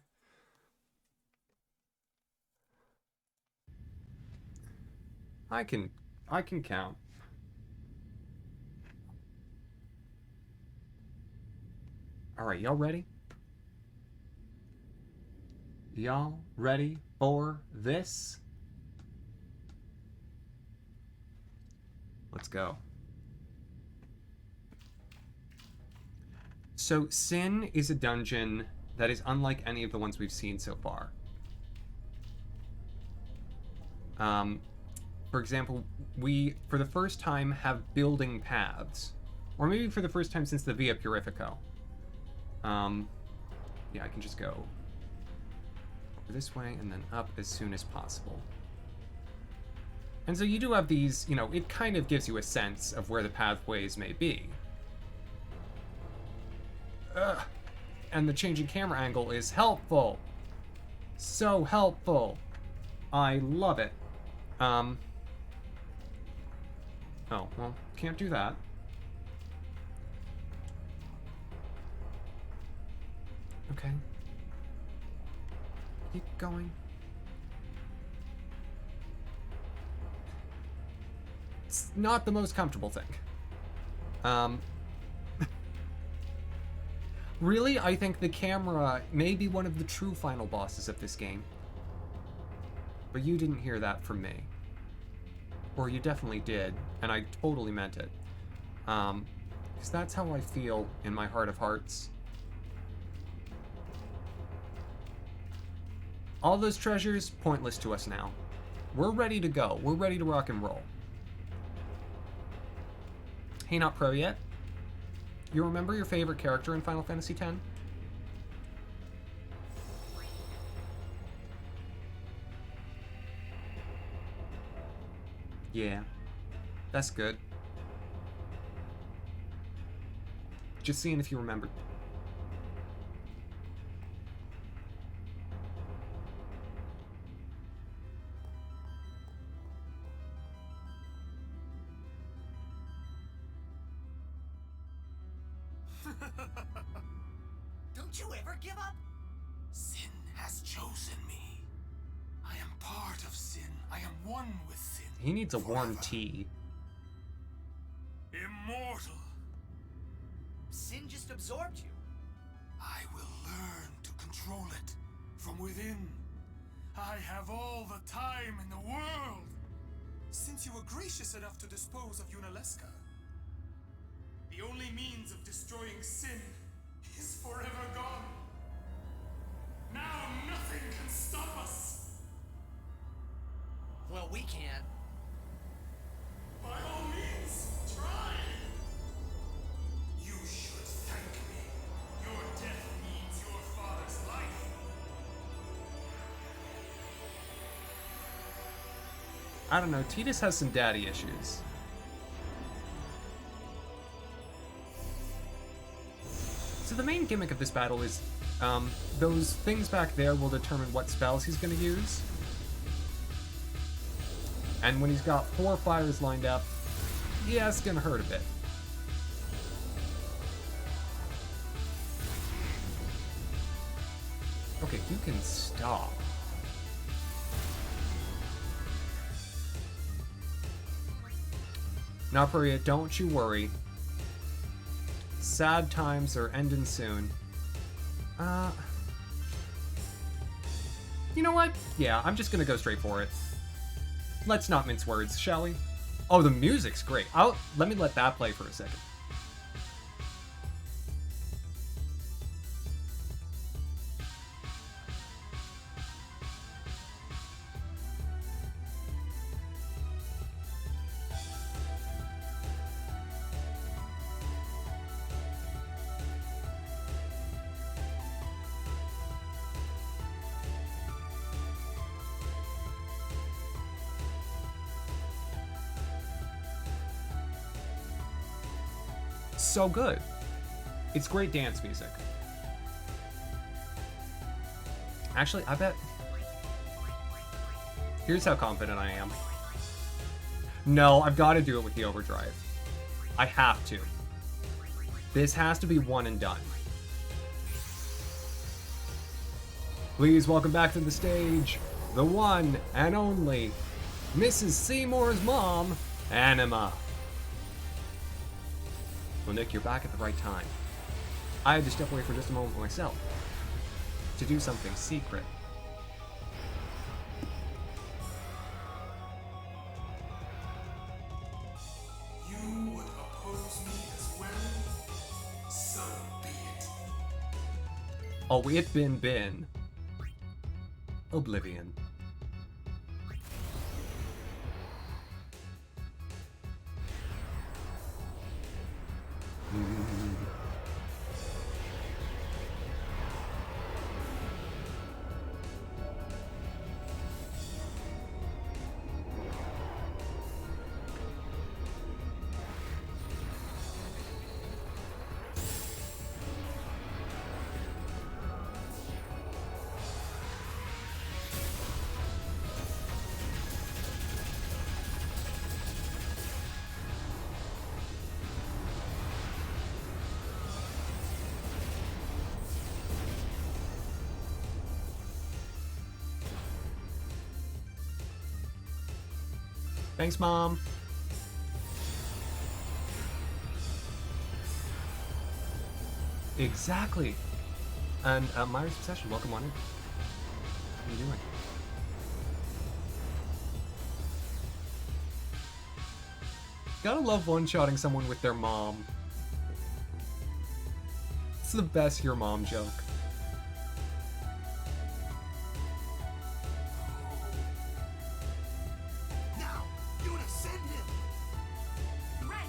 I can count. All right, y'all ready? Y'all ready for this? Let's go. So, Sin is a dungeon that is unlike any of the ones we've seen so far. For example, we, for the first time, have building paths. Or maybe for the first time since the Via Purifico. Yeah, I can just go this way and then up as soon as possible. And so you do have these, you know, it kind of gives you a sense of where the pathways may be. And the changing camera angle is helpful. So helpful. I love it. Oh, well, can't do that. Okay. Keep going. It's not the most comfortable thing. Really, I think the camera may be one of the true final bosses of this game. But you didn't hear that from me. Or you definitely did, and I totally meant it. Because that's how I feel in my heart of hearts. All those treasures, pointless to us now. We're ready to go. We're ready to rock and roll. Hey, not pro yet? You remember your favorite character in Final Fantasy X? Yeah, that's good. Just seeing if you remembered. Don't you ever give up? Sin has chosen me. I am part of Sin. I am one with Sin. He needs a warm tea. Immortal. Sin just absorbed you. I will learn to control it from within. I have all the time in the world. Since you were gracious enough to dispose of Unalesca, the only means of destroying Sin is forever gone. Now nothing can stop us. Well, we can. By all means, try. You should thank me. Your death means your father's life. I don't know, Tidus has some daddy issues. So the main gimmick of this battle is those things back there will determine what spells he's going to use. And when he's got 4 fires lined up, yeah, it's going to hurt a bit. Okay, you can stop. Now, Priya, don't you worry. Sad times are ending soon. You know what? Yeah, I'm just gonna go straight for it. Let's not mince words, shall we? Oh, the music's great. Let me let that play for a second. So good. It's great dance music. Actually, I bet... Here's how confident I am. No, I've got to do it with the overdrive. I have to. This has to be one and done. Please welcome back to the stage, the one and only Mrs. Seymour's mom, Anima. Well, Nick, you're back at the right time. I had to step away for just a moment myself. To do something secret. You would oppose me as well? So be it. Oh, it been. Oblivion. Thanks, Mom. Exactly. And Myra's Obsession, welcome on in. How you doing? Gotta love one-shotting someone with their mom. It's the best your mom joke. Now, Yuna, send him! Right.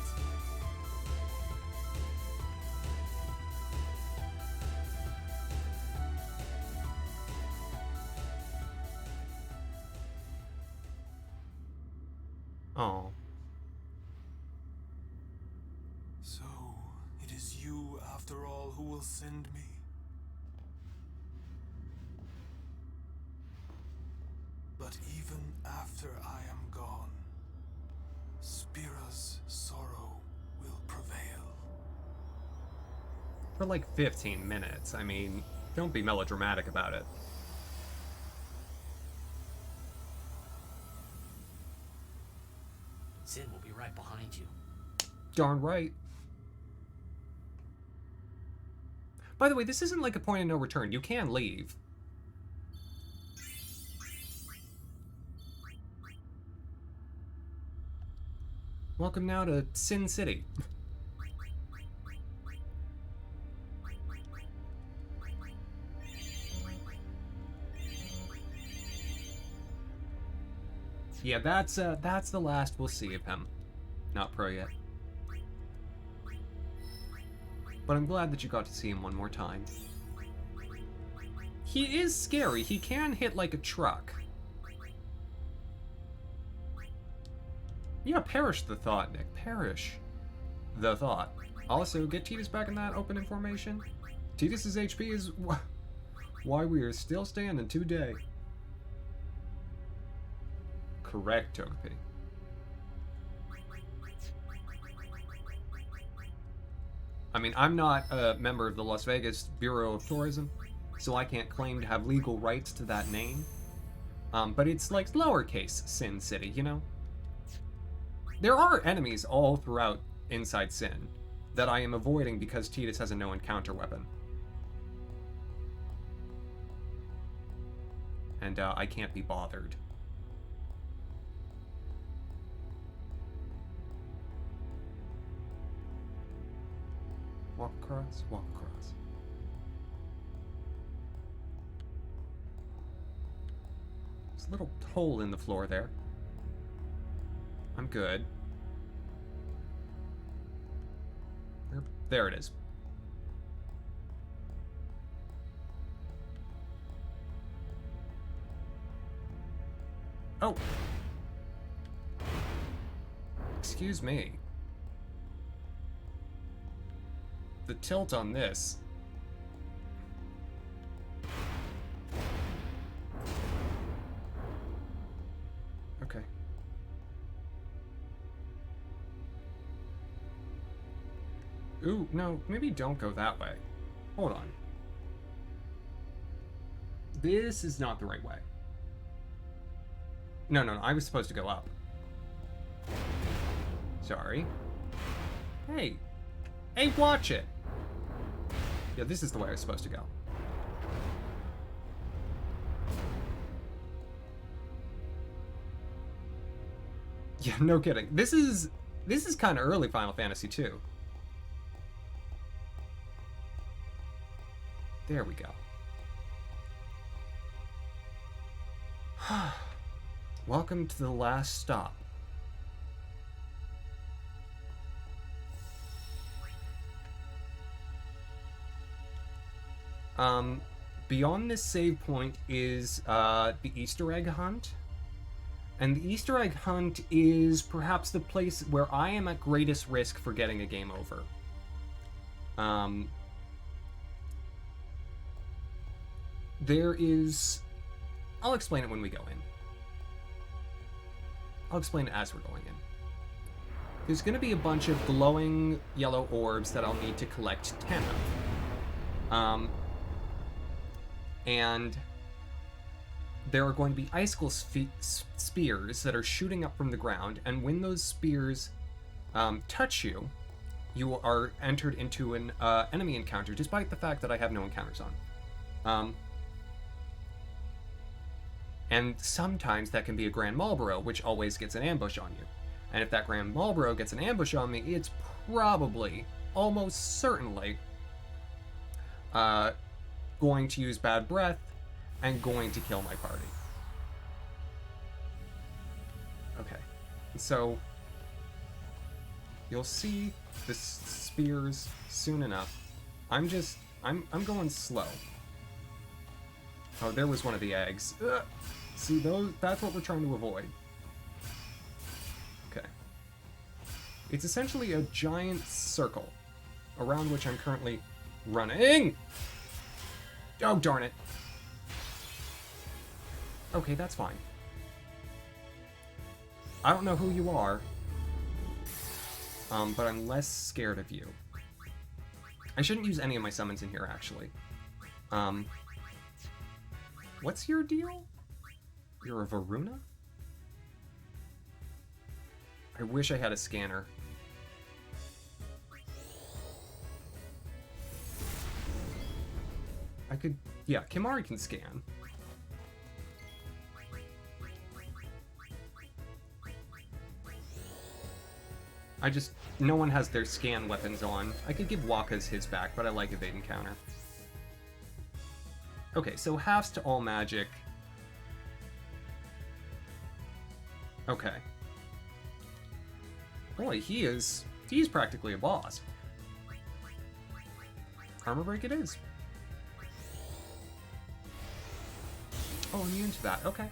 Oh. So, it is you, after all, who will send me? But even after I am gone, Spira's sorrow will prevail. For like 15 minutes. I mean, don't be melodramatic about it. Sin will be right behind you. Darn right. By the way, this isn't like a point of no return. You can leave. Welcome now to Sin City. Yeah, that's the last we'll see of him. Not pro yet. But I'm glad that you got to see him one more time. He is scary. He can hit like a truck. Yeah, perish the thought, Nick. Perish the thought. Also, get Titus back in that open information. Titus's HP is why we are still standing today. Correct, Togepi. I mean, I'm not a member of the Las Vegas Bureau of Tourism, so I can't claim to have legal rights to that name. But it's like lowercase Sin City, you know? There are enemies all throughout Inside Sin that I am avoiding because Titus has a no encounter weapon. And I can't be bothered. Walk across, walk across. There's a little hole in the floor there. I'm good. There it is. Oh! Excuse me. The tilt on this. Okay. Ooh, no, maybe don't go that way. Hold on. This is not the right way. No, I was supposed to go up. Sorry. Hey. Hey, watch it! Yeah, this is the way I was supposed to go. Yeah, no kidding. This is kind of early Final Fantasy 2. There we go. Welcome to the last stop. Beyond this save point is the Easter egg hunt. And the Easter egg hunt is perhaps the place where I am at greatest risk for getting a game over. There is... I'll explain it when we go in. I'll explain it as we're going in. There's going to be a bunch of glowing yellow orbs that I'll need to collect 10 of. And there are going to be icicle spears that are shooting up from the ground, and when those spears touch you, you are entered into an enemy encounter, despite the fact that I have no encounters on. And sometimes that can be a Grand Marlboro, which always gets an ambush on you. And if that Grand Marlboro gets an ambush on me, it's probably, almost certainly, going to use Bad Breath and going to kill my party. Okay, so you'll see the spears soon enough. I'm going slow. Oh, there was one of the eggs. Ugh. See, that's what we're trying to avoid. Okay. It's essentially a giant circle around which I'm currently running. Oh, darn it. Okay, that's fine. I don't know who you are, but I'm less scared of you. I shouldn't use any of my summons in here, actually. What's your deal? You're a Varuna? I wish I had a scanner. I could... Yeah, Kimahri can scan. No one has their scan weapons on. I could give Wakka's his back, but I like evade and counter. Okay, so halves to all magic. Okay. Boy, he's practically a boss. Armor break it is. Oh, immune to that. Okay.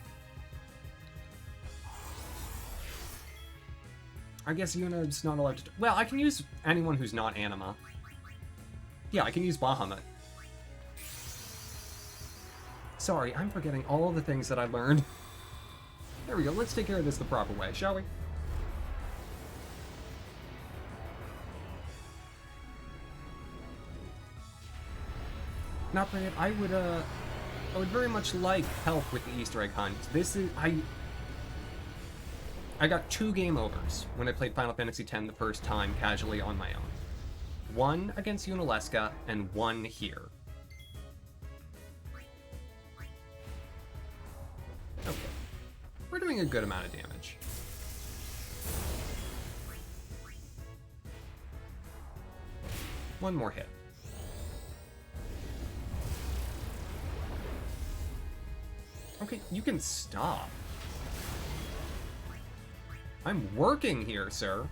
I guess Yuna's not allowed to... Well, I can use anyone who's not Anima. Yeah, I can use Bahamut. Sorry, I'm forgetting all of the things that I learned. There we go, let's take care of this the proper way, shall we? Not bad. I would very much like help with the Easter egg hunt. This is... I got 2 game overs when I played Final Fantasy X the first time casually on my own. 1 against Yunalesca, and 1 here. Okay. We're doing a good amount of damage. One more hit. Okay, you can stop. I'm working here, sir.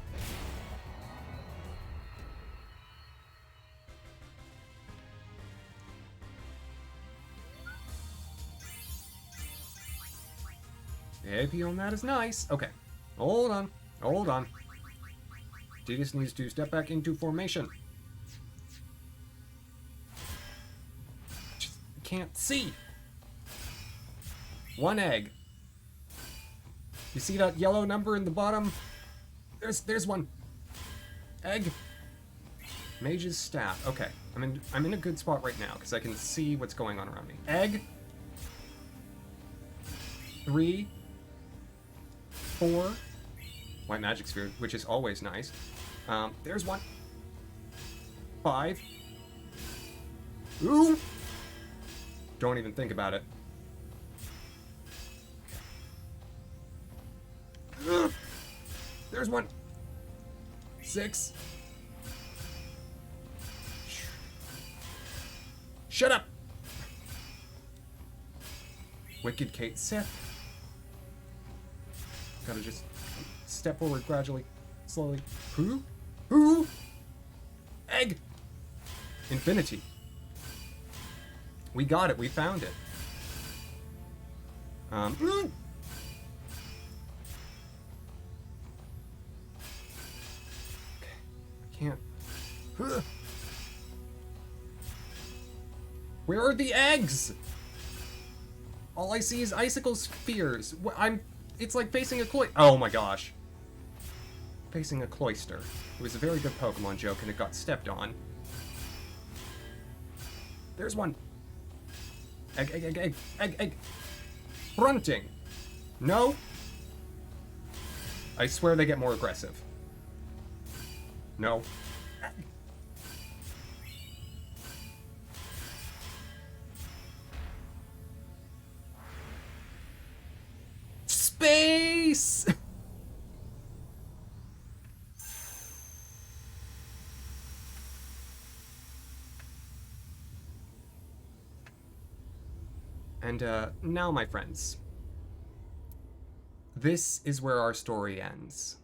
AP on that is nice. Okay, hold on, hold on. Tidus needs to step back into formation. Just can't see. 1 egg. You see that yellow number in the bottom? There's 1. Egg. Mage's staff. Okay, I'm in a good spot right now because I can see what's going on around me. Egg. 3. 4. White magic sphere, which is always nice. There's 1. 5. Ooh. Don't even think about it. Ugh. There's 1. 6. Shut up! Wicked Kate Sith. Gotta just step forward gradually, slowly. Who? Who? Egg! Infinity. We got it, we found it. Can't. Where are the eggs? All I see is icicle spheres. It's like facing a oh my gosh. Facing a cloister. It was a very good Pokemon joke and it got stepped on. There's 1. Egg, egg, egg, egg, egg, egg. Grunting. No. I swear they get more aggressive. No. And now, my friends, this is where our story ends.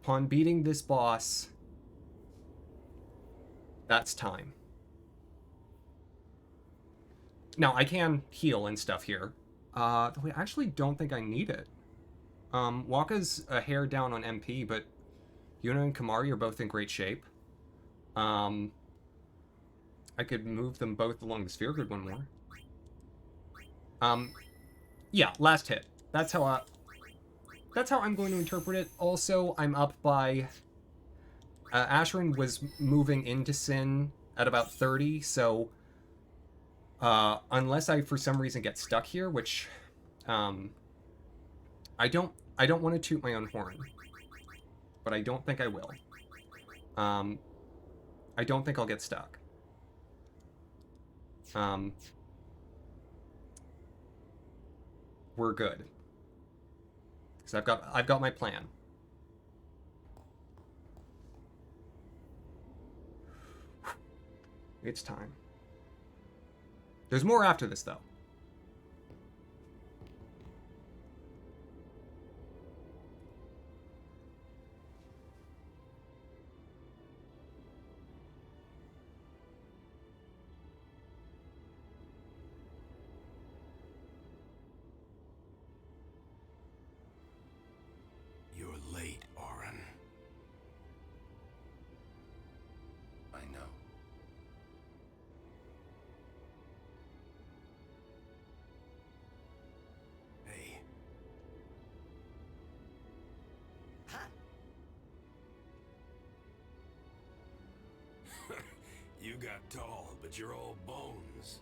Upon beating this boss, that's time. Now, I can heal and stuff here. Though I actually don't think I need it. Waka's a hair down on MP, but Yuna and Kamari are both in great shape. I could move them both along the sphere grid one more. Yeah, last hit. That's how I'm going to interpret it. Also, I'm up by... Ashiryn was moving into Sin at about 30, so... unless I, for some reason, get stuck here, which... I don't want to toot my own horn. But I don't think I will. I don't think I'll get stuck. We're good. So I've got my plan. It's time. There's more after this, though. You're late, Auron. I know. Hey. You got tall, but you're all bones.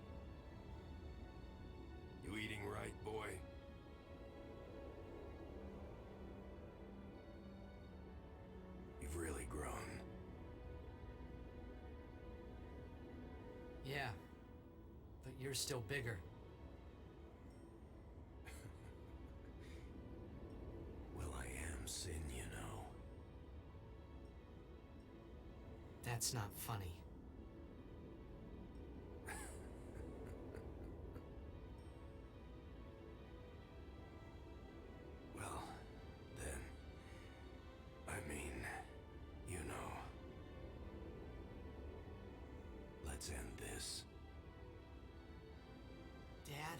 You eating right, boy? You've really grown. Yeah, but you're still bigger. Well, I am Sin, you know. That's not funny. Well, then, I mean, you know. Let's end this. Dad,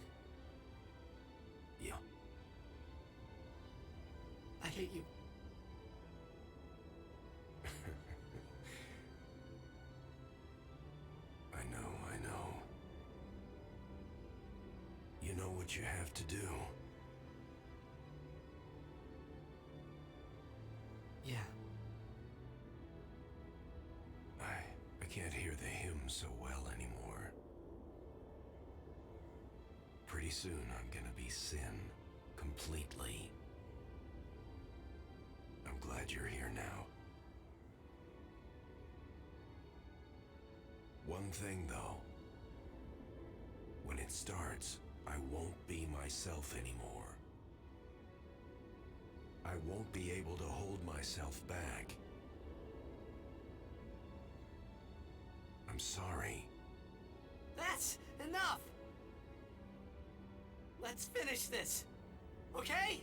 Yeah. I hate you. I know. You know what you have to do. Yeah. I can't hear the hymn so well anymore. Pretty soon I'm gonna be Sin, completely. I'm glad you're here now. One thing though. When it starts, I won't be myself anymore. I won't be able to hold myself back. I'm sorry. That's enough! Let's finish this, okay?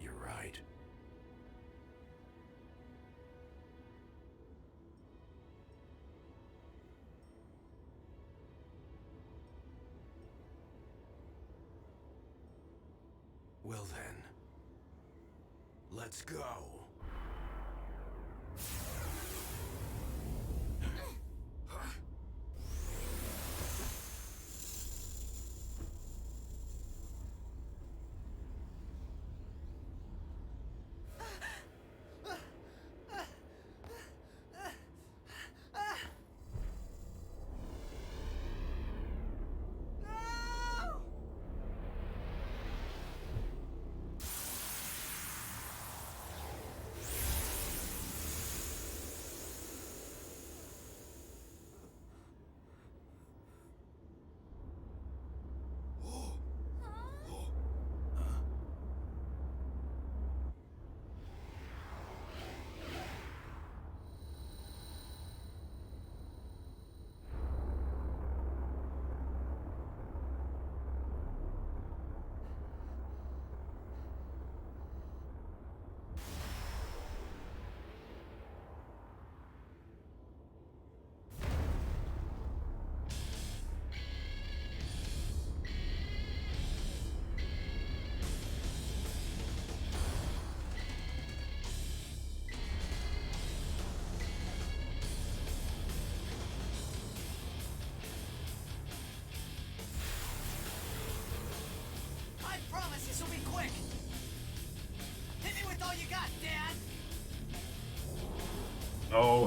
You're right. Well then, let's go.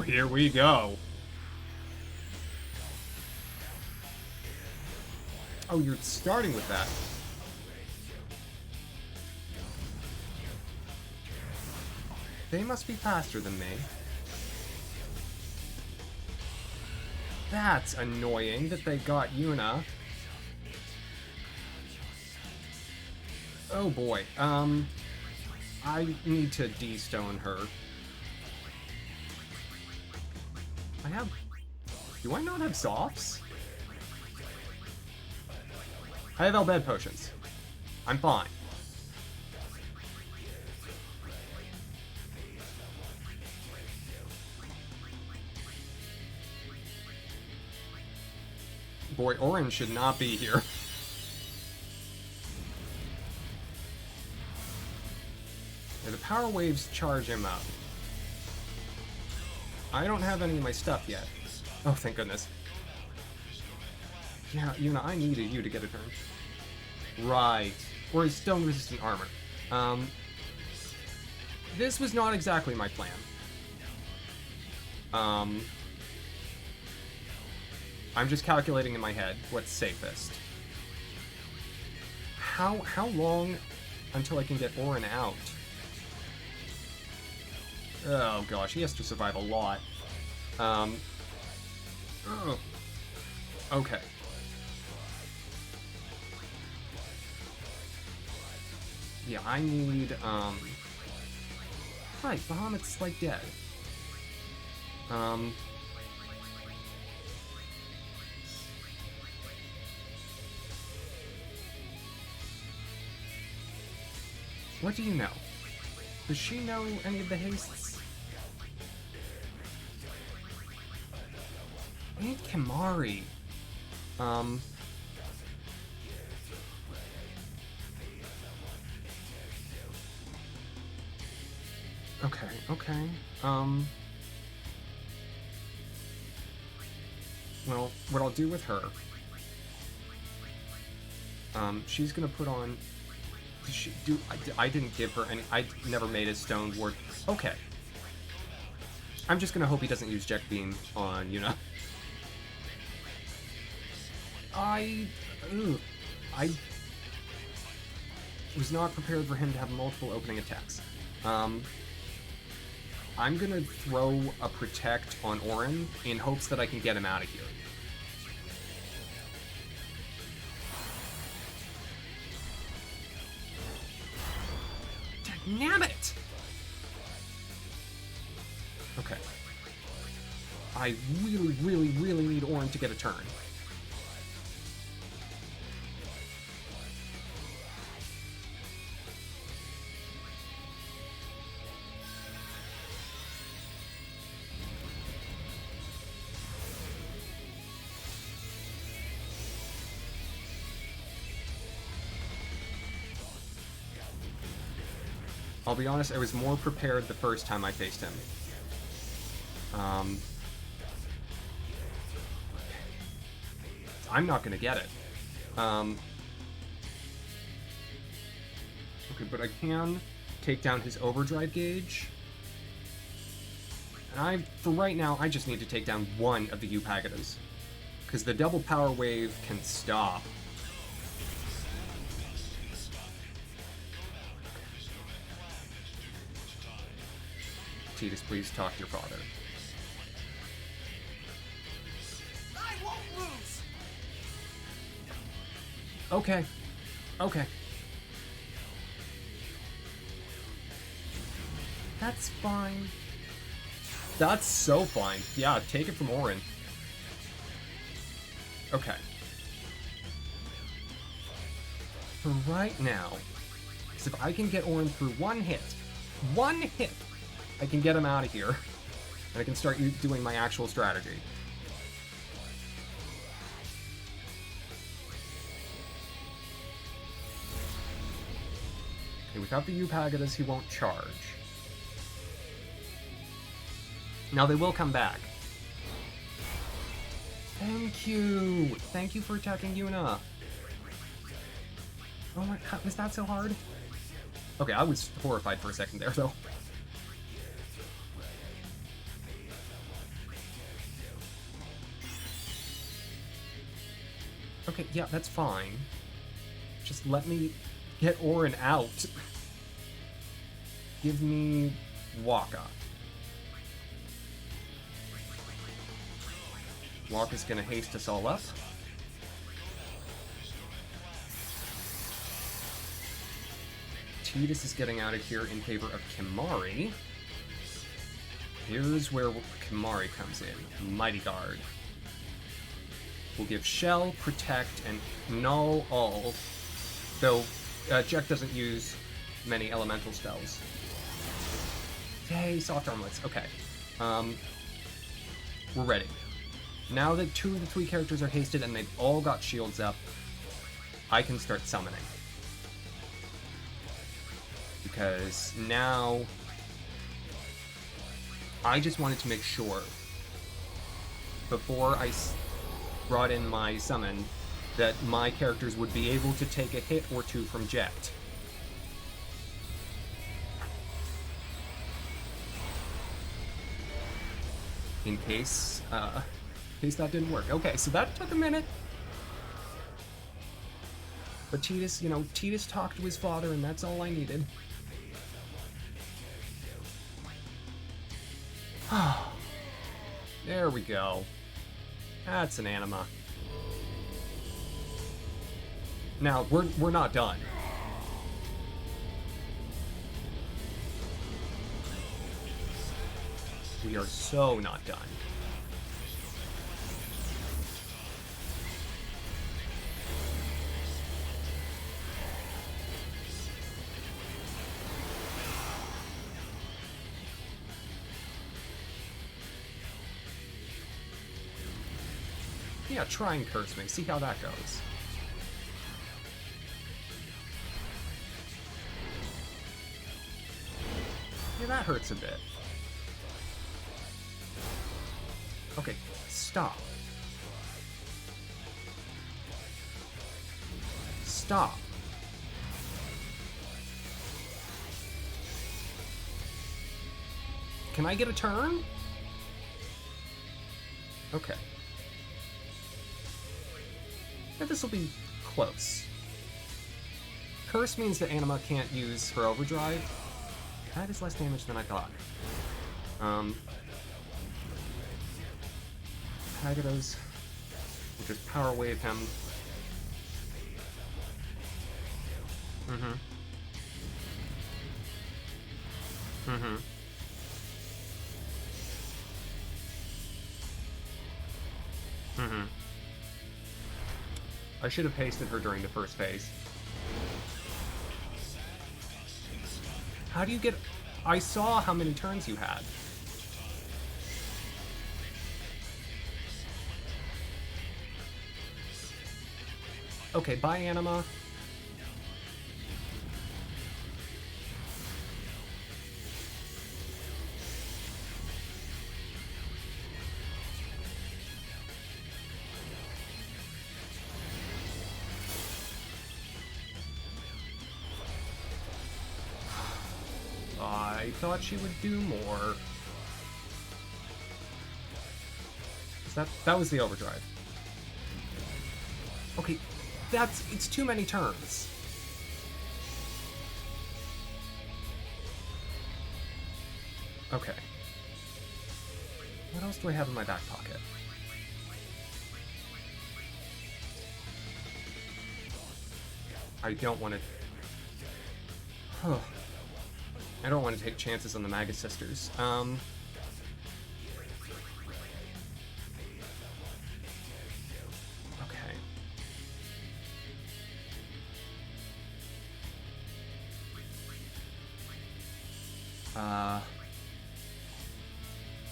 here we go. Oh, you're starting with that. They must be faster than me. That's annoying that they got Yuna. Oh boy, I need to de-stone her. Do I not have softs? I have Elbed potions. I'm fine. Boy, Orin should not be here. Yeah, the power waves charge him up. I don't have any of my stuff yet. Oh, thank goodness. Yeah, Yuna, I needed you to get a turn. Right. Or his stone-resistant armor. This was not exactly my plan. I'm just calculating in my head what's safest. How long until I can get Orin out? Oh gosh, he has to survive a lot. Oh. Okay. Yeah, I need, right, Bahamut's, like, dead. What do you know? Does she know any of the hastes? I need Kimari. Okay. Well, what I'll do with her, she's gonna put on, I didn't give her any, I never made a stone ward. Okay. I'm just gonna hope he doesn't use Jet Beam on Yuna. I was not prepared for him to have multiple opening attacks. I'm gonna throw a Protect on Orin in hopes that I can get him out of here. Damn it! Okay. I really need Orin to get a turn. I'll be honest, I was more prepared the first time I faced him. I'm not gonna get it. Okay, but I can take down his overdrive gauge. And for right now, I just need to take down one of the Upagatas. Because the double power wave can stop. Tidus, please talk to your father. I won't lose. Okay. Okay. That's fine. That's so fine. Yeah, take it from Orin. Okay. For right now, because if I can get Orin through one hit, I can get him out of here, and I can start doing my actual strategy. Okay, without the Upagatas, he won't charge. Now they will come back. Thank you! Thank you for attacking Yuna! Oh my god, was that so hard? Okay, I was horrified for a second there, though. Okay, yeah, that's fine. Just let me get Orin out. Give me Waka. Waka's gonna haste us all up. Tidus is getting out of here in favor of Kimahri. Here's where Kimahri comes in. Mighty Guard. We'll give Shell, Protect, and Null all. Though, Jack doesn't use many elemental spells. Yay, soft armlets. Okay. We're ready. Now that 2 of the 3 characters are hasted and they've all got shields up, I can start summoning. Because now I just wanted to make sure before I brought in my summon that my characters would be able to take a hit or 2 from Jet. In case that didn't work. Okay, so that took a minute. But Tidus, you know, Tidus talked to his father, and that's all I needed. There we go. That's an anima. Now, we're not done. We are so not done. Yeah, try and curse me. See how that goes. Yeah, that hurts a bit. Okay, stop. Stop. Can I get a turn? Okay. Yeah, this will be close. Curse means that Anima can't use her overdrive. That is less damage than I thought. Haggados. We'll just power wave him. Mm-hmm. Mm-hmm. Mm-hmm. I should have hasted her during the first phase. How do you get... I saw how many turns you had. Okay, bye, Anima. I thought she would do more. That was the overdrive. Okay, it's too many turns. Okay. What else do I have in my back pocket? I don't want to... Huh. I don't want to take chances on the Magus Sisters. Okay.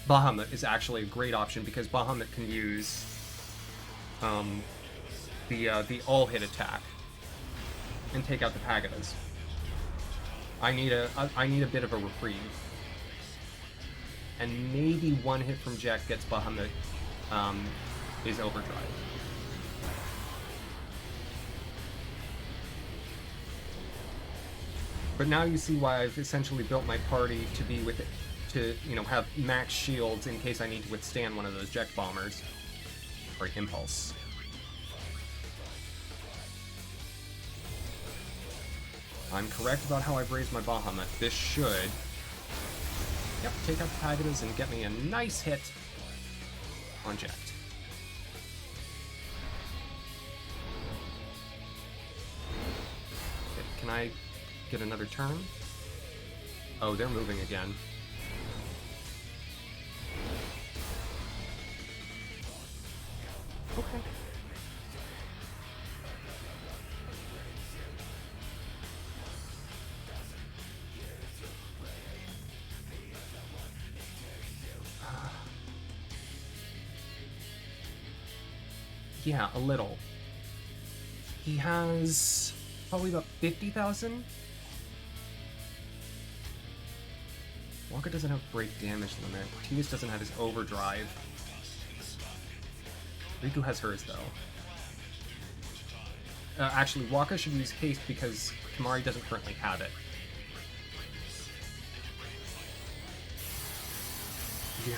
Bahamut is actually a great option because Bahamut can use the all-hit attack and take out the Pagadas. I need a bit of a reprieve. And maybe one hit from Jack gets Bahamut is overdrive. But now you see why I've essentially built my party to be with it, to, you know, have max shields in case I need to withstand one of those Jack bombers. Or Impulse. I'm correct about how I've raised my Bahamut. This should... Yep, take out the Pagodas and get me a nice hit on Jekt. Okay, can I get another turn? Oh, they're moving again. Okay. Yeah, a little. He has probably about 50,000. Wonka doesn't have break damage limit. Titus doesn't have his overdrive. Riku has hers, though. Actually, Waka should use haste because Kimahri doesn't currently have it. Yeah.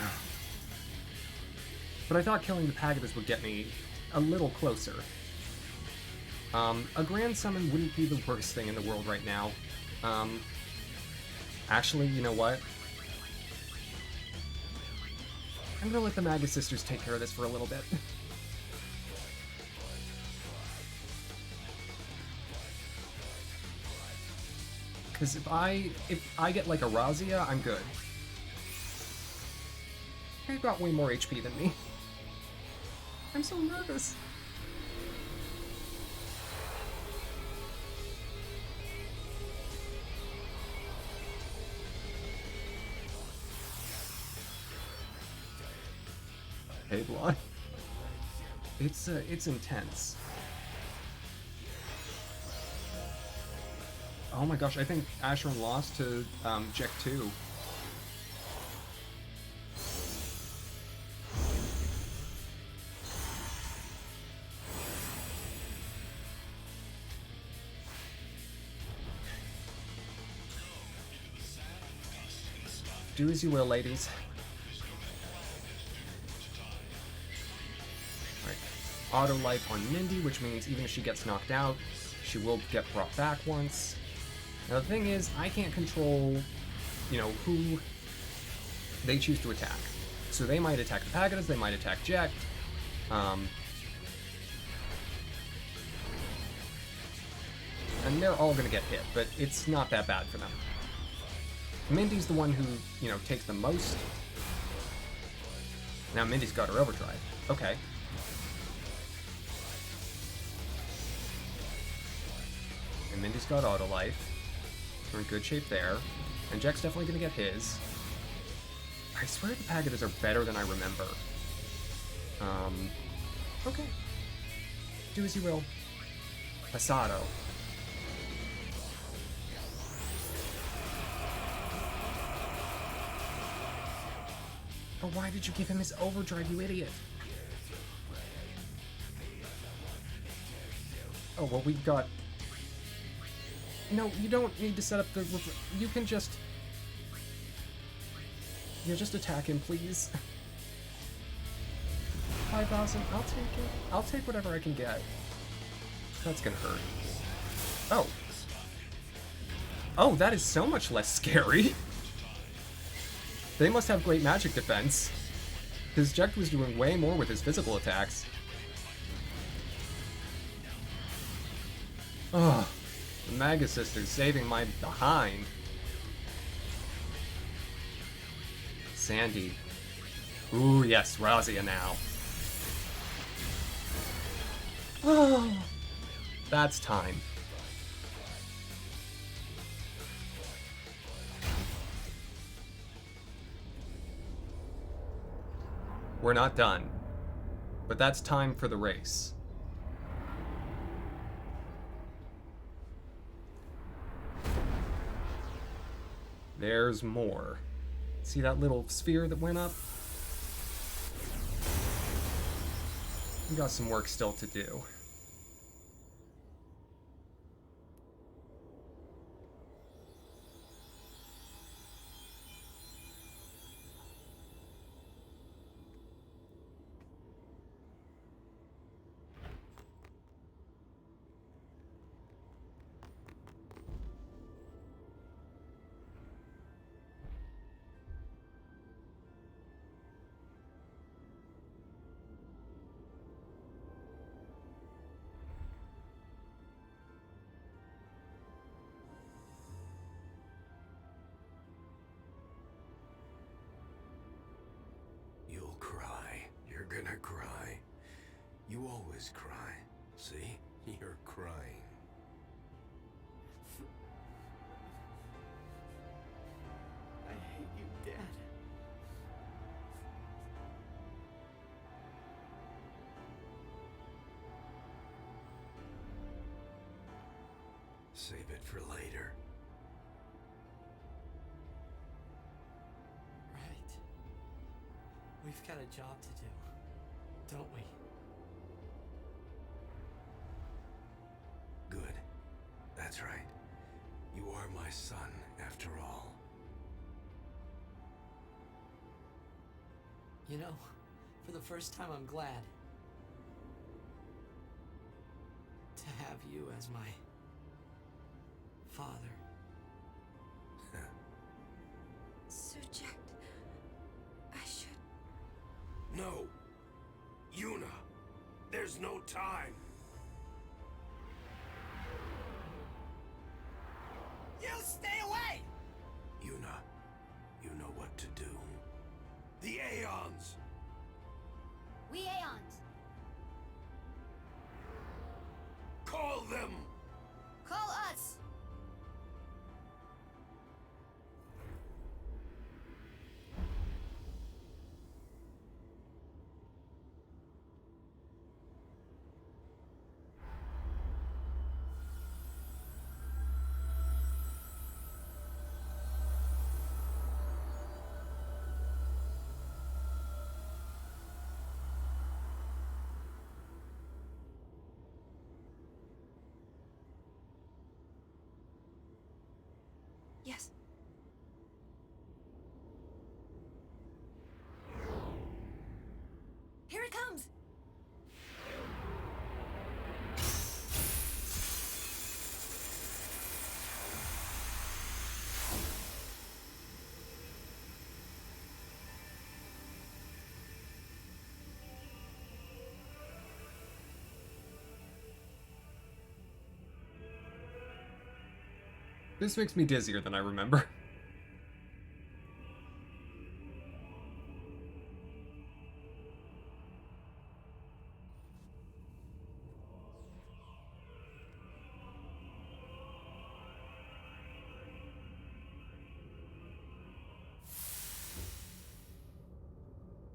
But I thought killing the Pagodas would get me a little closer. A Grand Summon wouldn't be the worst thing in the world right now. Actually, you know what? I'm gonna let the Magus Sisters take care of this for a little bit. Because if I get like a Razia, I'm good. They've got way more HP than me. I'm so nervous. Hey, Blonde. It's intense. Oh my gosh, I think Ashiryn lost to Jekt 2. Do as you will, ladies. Alright. Auto life on Mindy, which means even if she gets knocked out, she will get brought back once. Now the thing is, I can't control, you know, who they choose to attack. So they might attack the Pagodas, they might attack Jekt. And they're all gonna get hit, but it's not that bad for them. Mindy's the one who, you know, takes the most. Now Mindy's got her overdrive. Okay. And Mindy's got auto life. We're in good shape there. And Jekt's definitely gonna get his. I swear the Pagodas are better than I remember. Okay. Do as you will. Asado. But why did you give him his overdrive, you idiot? Oh, well, we got... No, you don't need to set up the... You can just... You just attack him, please. 5,000, I'll take it. I'll take whatever I can get. That's gonna hurt. Oh. Oh, that is so much less scary. They must have great magic defense. Because Jekt was doing way more with his physical attacks. Oh, the Magus Sisters saving my behind. Sandy. Ooh, yes, Razia now. Oh, that's time. We're not done, but that's time for the race. There's more. See that little sphere that went up? We got some work still to do. You always cry. See? You're crying. I hate you, Dad. Save it for later. Right. We've got a job to do, don't we? Good. That's right. You are my son, after all. You know, for the first time I'm glad to have you as my father. Sir Jack, I should... No! Yuna! There's no time! You stay away! Yuna, you know what to do. The Aeons! We Aeons. Call them! Call us. Yes. Here it comes. This makes me dizzier than I remember.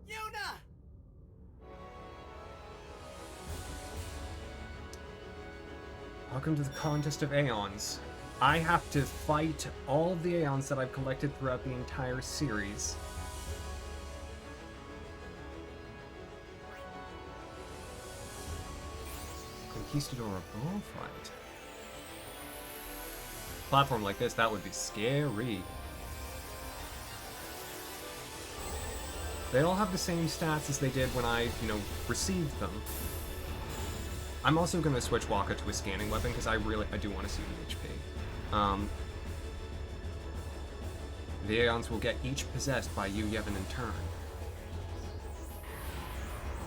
Yuna! Welcome to the Contest of Aeons. I have to fight all the Aeons that I've collected throughout the entire series. Conquistador bullfight. Platform like this, that would be scary. They all have the same stats as they did when I, received them. I'm also going to switch Waka to a scanning weapon because I do want to see the HP. The Aeons will get each possessed by Yu Yevon in turn.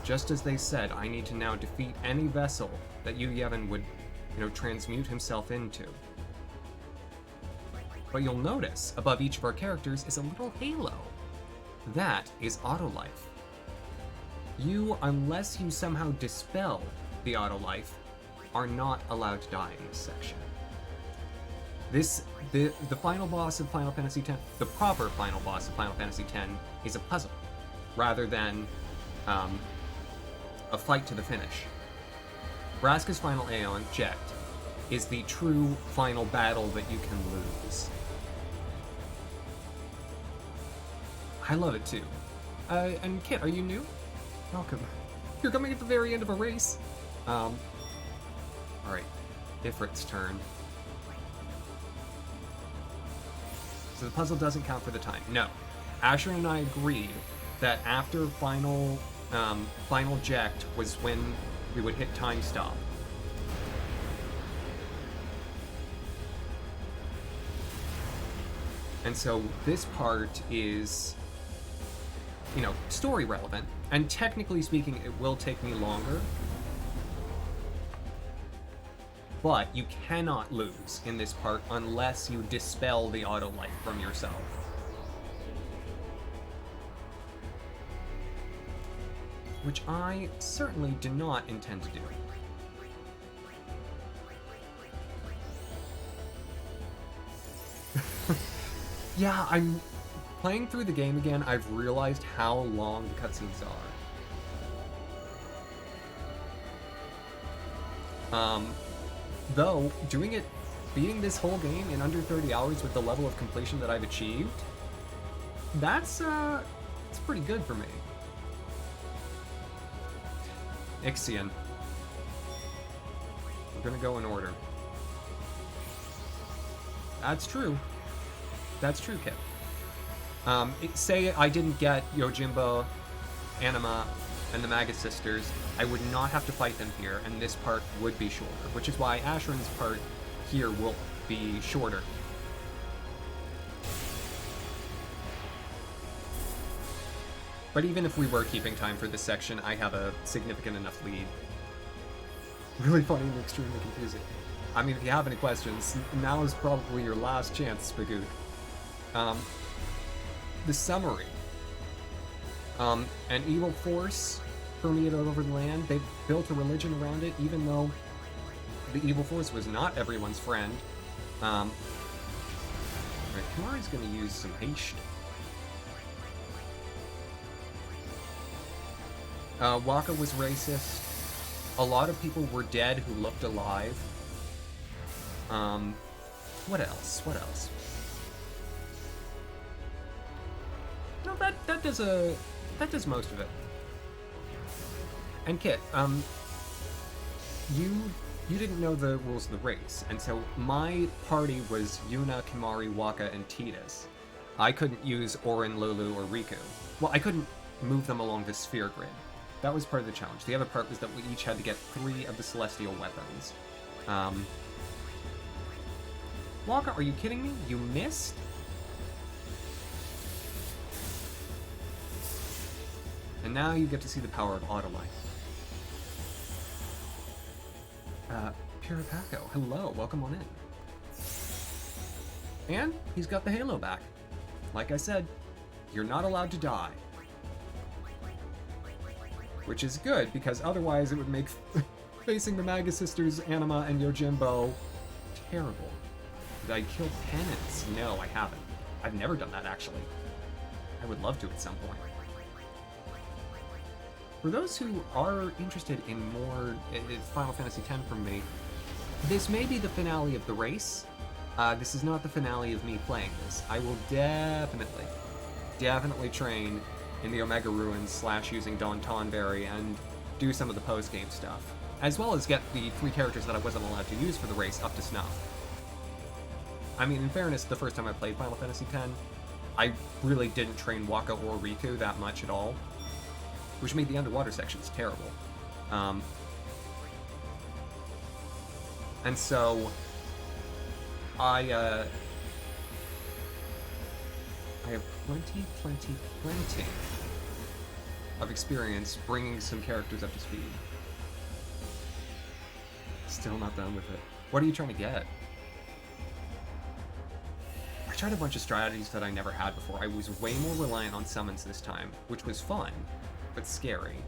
Just as they said, I need to now defeat any vessel that Yu Yevon would, transmute himself into. But you'll notice, above each of our characters is a little halo. That is Autolife. You, unless you somehow dispel the Autolife, are not allowed to die in this section. The final boss of Final Fantasy X, the proper final boss of Final Fantasy X, is a puzzle, rather than a fight to the finish. Vraska's final Aeon, Jekt, is the true final battle that you can lose. I love it too. And Kit, are you new? Welcome. You're coming at the very end of a race. Alright. Ifrit's turn. So the puzzle doesn't count for the time. No. Ashiryn and I agreed that after final Jekt was when we would hit time stop. And so this part is, story relevant. And technically speaking, it will take me longer. But you cannot lose in this part unless you dispel the Autolife from yourself. which I certainly do not intend to do. Yeah, I'm playing through the game again. I've realized how long the cutscenes are. Though, beating this whole game in under 30 hours with the level of completion that I've achieved, that's pretty good for me. Ixion. I'm gonna go in order. That's true. That's true, Kip. Say I didn't get Yojimbo, Anima, and the Magus Sisters, I would not have to fight them here, and this part would be shorter, which is why Ashiryn's part here will be shorter. But even if we were keeping time for this section, I have a significant enough lead. Really funny and extremely confusing. I mean, if you have any questions, now is probably your last chance, Spagoot. The summary. An evil force permeated over the land. They built a religion around it, even though the evil force was not everyone's friend. Right, Kimari's gonna use some haste. Waka was racist. A lot of people were dead who looked alive. What else? What else? No, that does most of it. And Kit, you didn't know the rules of the race, and so my party was Yuna, Kimari, Waka, and Tidus. I couldn't use Orin, Lulu, or Riku. Well, I couldn't move them along the sphere grid. That was part of the challenge. The other part was that we each had to get 3 of the celestial weapons. Waka, are you kidding me? You missed? And now you get to see the power of Autolife. Pirapaco, hello, welcome on in. And he's got the halo back. Like I said, you're not allowed to die. Which is good, because otherwise it would make facing the Magus Sisters, Anima, and Yojimbo terrible. Did I kill Penance? No, I haven't. I've never done that, actually. I would love to at some point. For those who are interested in more Final Fantasy X from me, this may be the finale of the race. This is not the finale of me playing this. I will definitely train in the Omega Ruins / using Don Tonberry and do some of the post-game stuff, as well as get the 3 characters that I wasn't allowed to use for the race up to snuff. I mean, in fairness, the first time I played Final Fantasy X, I really didn't train Waka or Riku that much at all, which made the underwater sections terrible. And so, I have plenty of experience bringing some characters up to speed. Still not done with it. What are you trying to get? I tried a bunch of strategies that I never had before. I was way more reliant on summons this time, which was fun, but scary.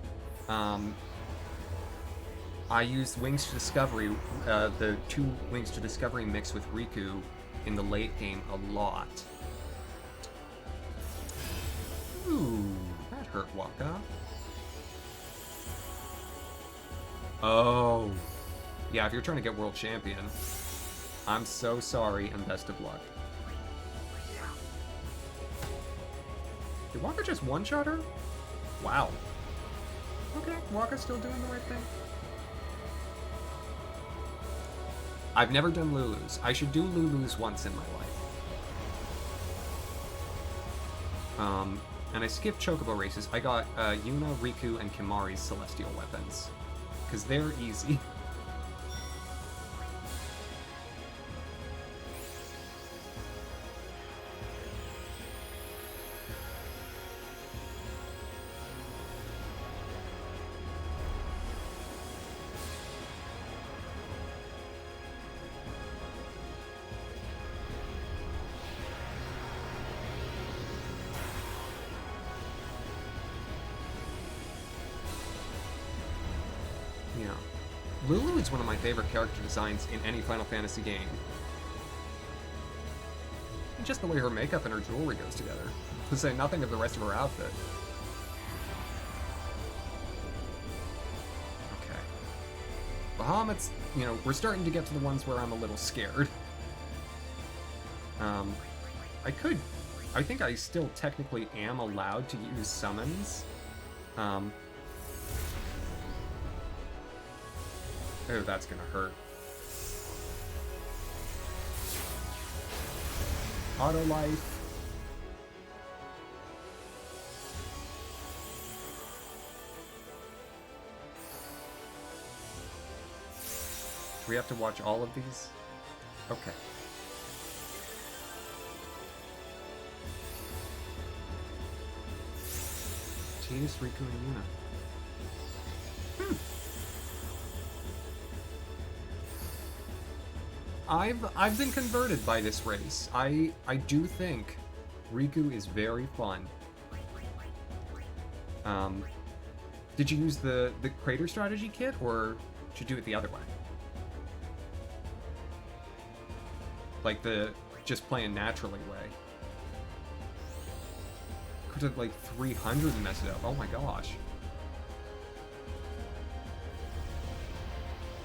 I used Wings to Discovery, the 2 Wings to Discovery mix with Riku in the late game a lot. Ooh, that hurt Waka. Oh. Yeah, if you're trying to get world champion, I'm so sorry and best of luck. Did Waka just one-shot her? Wow. Okay, Waka's still doing the right thing. I've never done Lulu's. I should do Lulu's once in my life. And I skipped Chocobo races. I got Yuna, Riku, and Kimari's celestial weapons. Because they're easy. Yeah. Lulu is one of my favorite character designs in any Final Fantasy game. And just the way her makeup and her jewelry goes together. To say nothing of the rest of her outfit. Okay. Bahamut's, you know, we're starting to get to the ones where I'm a little scared. I think I still technically am allowed to use summons. Oh, that's gonna hurt. Auto life. Do we have to watch all of these? Okay. Tidus, Riku, and Yuna. I've been converted by this race. I do think Riku is very fun. Did you use the crater strategy kit, or did you do it the other way? Like the just playing naturally way. Could have like 300 and messed it up. Oh my gosh.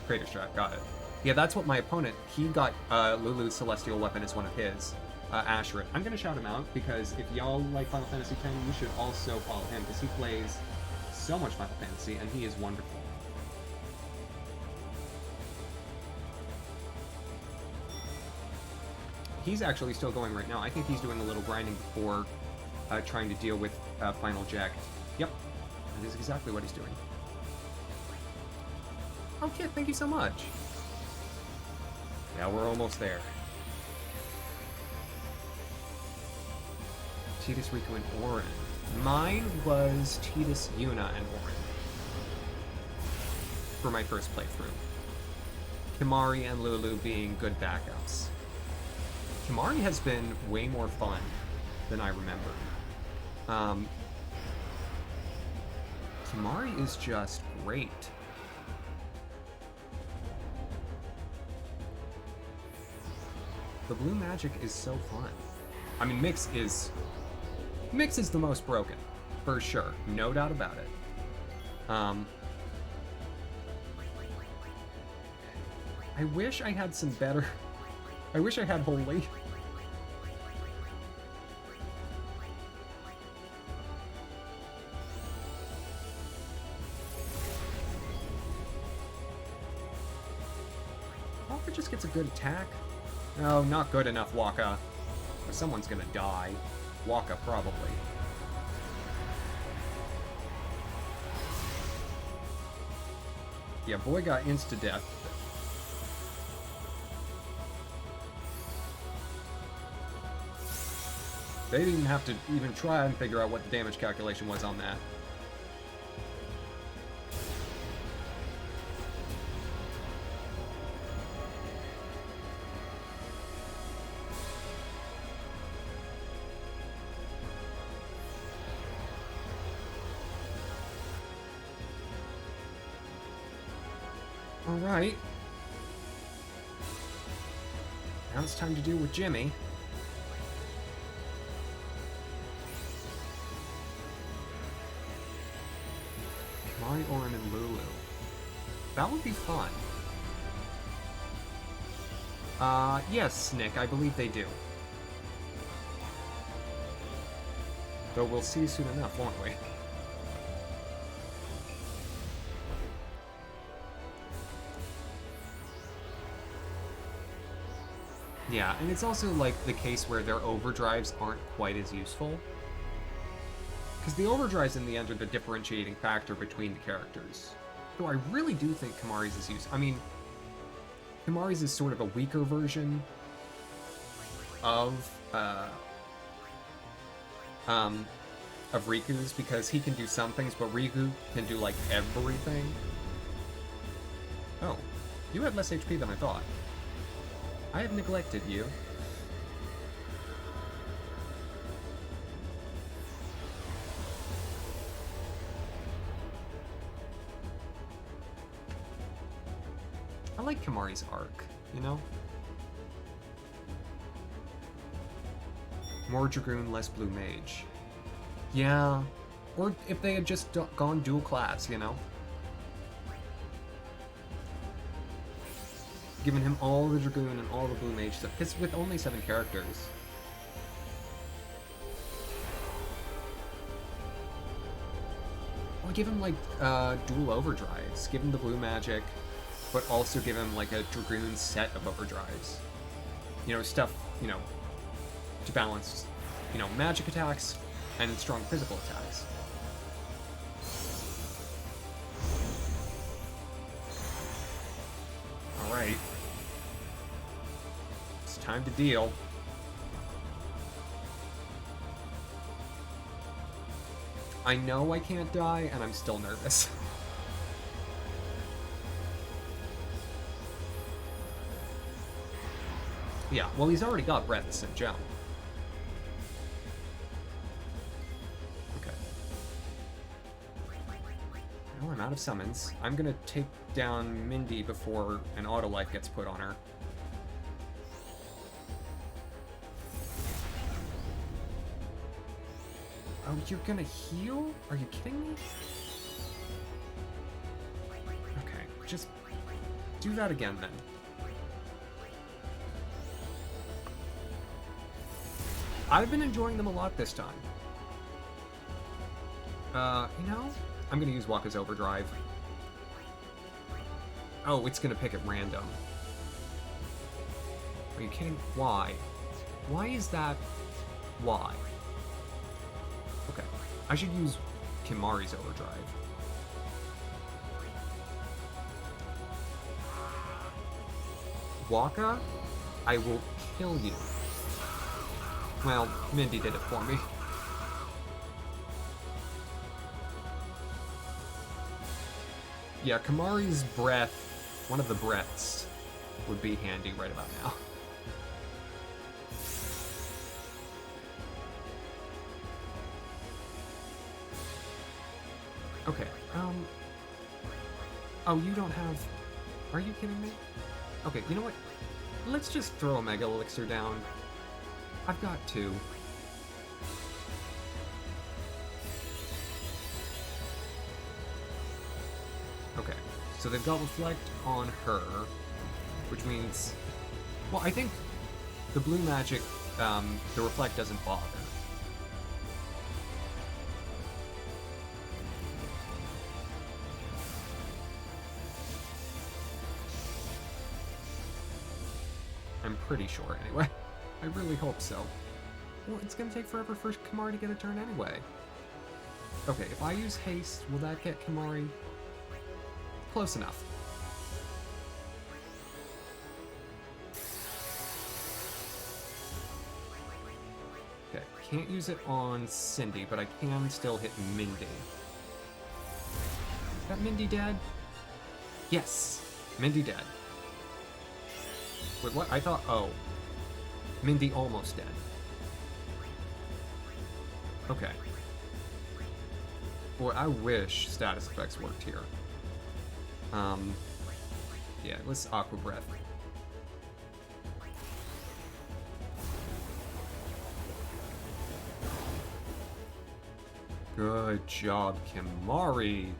Crater strat, got it. Yeah, that's what my opponent, he got Lulu's Celestial Weapon as one of his, Ashiryn. I'm gonna shout him out, because if y'all like Final Fantasy X, you should also follow him, because he plays so much Final Fantasy, and he is wonderful. He's actually still going right now. I think he's doing a little grinding before trying to deal with Final Jack. Yep, that is exactly what he's doing. Oh, Kit, thank you so much. Yeah, we're almost there. Tidus, Riku, and Auron. Mine was Tidus, Yuna, and Auron for my first playthrough. Kimahri and Lulu being good backups. Kimahri has been way more fun than I remember. Kimahri is just great. The blue magic is so fun. I mean, Mix is the most broken, for sure. No doubt about it. I wish I had some better... I wish I had Holy. Waka just gets a good attack. No, not good enough, Waka. Someone's gonna die. Waka, probably. Yeah, boy got insta-death. They didn't even have to even try and figure out what the damage calculation was on that. Alright. Now it's time to deal with Jimmy. Kimahri, Auron, and Lulu. That would be fun. Yes, Nick, I believe they do. Though we'll see soon enough, won't we? Yeah, and it's also like the case where their overdrives aren't quite as useful. Because the overdrives in the end are the differentiating factor between the characters. Though I really do think Kimahri's is useful. I mean, Kimahri's is sort of a weaker version of Riku's, because he can do some things, but Riku can do like everything. Oh, you had less HP than I thought. I have neglected you. like Kimahri's arc, you know? More Dragoon, less Blue Mage. Yeah. Or if they had just gone dual class, you know? Given him all the Dragoon and all the Blue Mage stuff. Because with only 7 characters. Or give him, like, dual overdrives. Give him the Blue Magic, but also give him, like, a Dragoon set of overdrives. You know, stuff, you know, to balance, you know, magic attacks and strong physical attacks. Alright. It's time to deal. I know I can't die, and I'm still nervous. Yeah, well, he's already got Breaths and Gem. Okay. Well, I'm out of summons. I'm gonna take down Mindy before an auto life gets put on her. Oh, you're gonna heal? Are you kidding me? Okay, just do that again then. I've been enjoying them a lot this time. You know, I'm gonna use Waka's Overdrive. Oh, it's gonna pick at random. Are you kidding? Why? Why is that? Why? Okay, I should use Kimahri's Overdrive. Waka, I will kill you. Well, Mindy did it for me. Yeah, Kimahri's breath, one of the breaths, would be handy right about now. Okay, oh, you don't have... Are you kidding me? Okay, you know what? Let's just throw a Mega Elixir down. I've got 2. Okay, so they've got Reflect on her, which means... Well, I think the blue magic, the Reflect doesn't bother. I'm pretty sure, anyway. I really hope so. Well, it's gonna take forever for Kimahri to get a turn anyway. Okay, if I use haste, will that get Kimahri? Close enough. Okay, can't use it on Cindy, but I can still hit Mindy. Is that Mindy dead? Yes! Mindy dead. Wait, what? I thought... Oh. Mindy almost dead. Okay. Boy, I wish status effects worked here. Yeah, let's Aqua Breath. Good job, Kimahri.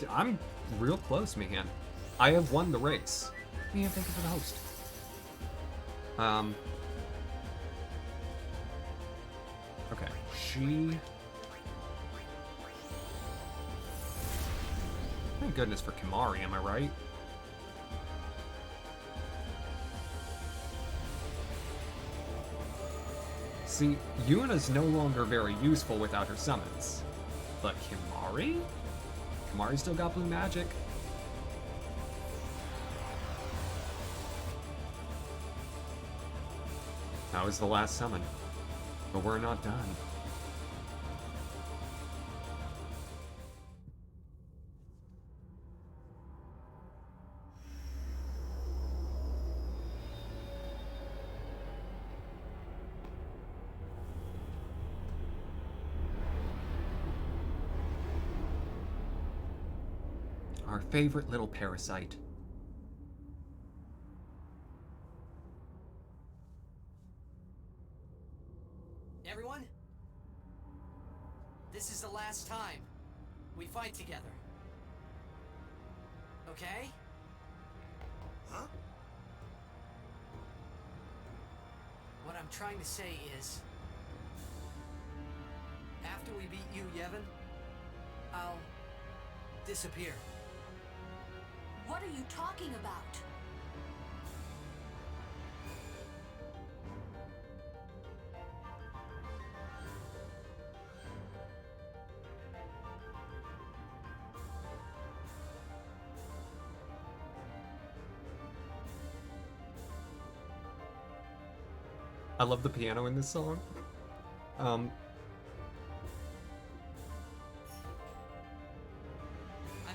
I'm real close, man. I have won the race. Yeah, thank you for the host. Okay, she... Thank goodness for Kimahri, am I right? See, Yuna's no longer very useful without her summons. But Kimahri? Kimahri still got blue magic. That was the last summon. But we're not done. Our favorite little parasite. Everyone? This is the last time we fight together. Okay? Huh? What I'm trying to say is, after we beat you, Yevon, I'll disappear. What are you talking about? I love the piano in this song. I'm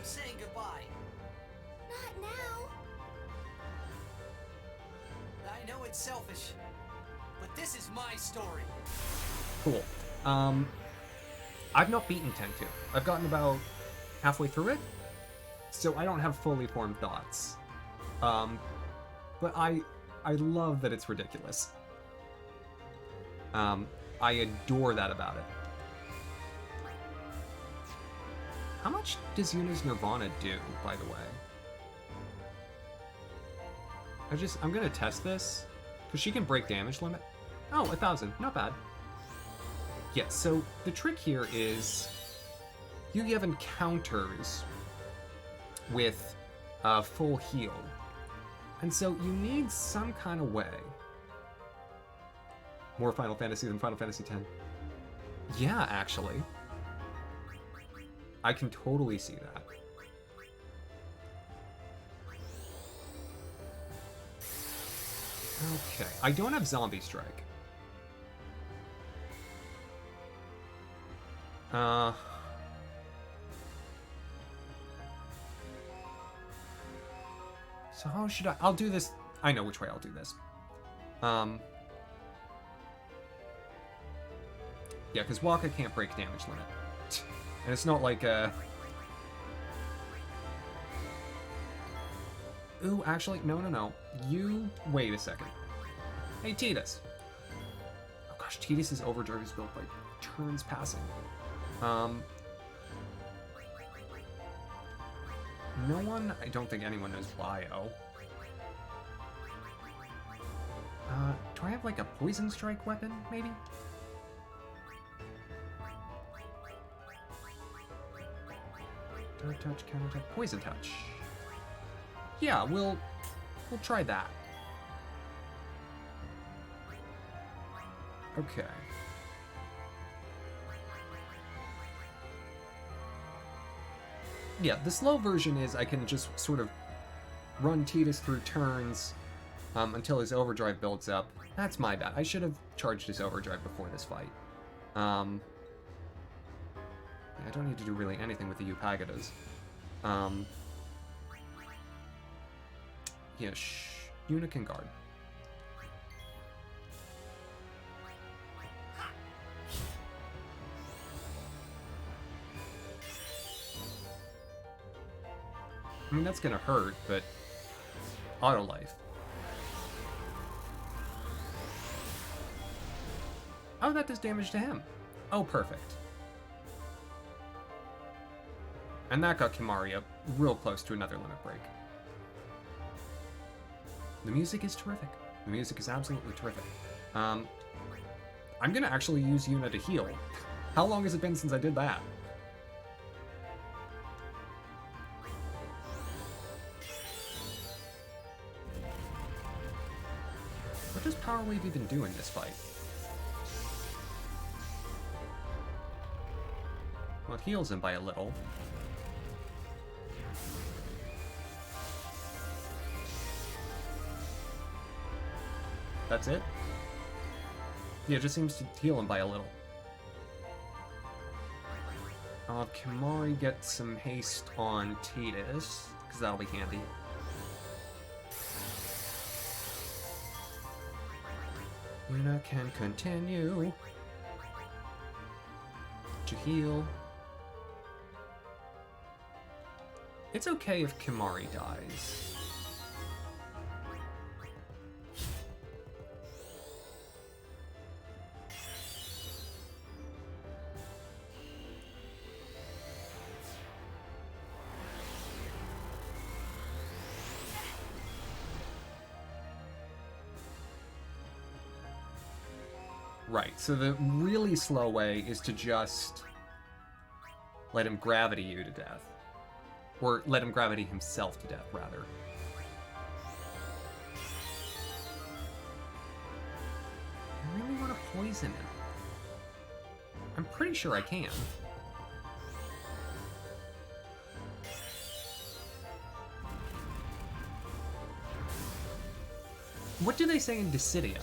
saying goodbye. Not now. I know it's selfish, but this is my story. Cool. I've not beaten 10-2. I've gotten about halfway through it, so I don't have fully formed thoughts. But I love that it's ridiculous. I adore that about it. How much does Yuna's Nirvana do, by the way? I'm gonna test this, because she can break damage limit. Oh, 1,000, not bad. Yeah, so the trick here is Yevon counters with full heal. And so you need some kind of way. More Final Fantasy than Final Fantasy X. Yeah, actually. I can totally see that. Okay, I don't have Zombie Strike. So how should I'll do this. I know which way I'll do this. Yeah, because Waka can't break damage limit. And it's not like Ooh, actually, no. You wait a second. Hey, Tidus. Oh gosh, Tidus' overdrive is built by turns passing. No one, I don't think anyone knows Bio. Do I have like a poison strike weapon, maybe? Dark touch, counter attack, poison touch. Yeah, we'll try that. Okay. Yeah, the slow version is I can just sort of run Tidus through turns until his overdrive builds up. That's my bad. I should have charged his overdrive before this fight. Yeah, I don't need to do really anything with the Upagadas. Yeah, Yuna can guard. I mean, that's gonna hurt, but auto life. Oh, that does damage to him. Oh, perfect. And that got Kimari up real close to another limit break. The music is terrific. The music is absolutely terrific. I'm gonna actually use Yuna to heal. How long has it been since I did that? What does Power Wave even do in this fight? Well, it heals him by a little. That's it? Yeah, it just seems to heal him by a little. Kimari gets some haste on Tidus, because that'll be handy. Yuna can continue to heal. It's okay if Kimahri dies. Right, so the really slow way is to just let him gravity you to death. Or let him gravity himself to death, rather. I really want to poison him. I'm pretty sure I can. What do they say in Dissidia?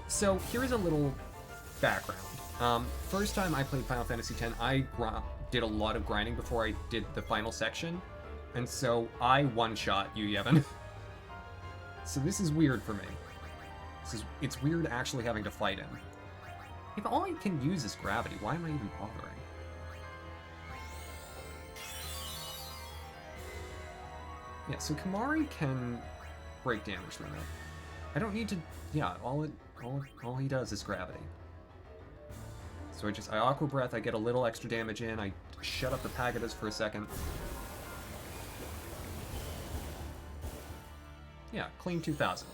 So here's a little background. First time I played Final Fantasy X, I did a lot of grinding before I did the final section, and so I one-shot Yu Yevon. So this is weird for me. It's weird actually having to fight him. If all I can use is gravity, why am I even bothering? Yeah, so Kimahri can break damage limit. I don't need to. Yeah, all he does is gravity. So I Aqua Breath, I get a little extra damage in, I shut up the Pagodas for a second. Yeah, clean 2000.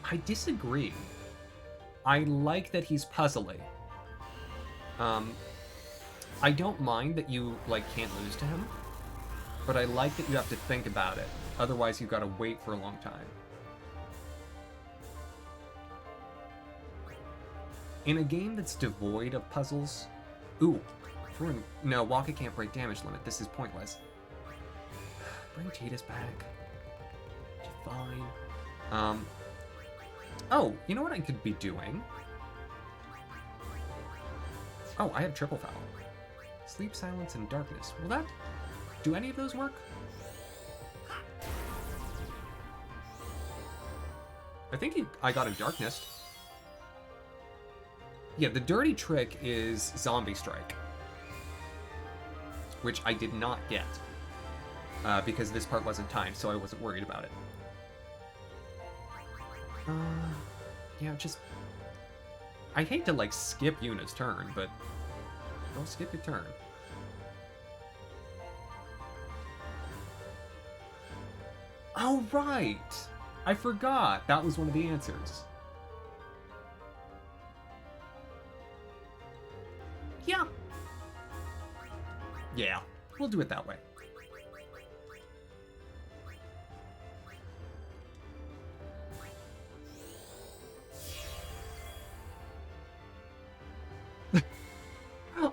I disagree. I like that he's puzzly. I don't mind that you, like, can't lose to him, but I like that you have to think about it. Otherwise, you've got to wait for a long time. In a game that's devoid of puzzles... Ooh. No, Waka can't break damage limit. This is pointless. Bring Tidus back. Fine. Oh, you know what I could be doing? Oh, I have Triple Foul. Sleep, Silence, and Darkness. Will that... do any of those work? I think I got a Darkness. Yeah, the dirty trick is Zombie Strike, which I did not get, because this part wasn't timed, so I wasn't worried about it. Yeah, just... I hate to, like, skip Yuna's turn, but don't skip your turn. Oh, right! I forgot! That was one of the answers. Yeah. Yeah, we'll do it that way.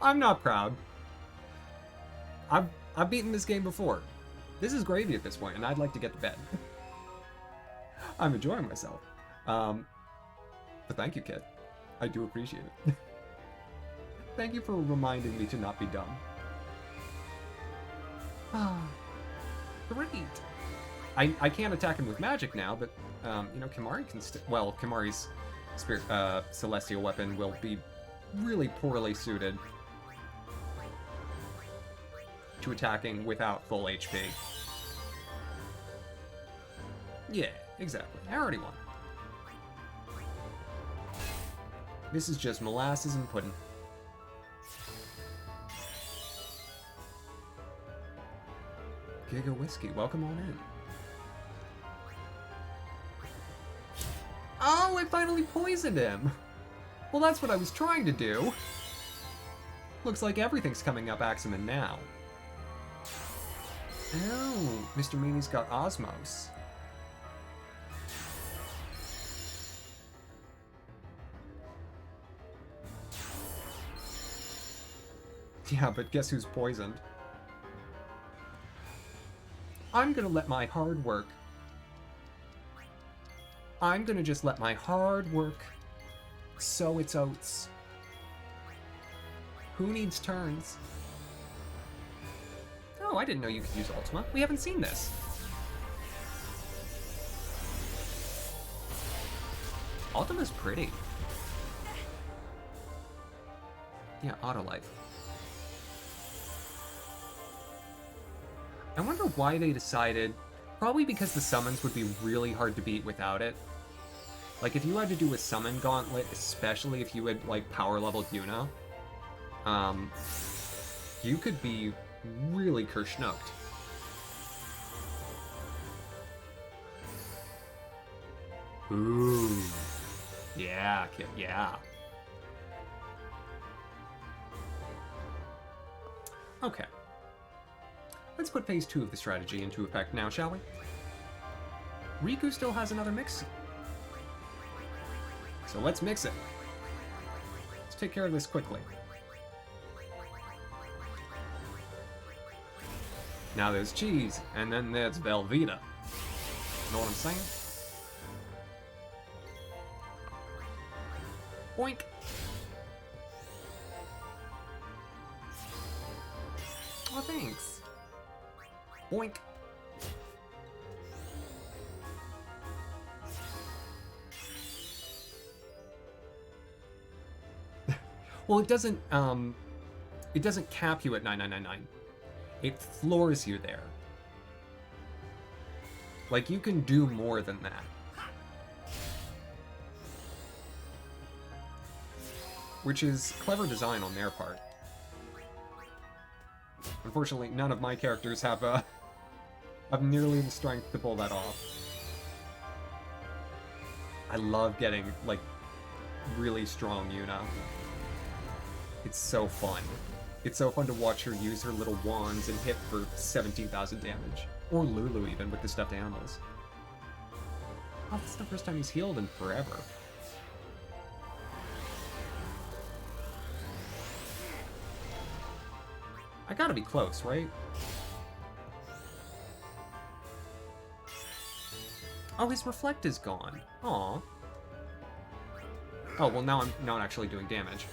I'm not proud. I've beaten this game before. This is gravy at this point, and I'd like to get to bed. I'm enjoying myself. But thank you, kid. I do appreciate it. Thank you for reminding me to not be dumb. Great. I can't attack him with magic now, but, you know, Kimahri can well, Kimahri's spirit, celestial weapon will be really poorly suited to attacking without full HP. Yeah, exactly. I already won. This is just molasses and pudding. Giga Whiskey, welcome on in. Oh, I finally poisoned him! Well, that's what I was trying to do. Looks like everything's coming up Axeman now. Oh, Mr. Meany's got Osmos. Yeah, but guess who's poisoned? I'm gonna let my hard work. I'm gonna just let my hard work sow its oats. Who needs turns? Oh, I didn't know you could use Ultima. We haven't seen this. Ultima's pretty. Yeah, auto life. I wonder why they decided. Probably because the summons would be really hard to beat without it. Like, if you had to do a summon gauntlet, especially if you had, like, power leveled Yuna, you could be really kerschnooked. Ooh. Yeah, yeah. Okay. Let's put phase 2 of the strategy into effect now, shall we? Riku still has another mix. So let's mix it. Let's take care of this quickly. Now there's cheese, and then there's Velveeta. You know what I'm saying? Boink! Oh, thanks. Boink! Well, it doesn't cap you at 9999. It floors you there. Like, you can do more than that. Which is clever design on their part. Unfortunately, none of my characters have nearly the strength to pull that off. I love getting, like, really strong Yuna. It's so fun. It's so fun to watch her use her little wands and hit for 17,000 damage. Or Lulu, even, with the stuffed animals. Oh, that's the first time he's healed in forever. I gotta be close, right? Oh, his reflect is gone. Aw. Oh, well, now I'm not actually doing damage.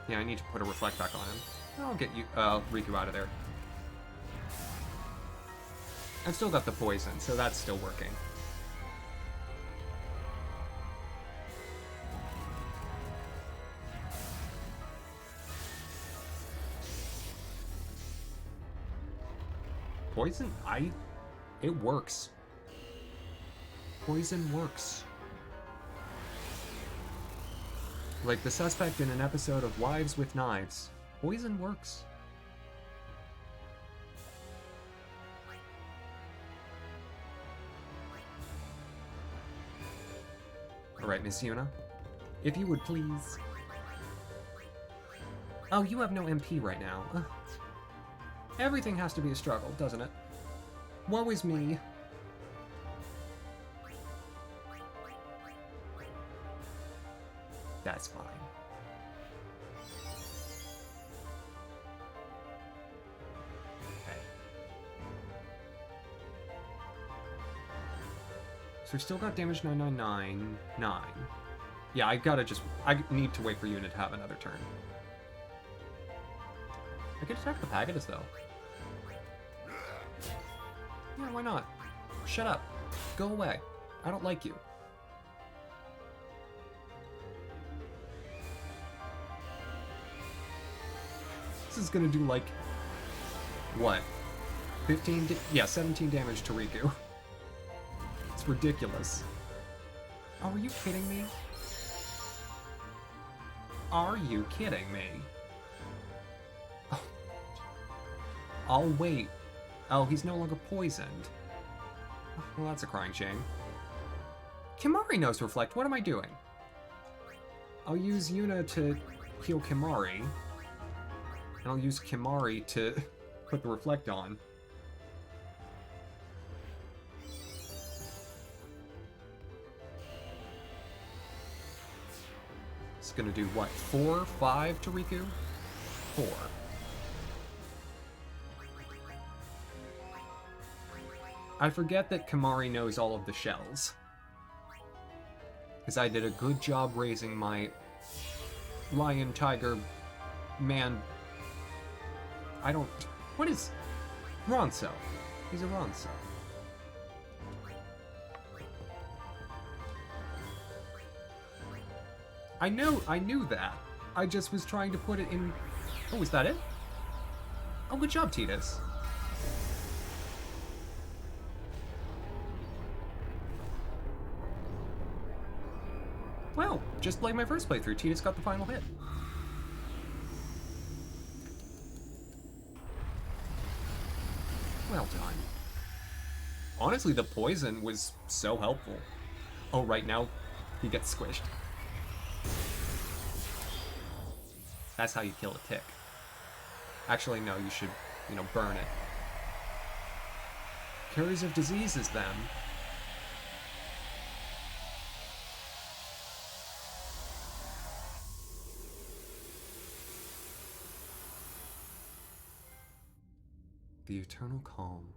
Yeah, I need to put a reflect back on him. I'll get you, Riku out of there. I've still got the poison, so that's still working. Poison? It works. Poison works. Like the suspect in an episode of Wives with Knives. Poison works. Alright, Miss Yuna. If you would please. Oh, you have no MP right now. Ugh. Everything has to be a struggle, doesn't it? Woe is me. That's fine. Okay. So we still got damage 9999. Yeah, I need to wait for Yuna to have another turn. I could attack the Pagadus, though. Yeah, why not? Shut up. Go away. I don't like you. This is gonna do, like... what? 15? Yeah, 17 damage to Riku. It's ridiculous. Oh, are you kidding me? Are you kidding me? Oh. I'll wait. Oh, he's no longer poisoned. Well, that's a crying shame. Kimari knows Reflect. What am I doing? I'll use Yuna to heal Kimari. And I'll use Kimari to put the Reflect on. It's gonna do what? 4, 5 to Riku? 4. I forget that Kimari knows all of the shells. Because I did a good job raising my lion, tiger, man... I don't... What is... Ronso. He's a Ronso. I knew that. I just was trying to put it in... Oh, is that it? Oh, good job, Titus. Well, just like my first playthrough, Titus got the final hit. Well done. Honestly, the poison was so helpful. Oh, right now, he gets squished. That's how you kill a tick. Actually, no, you should, burn it. Cures of diseases, then. The eternal calm.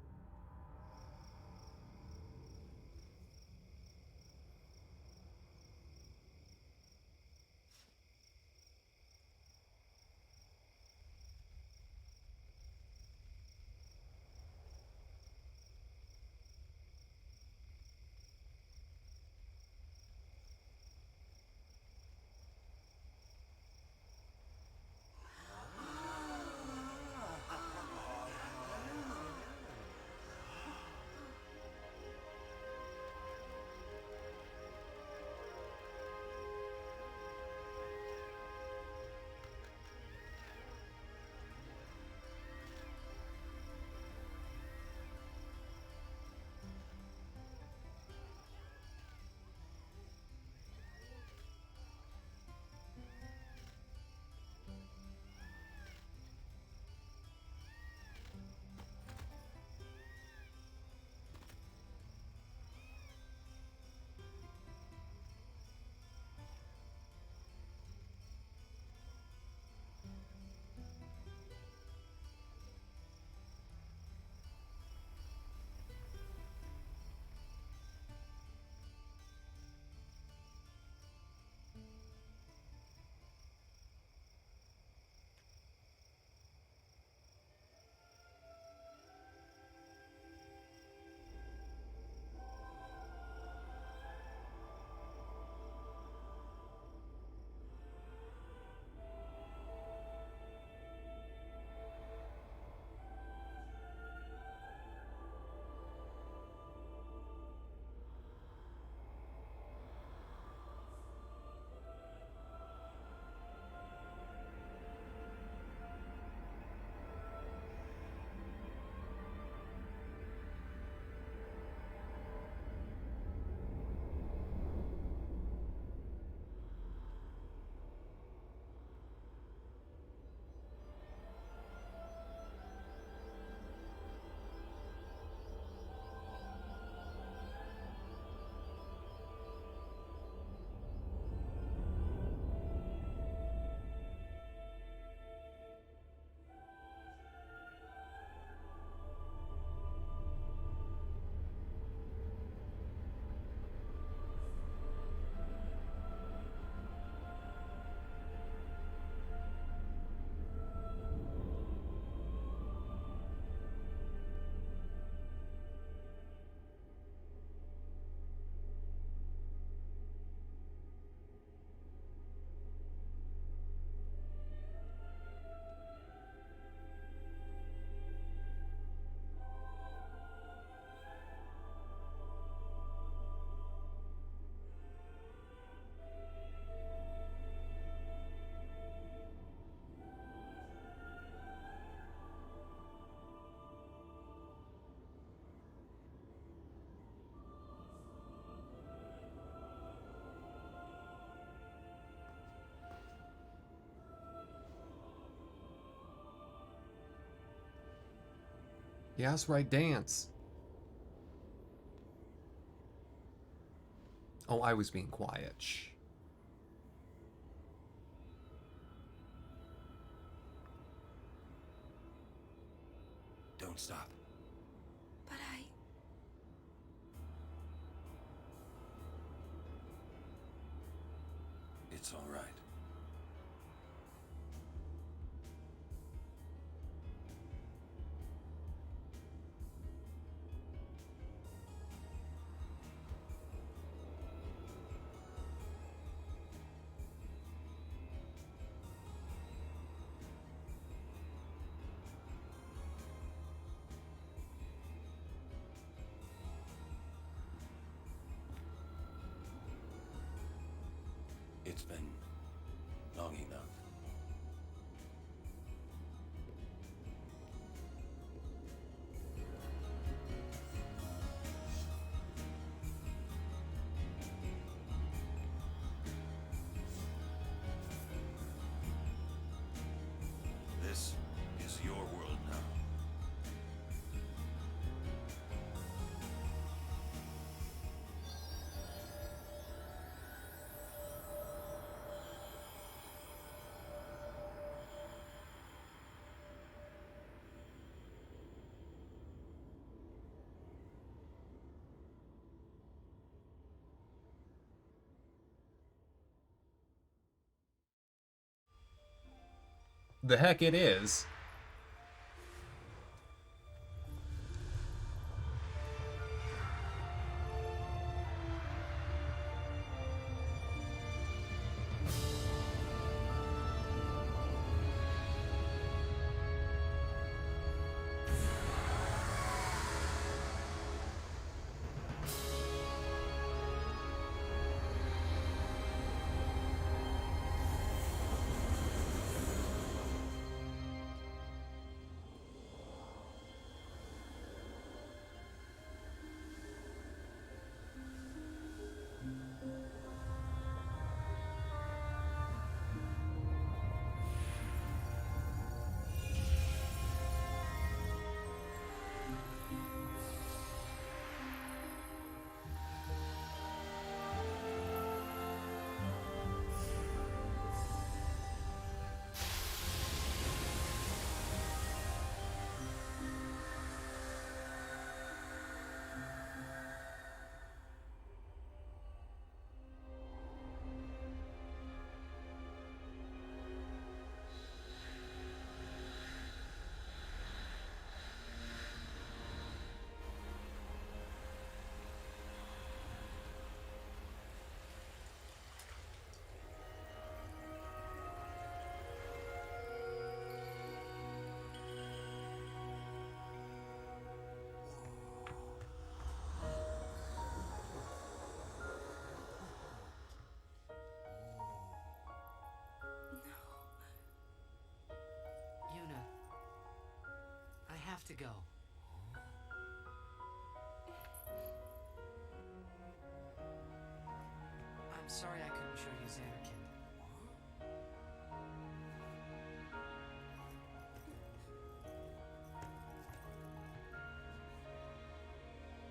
Yeah, that's right, dance. Oh, I was being quiet. Shh. Don't stop. But It's all right. it's been long enough. This is your world now. The heck it is. Yuna, I have to go. I'm sorry I couldn't show you Xanarkand.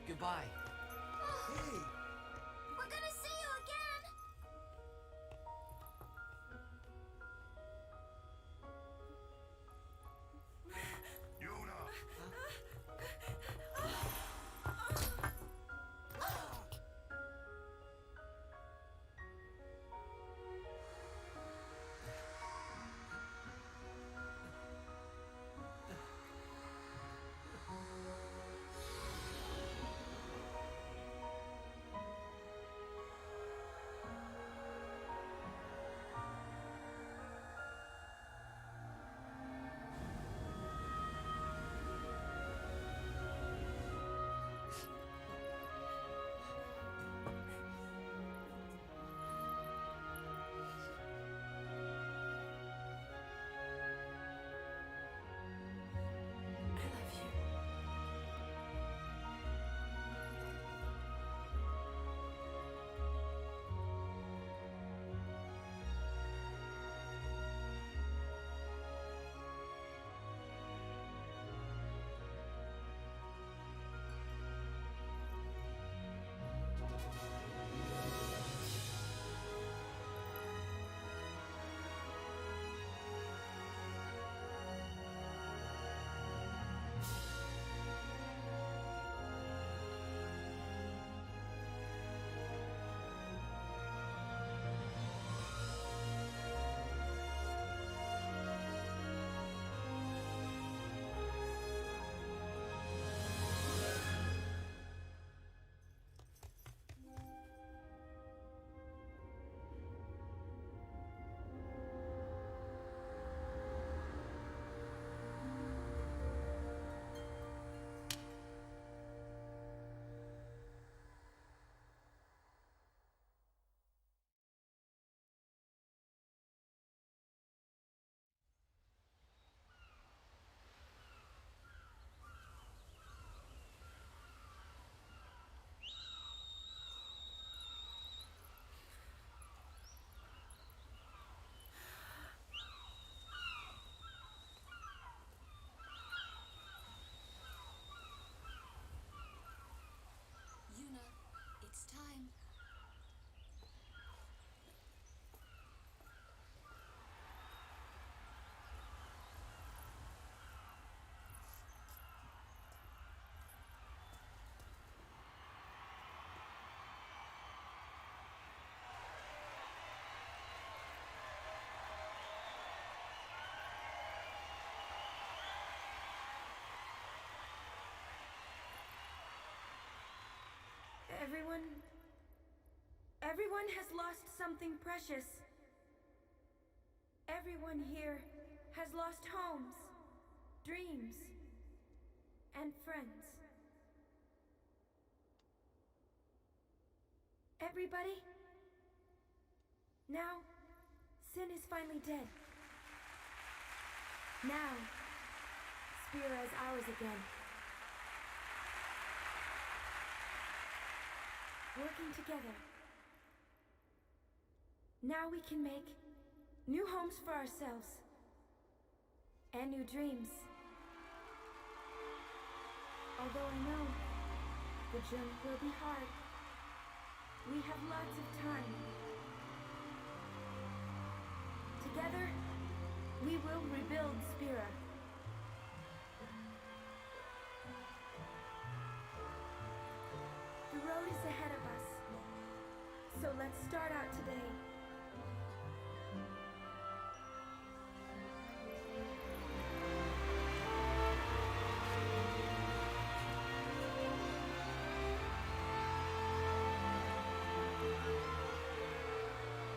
Goodbye. Hey! We're gonna see you again! Yuna! Everyone has lost something precious. Everyone here has lost homes, dreams, and friends. Everybody? Now, Sin is finally dead. Now, Spira is ours again. Working together. Now we can make new homes for ourselves. And new dreams. Although I know the journey will be hard, we have lots of time. Together, we will rebuild Spira. The road is ahead of us, so let's start out today.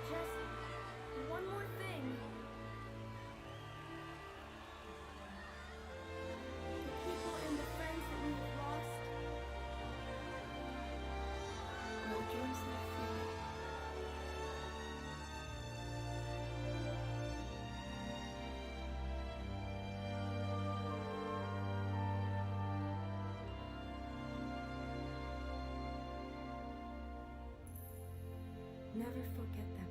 Just one more thing. The people and the friends that we have lost. No dreams left for me. Never forget them.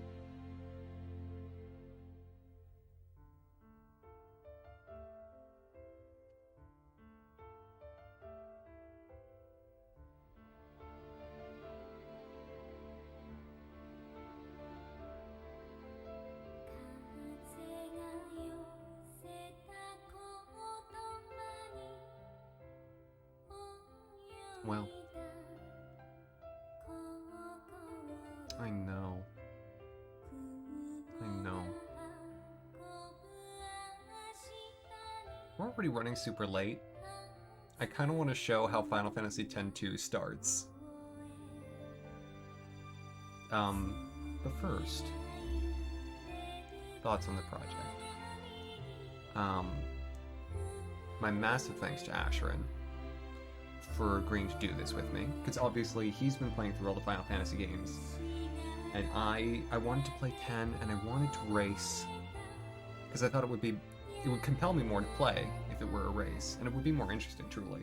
Well, I know. I know. We're already running super late. I kind of want to show how Final Fantasy X-2 starts. But first, thoughts on the project. My massive thanks to Ashiryn for agreeing to do this with me, because obviously he's been playing through all the Final Fantasy games, and I wanted to play 10, and I wanted to race, because I thought it would compel me more to play if it were a race, and it would be more interesting, truly.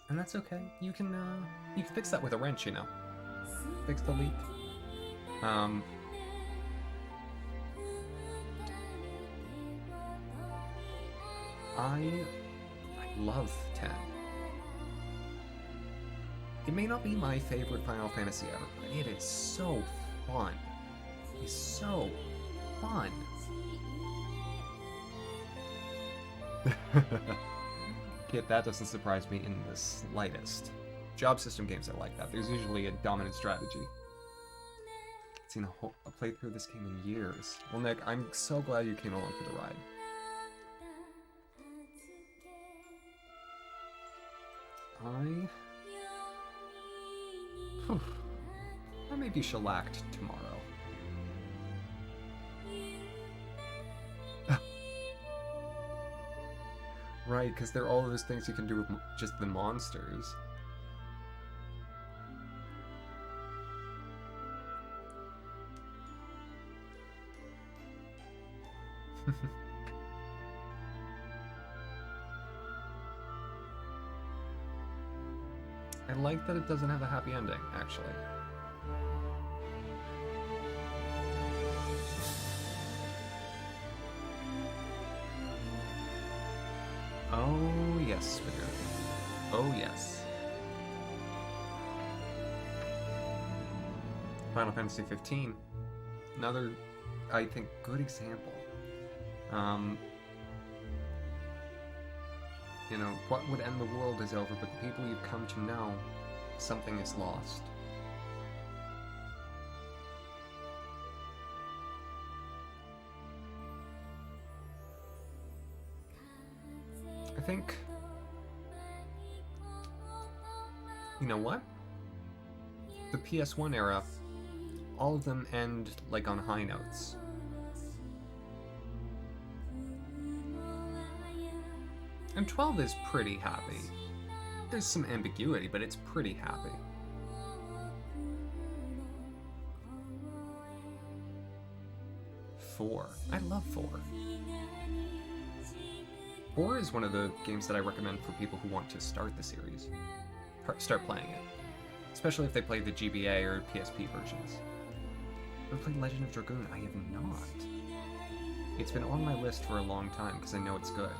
And that's okay. You can fix that with a wrench, you know. Fix the leak. I love 10. It may not be my favorite Final Fantasy ever, but it is so fun. It's so fun. Yet that doesn't surprise me in the slightest. Job system games are like that. There's usually a dominant strategy. I've seen a playthrough of this game in years. Well, Nick, I'm so glad you came along for the ride. I may be shellacked tomorrow. Right, because there are all those things you can do with just the monsters. I like that it doesn't have a happy ending, actually. Oh, yes, Spaghetti. Oh, yes. Final Fantasy 15. Another, I think, good example. You know, what would end the world is over, but the people you've come to know, something is lost. I think You know what? The PS1 era, all of them end like on high notes. And 12 is pretty happy. There's some ambiguity, but it's pretty happy. Four. I love 4. 4 is one of the games that I recommend for people who want to start the series. Start playing it. Especially if they play the GBA or PSP versions. Ever played Legend of Dragoon? I have not. It's been on my list for a long time because I know it's good.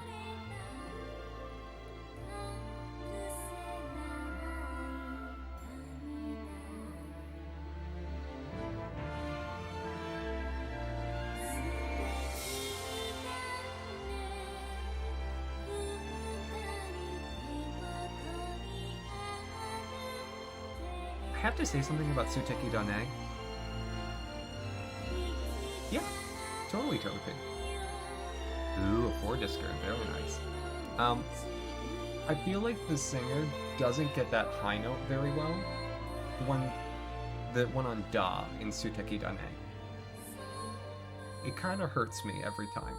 I have to say something about Suteki Dane. Yeah, totally Togepi. Ooh, a 4-discer, very nice. I feel like the singer doesn't get that high note very well. The one on Da in Suteki Dane. It kind of hurts me every time.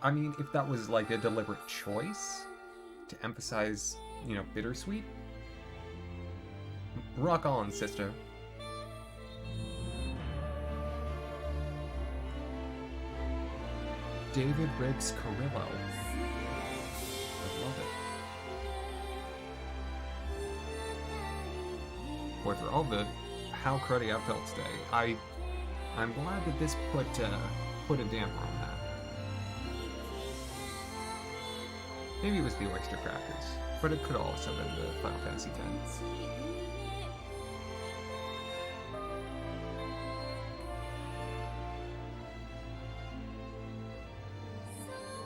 I mean, if that was like a deliberate choice to emphasize, you know, bittersweet, rock on, sister. David Riggs Carrillo. I love it. Boy, for all the how cruddy I felt today, I'm glad that this put a damper on that. Maybe it was the oyster crackers, but it could also have been the Final Fantasy X.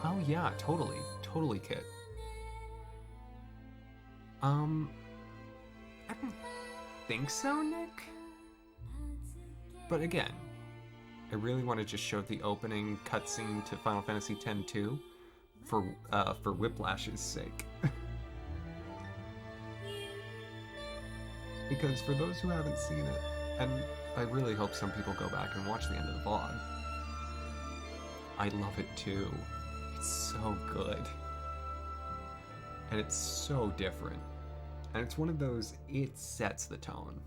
Oh yeah, totally, Kit. I don't think so, Nick. But again, I really want to just show the opening cutscene to Final Fantasy X-2 for Whiplash's sake. Because for those who haven't seen it, and I really hope some people go back and watch the end of the VOD, I love it too. It's so good. And it's so different. And it's one of those, it sets the tone.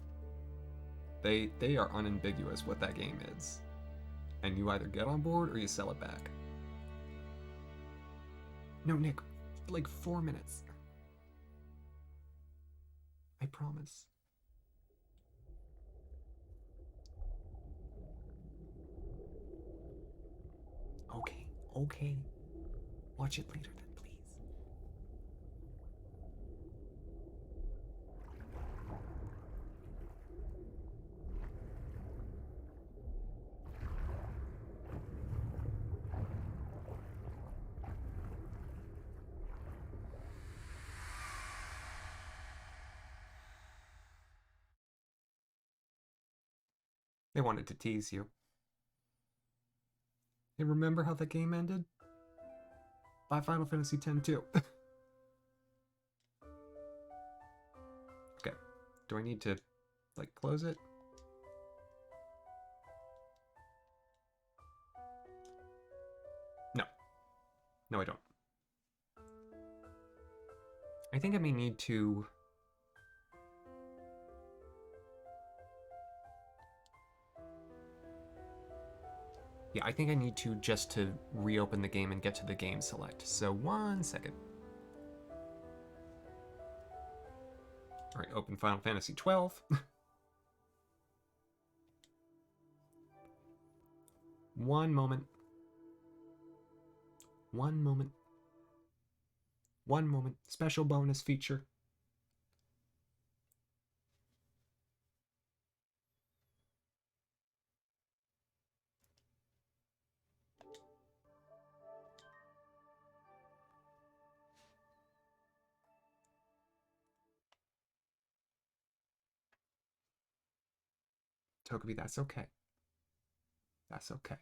They are unambiguous what that game is. And you either get on board or you sell it back. No, Nick, like 4 minutes. I promise. Okay. Watch it later then, please. They wanted to tease you. Hey, remember how the game ended? By Final Fantasy X-2. Okay. Do I need to, like, close it? No. No, I don't. I think I may need to... Yeah, I think I need to just to reopen the game and get to the game select. So 1 second. All right, open Final Fantasy 12. One moment. Special bonus feature. Togepi, that's okay. That's okay.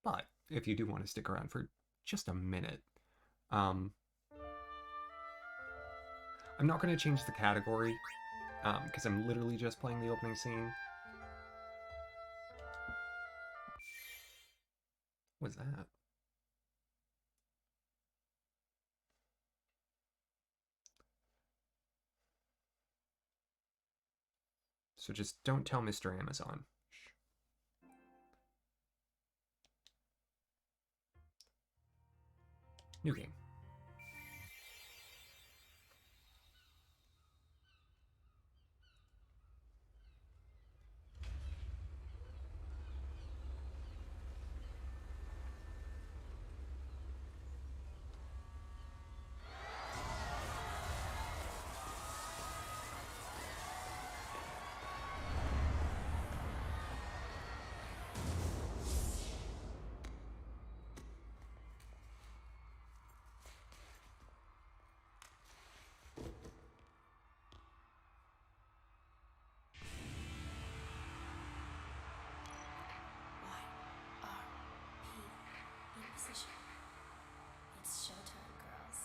But if you do want to stick around for just a minute, I'm not going to change the category, because I'm literally just playing the opening scene. What's that? So just don't tell Mr. Amazon. New game. In position. It's showtime, girls.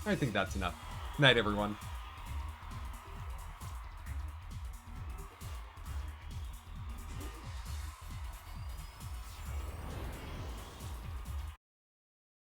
I think that's enough. Night, everyone.